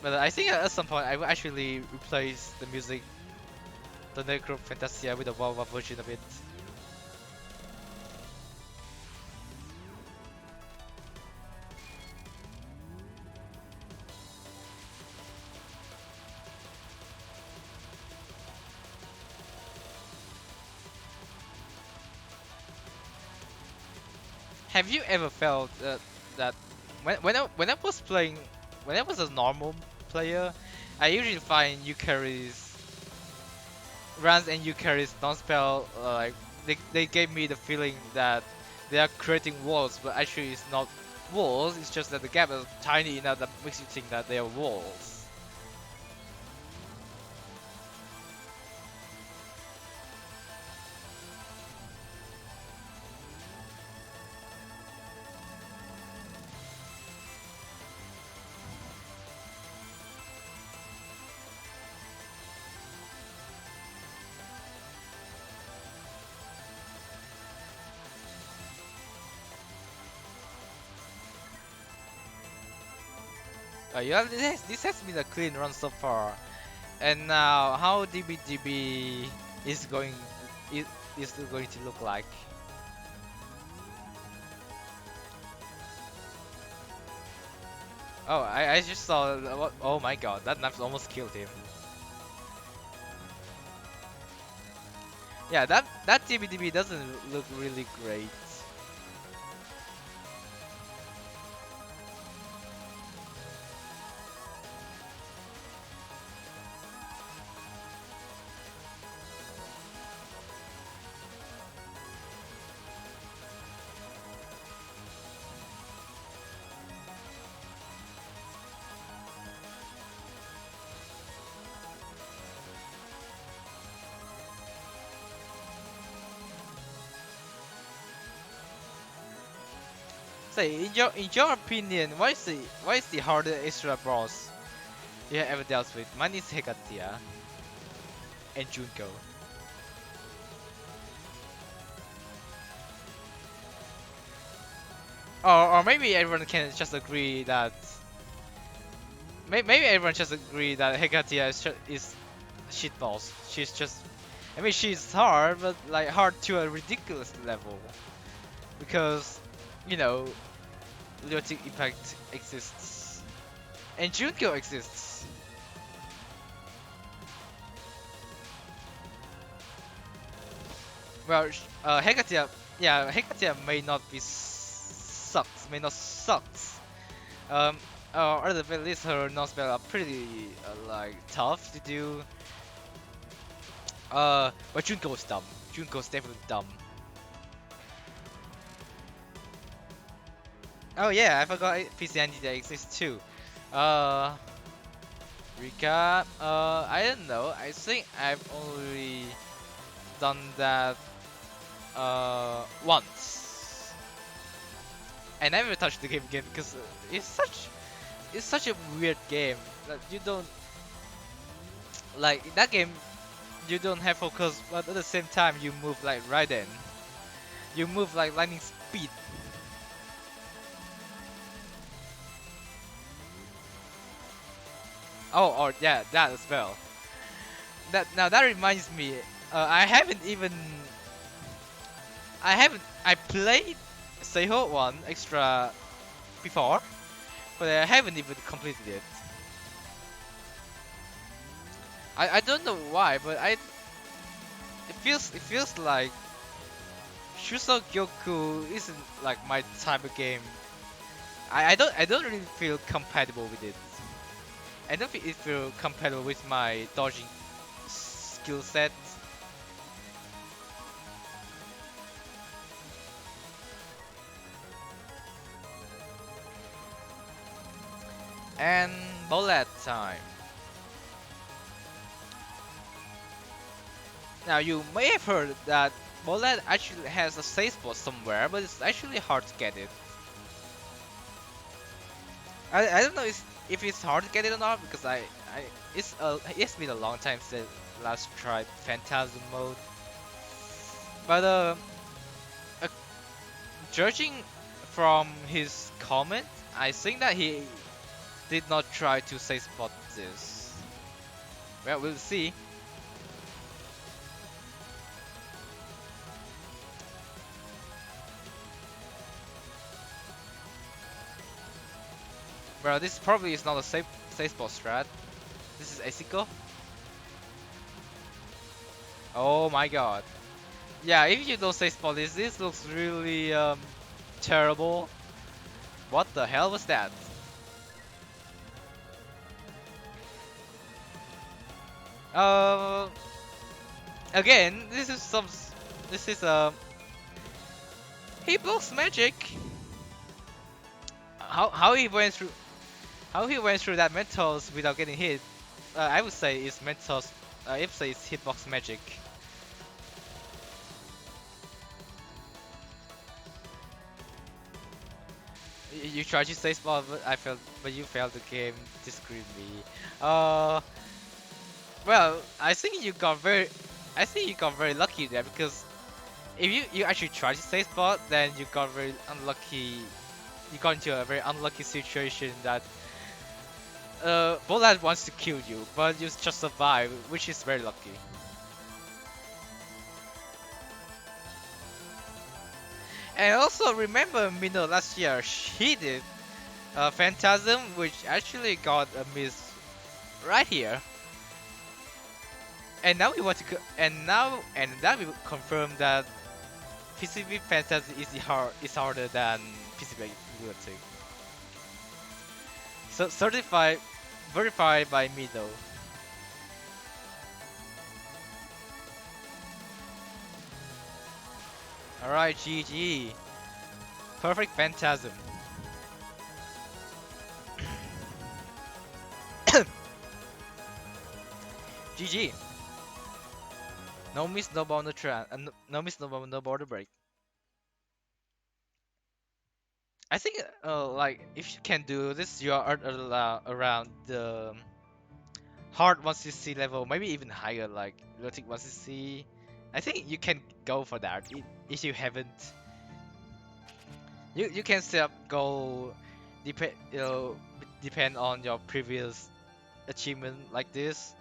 But I think at some point I will actually replace the music, the Necro Fantasia with a wah version of it. Have you ever felt that when I was playing, when I was a normal player, I usually find Eucharis runs and Eucharis non-spell like they gave me the feeling that they are creating walls, but actually it's not walls. It's just that the gap is tiny enough that makes you think that they are walls. Yeah, this has been a clean run so far. And now, how DBDB is going is, is going to look like? Oh, I just saw. What? Oh my God, that knife almost killed him. Yeah, that DBDB doesn't look really great. Say, in your opinion, why is the hardest extra boss you have ever dealt with? Mine is Hecatia and Junko. Or maybe everyone can just agree that maybe everyone just agree that Hecatia is shit boss. She's just, I mean, she's hard, but like hard to a ridiculous level because you know Leotic Impact exists and Junko exists. Well, Hecatia, yeah, Hecatia may not sucks. Um, or at the very least, her non-spell are pretty like tough to do. But Junko's dumb. Junko's definitely dumb. Oh yeah, I forgot PC Anti exists too. Uh, Recap. I don't know. I think I've only done that once. I never touched the game again because it's such a weird game that you don't like in that game. You don't have focus, but at the same time you move like Raiden. You move like lightning speed. Oh, or yeah, that as well. That reminds me. I haven't even. I played Seiho one extra before, but I haven't even completed it. I don't know why, but it feels like Shuso Gyoku isn't like my type of game. I don't really feel compatible with it. I don't think it feel compatible with my dodging skill set. And bullet time. Now you may have heard that bullet actually has a safe spot somewhere, but it's actually hard to get it. I don't know if it's hard to get it or not because it's been a long time since last tried Phantasm mode. But uh, judging from his comment, I think that he did not try to safe spot this. Well, we'll see. Well, this probably is not a safe spot strat. This is Asiko. Oh my god. Yeah, if you don't safe spot this looks really terrible. What the hell was that? Uh, Again, this is he blocks magic. How he went through that Mentos without getting hit? I would say it's Mentos. I would say it's hitbox magic. You tried to say spot, but you failed the game. Disagree with me. Uh, well, I think you got very lucky there because if you actually tried to say spot, then you got very unlucky. You got into a very unlucky situation that Bolat wants to kill you, but you just survive, which is very lucky. And also remember Mino last year, she did Phantasm, which actually got a miss right here. And now we want to now we confirm that PCB Phantasm is harder than PCB Lunatic. So certified, verified by Mino. Alright, GG. Perfect Phantasm. GG. No miss, no boundary no miss, no border break. I think like if you can do this, you are around the hard 1cc level, maybe even higher, like Erotic 1cc. I think you can go for that if you haven't. You can set up goal depend on your previous achievement like this.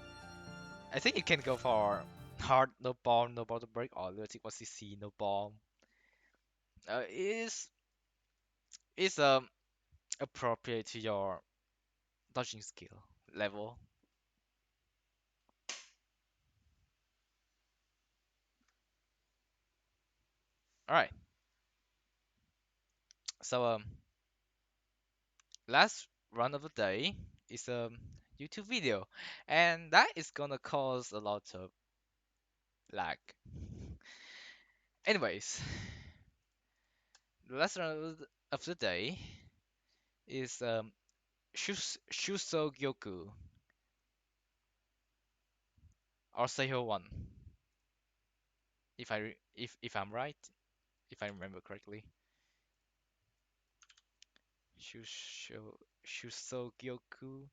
I think you can go for hard no bomb, no border break, or Erotic 1cc no bomb. Is appropriate to your dodging skill level. All right. So last run of the day is a YouTube video, and that is gonna cause a lot of lag. Anyways, the last run of the day is Shuso Gyoku or Seiho 1, if I'm right, if I remember correctly. Shuso Gyoku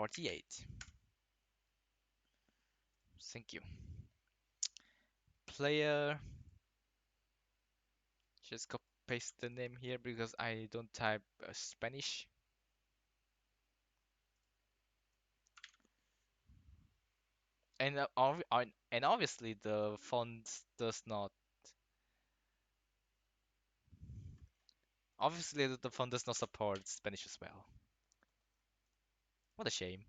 48. Thank you. Player. Just copy paste the name here because I don't type Spanish. And and obviously the font does not. Obviously the font does not support Spanish as well. What a shame.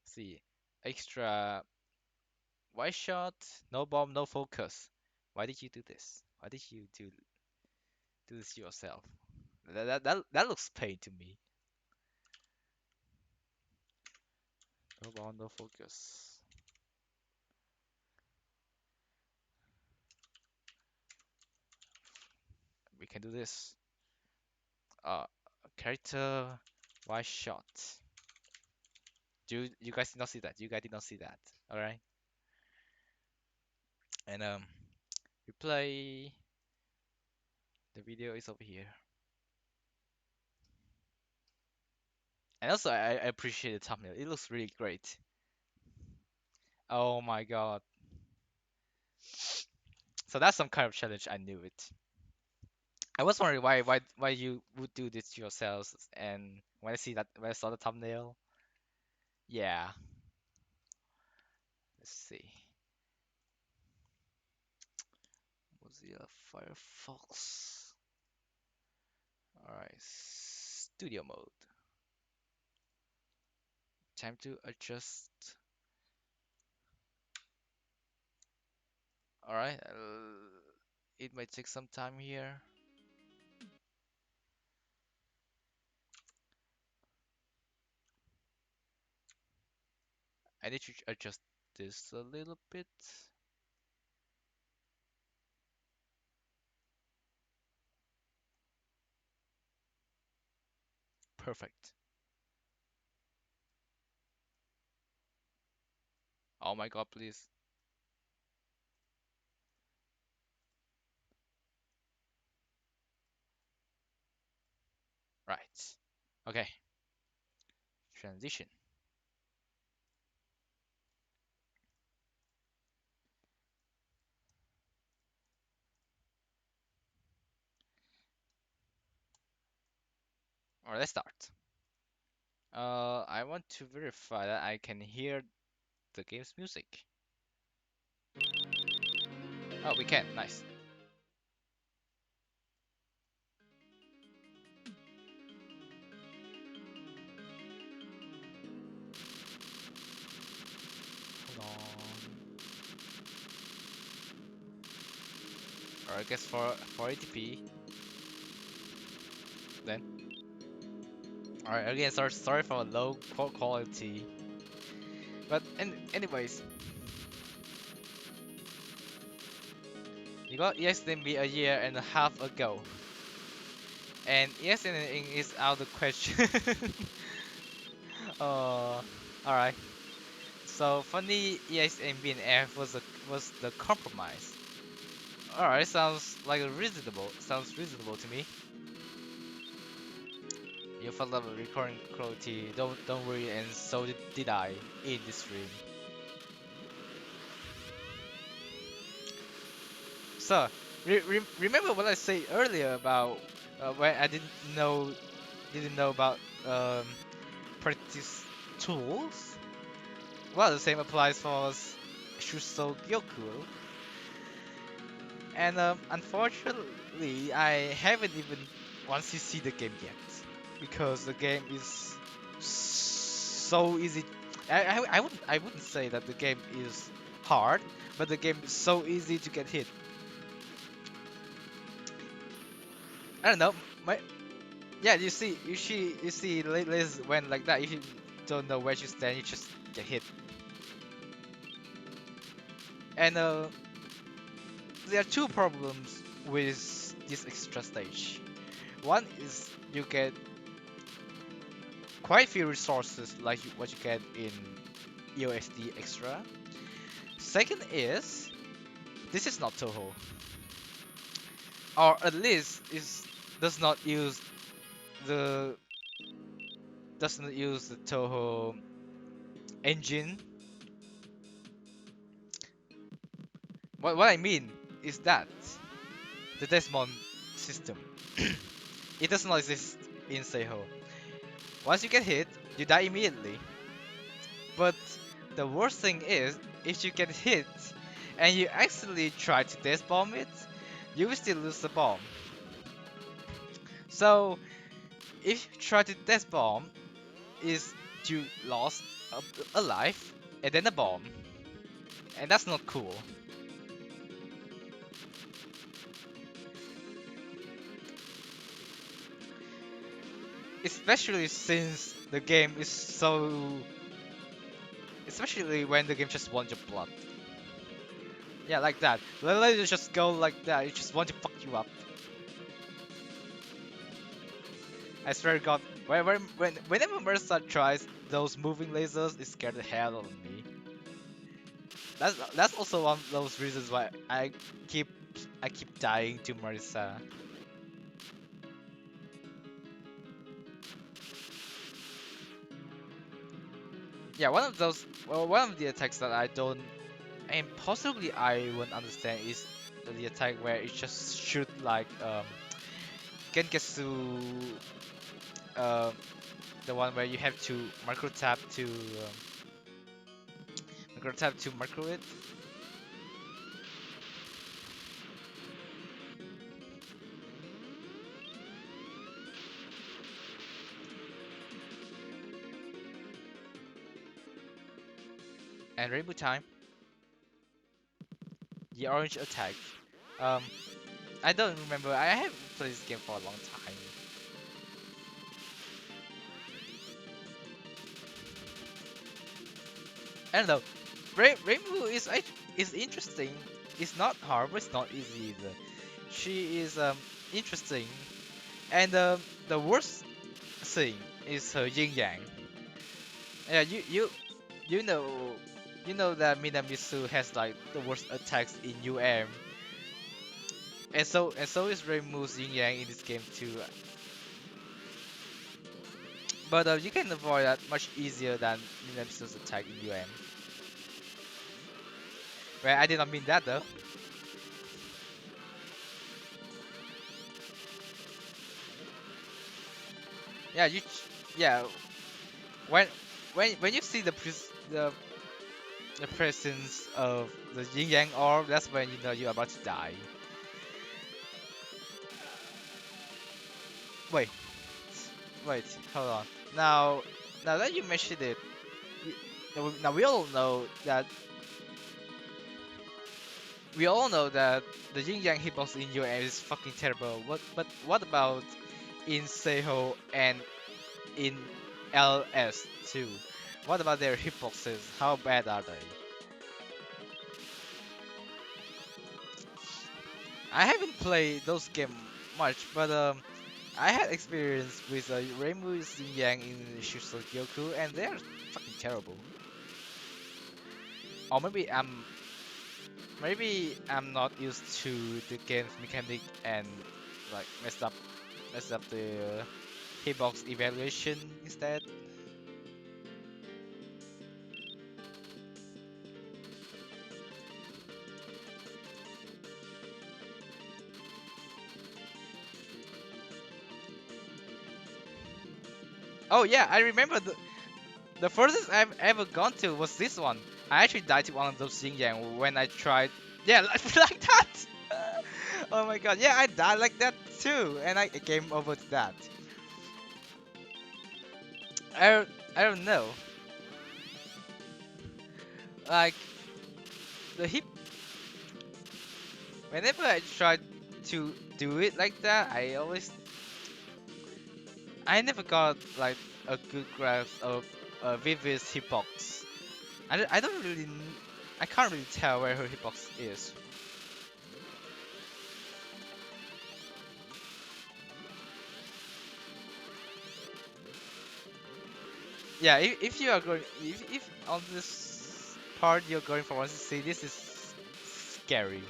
See, extra wide shot, no bomb, no focus. Why did you do this? Why did you do this to yourself? That looks pain to me. No bomb, no focus. We can do this. Uh, character wide shot. You guys did not see that. You guys did not see that. All right. And replay. The video is over here. And also, I appreciate the thumbnail. It looks really great. Oh my god. So that's some kind of challenge. I knew it. I was wondering why you would do this to yourselves. And when I saw the thumbnail, yeah. Let's see. Mozilla Firefox. All right. Studio mode. Time to adjust. All right. It might take some time here. I need to adjust this a little bit. Perfect. Oh my god, please. Right. Okay. Transition. Alright, let's start. I want to verify that I can hear the game's music. Oh, we can. Nice. Hold on. Alright, I guess for 480p then. Alright, again, sorry for low quality. But anyways, you got EXNB a year and a half ago, and EXNB is out of question. Alright. So funny EXNB and F was the compromise. Alright, sounds reasonable to me. You felt love recording quality, don't worry, and so did I in this stream. So, remember what I said earlier about when I didn't know about um, practice tools? Well, the same applies for Shuso Gyoku. And unfortunately, I haven't even once you see the game yet, because the game is so easy. I wouldn't say that the game is hard, but the game is so easy to get hit. I don't know. My Yeah, you see Liz when like that. If you don't know where you stand, you just get hit. And there are two problems with this extra stage. One is you get quite few resources like what you get in EOSD extra. Second is this is not Touhou, or at least is does not use the doesn't use the Touhou engine. What I mean is that the Desmond system it does not exist in Seiho. Once you get hit, you die immediately. But the worst thing is, if you get hit and you accidentally try to death bomb it, you will still lose the bomb. So if you try to death bomb, is you lost a life and then a bomb, and that's not cool. Especially since the game is so, especially when the game just wants your blood. Yeah, like that. Literally you just go like that. You just want to fuck you up. I swear to God, whenever Mersa tries those moving lasers, it scared the hell out of me. That's also one of those reasons why keep I keep dying to Marisa. Yeah, one of the attacks that I don't, and possibly I won't understand is the attack where it just shoot like Gengetsu, um the one where you have to macro tap to macro it. And Rainbow Time, the orange attack. Um, I don't remember. I haven't played this game for a long time. I don't know. Rainbow is interesting. It's not hard, but it's not easy either. She is interesting, and the worst thing is her yin yang. Yeah, you know you know that Minamisu has like the worst attacks in UM, and so is Rainbow's yin yang in this game too. But you can avoid that much easier than Minamisu's attack in UM. Well, I did not mean that though. Yeah, yeah. When when you see the presence of the yin yang orb, that's when you know you're about to die. Wait, wait, hold on. Now, now that you mentioned it, we, now we all know that the yin yang hitbox in your aim is fucking terrible. But what about in Seiho and in LS2? What about their hitboxes? How bad are they? I haven't played those games much, but I had experience with Rainbow Yin Yang in Shusogyoku, and they're fucking terrible. Or maybe I'm not used to the game's mechanic and like messed up the hitbox evaluation instead. Oh yeah, I remember the furthest I've ever gone to was this one. I actually died to one of those Yin Yang when I tried. Yeah, like that. Oh my god, yeah, I died like that too, and I came over to that. I don't know. Like the hip. Whenever I tried to do it like that, I never got like a good grasp of Vivi's hitbox. I don't really, I can't really tell where her hitbox is. Yeah, if you are going, if on this part you're going for 1cc, this is scary.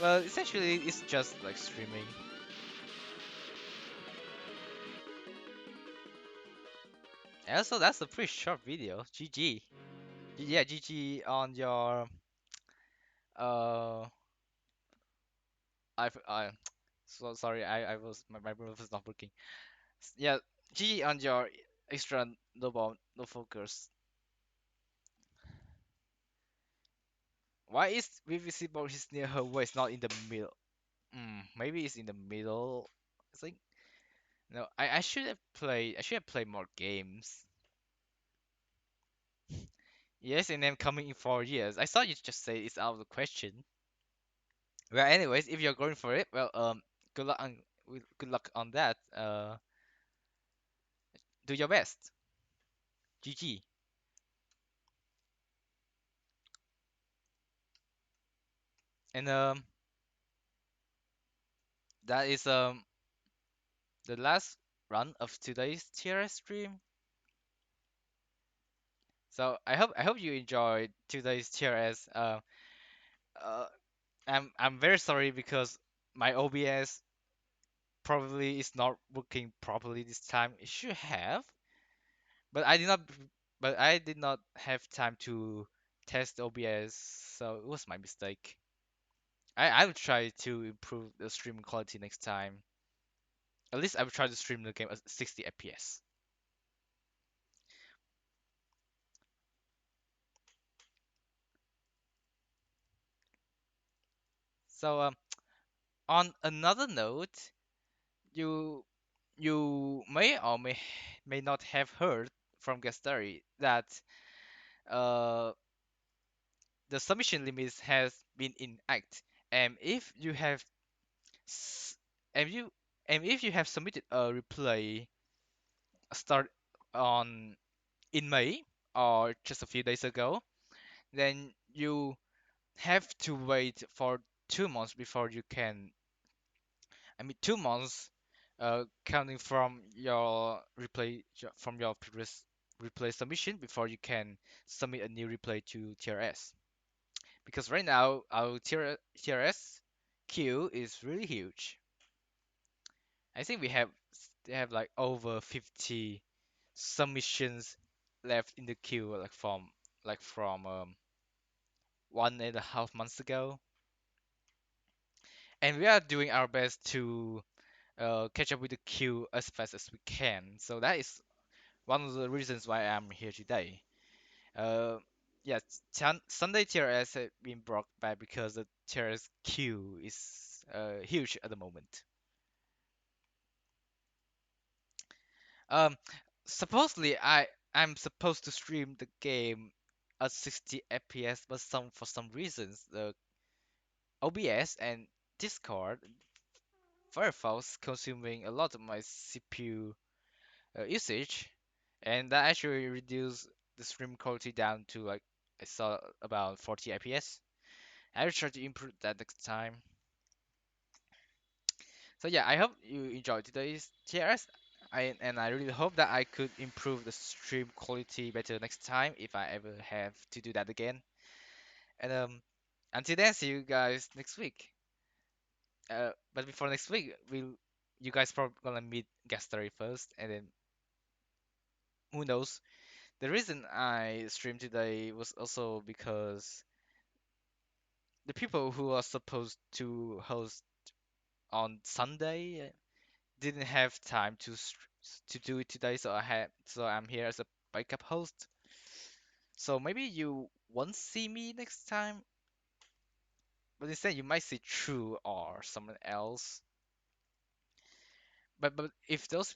Well, essentially it's just like streaming. And also, that's a pretty short video. GG. Yeah, GG on your uh. I so sorry. I was my brain was not working. Yeah, GG on your extra no focus. Why is VVC box is near her waist, not in the middle? Maybe it's in the middle. It's like no. I should have played. I should have played more games. Yes, and then coming in 4 years. I saw you just say it's out of the question. Well, anyways, if you're going for it, well, good luck on good luck on that. Do your best. GG. And that is the last run of today's TRS stream. So I hope you enjoyed today's TRS. Uh, I'm very sorry because my OBS probably is not working properly this time. It should have, but I did not have time to test OBS, so it was my mistake. I will try to improve the stream quality next time. At least I will try to stream the game at 60 FPS. So on another note, you you may not have heard from Gastari that uh the submission limits has been enacted, and if you have s- and you and if you have submitted a replay start on in May or just a few days ago, then you have to wait for 2 months before you can. I mean, 2 months, counting from your from your previous replay submission before you can submit a new replay to TRS. Because right now our TRS queue is really huge. I think they have like over 50 submissions left in the queue, like from 1.5 months ago, and we are doing our best to catch up with the queue as fast as we can. So that is one of the reasons why I'm here today. Uh, yeah, Sunday TRS have been brought back because the TRS queue is huge at the moment. Um, Supposedly I'm supposed to stream the game at 60 FPS, but for some reasons the OBS and Discord Firefox consuming a lot of my CPU usage, and that actually reduced the stream quality down to like I saw about 40 FPS. I will try to improve that next time. So yeah, I hope you enjoyed today's TRS. I really hope that I could improve the stream quality better next time if I ever have to do that again. And until then, see you guys next week. But before next week, you guys probably gonna meet Gastari first, and then who knows? The reason I streamed today was also because the people who are supposed to host on Sunday didn't have time to do it today, so I'm here as a backup host. So maybe you won't see me next time, but instead you might see True or someone else. But if those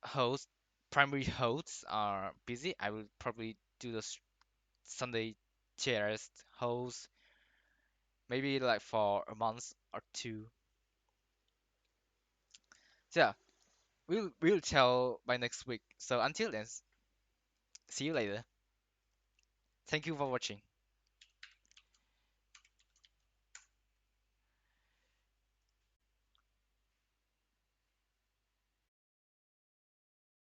hosts, primary hosts are busy, I will probably do the Sunday chairs host maybe like for a month or two. So yeah, we'll tell by next week. So until then, see you later. Thank you for watching.